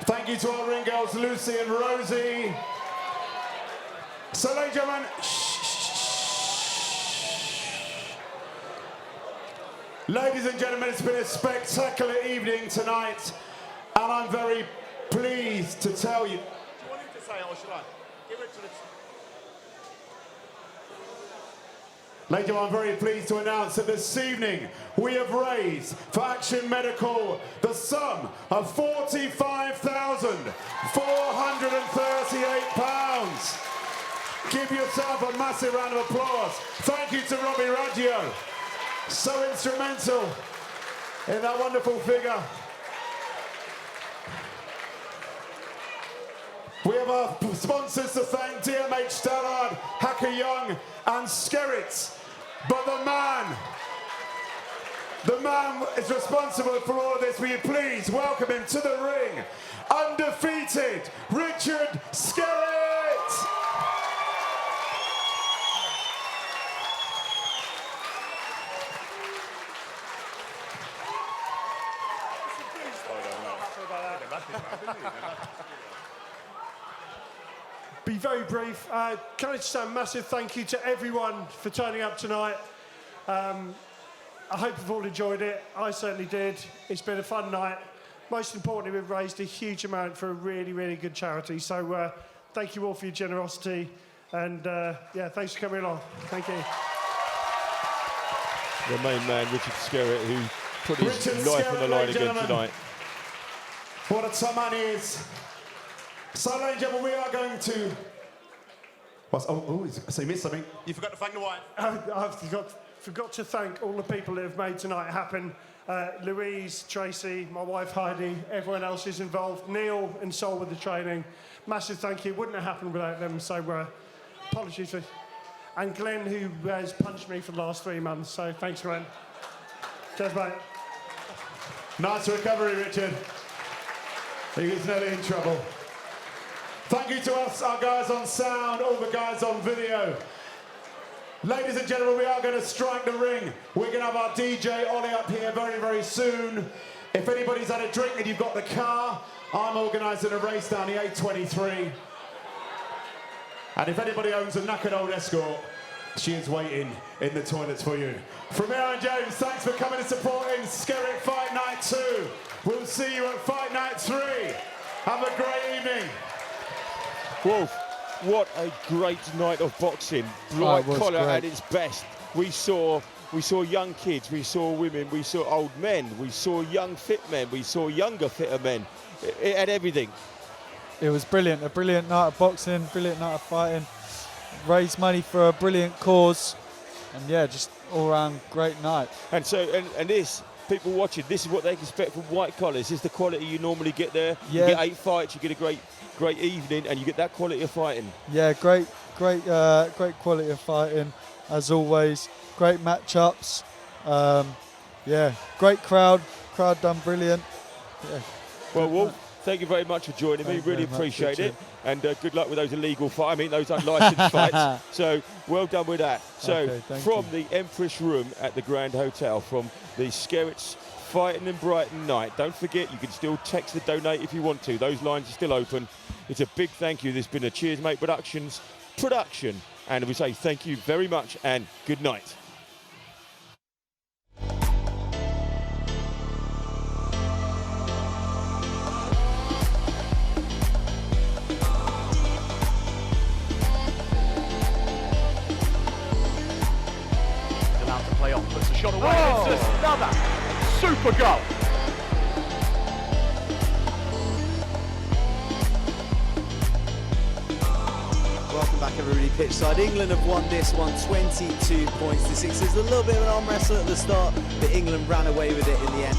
Thank you to our ring girls, Lucy and Rosie. So, ladies and gentlemen, ladies and gentlemen, it's been a spectacular evening tonight, and I'm very pleased to tell you. Do you want him to say it or should I? Give it to the... Ladies and gentlemen, I'm very pleased to announce that this evening we have raised for Action Medical the sum of £45,438. Give yourself a massive round of applause. Thank you to Robbie Raggio, so instrumental in that wonderful figure. We have our sponsors to thank, DMH Stallard, Hacker Young and Skerritts. But the man is responsible for all of this. Will you please welcome him to the ring, undefeated Richard Skerritt. Be very brief. Can I just say a massive thank you to everyone for turning up tonight. I hope you've all enjoyed it. I certainly did. It's been a fun night. Most importantly, we've raised a huge amount for a really, really good charity. So thank you all for your generosity. And yeah, thanks for coming along. Thank you. The main man, Richard Skerritt, who put his Richard life Skerritt, on the line ladies and again gentlemen. tonight. What a top man he is. So, ladies and gentlemen, we are going to So you missed something. You forgot to thank the wife. I forgot to thank all the people that have made tonight happen. Louise, Tracy, my wife Heidi, everyone else who's involved, Neil and Sol with the training. Massive thank you. Wouldn't have happened without them, so apologies. And Glenn, who has punched me for the last 3 months, so thanks, Glenn. Cheers, mate. Nice recovery, Richard. He was nearly in trouble. Thank you to us, our guys on sound, all the guys on video. Ladies and gentlemen, we are going to strike the ring. We're going to have our DJ Ollie up here very, very soon. If anybody's had a drink and you've got the car, I'm organising a race down the A23. And if anybody owns a knackered old Escort, she is waiting in the toilets for you. From Aaron James, thanks for coming and supporting Skerritts Fight Night 2. We'll see you at Fight Night 3. Have a great evening. Wolf, what a great night of boxing. Bright collar at its best. We saw young kids, we saw women, we saw old men, we saw young fit men, we saw younger fitter men. It had everything. It was brilliant. A brilliant night of boxing, brilliant night of fighting. Raised money for a brilliant cause, and yeah, just all round great night. And so, and this, people watching, this is what they can expect from white collars. This is the quality you normally get there. Yeah. You get 8 fights, you get a great evening, and you get that quality of fighting. Yeah, great quality of fighting, as always. Great matchups. Yeah, great crowd. Crowd done brilliant. Yeah. Well, Wolf, thank you very much for joining me. Really appreciate it. And good luck with those illegal fights. I mean, those unlicensed fights. So well done with that. So from the Empress Room at the Grand Hotel, from the Skerritts FightinInBrighton night. Don't forget, you can still text the donate if you want to. Those lines are still open. It's a big thank you. This has been a Cheers Mate Productions production. And we say thank you very much and good night. Allowed to play off, puts a shot away, and it's another super goal. Welcome back, everybody, pitchside. England have won this one 22 points to 6. There's a little bit of an arm wrestle at the start, but England ran away with it in the end.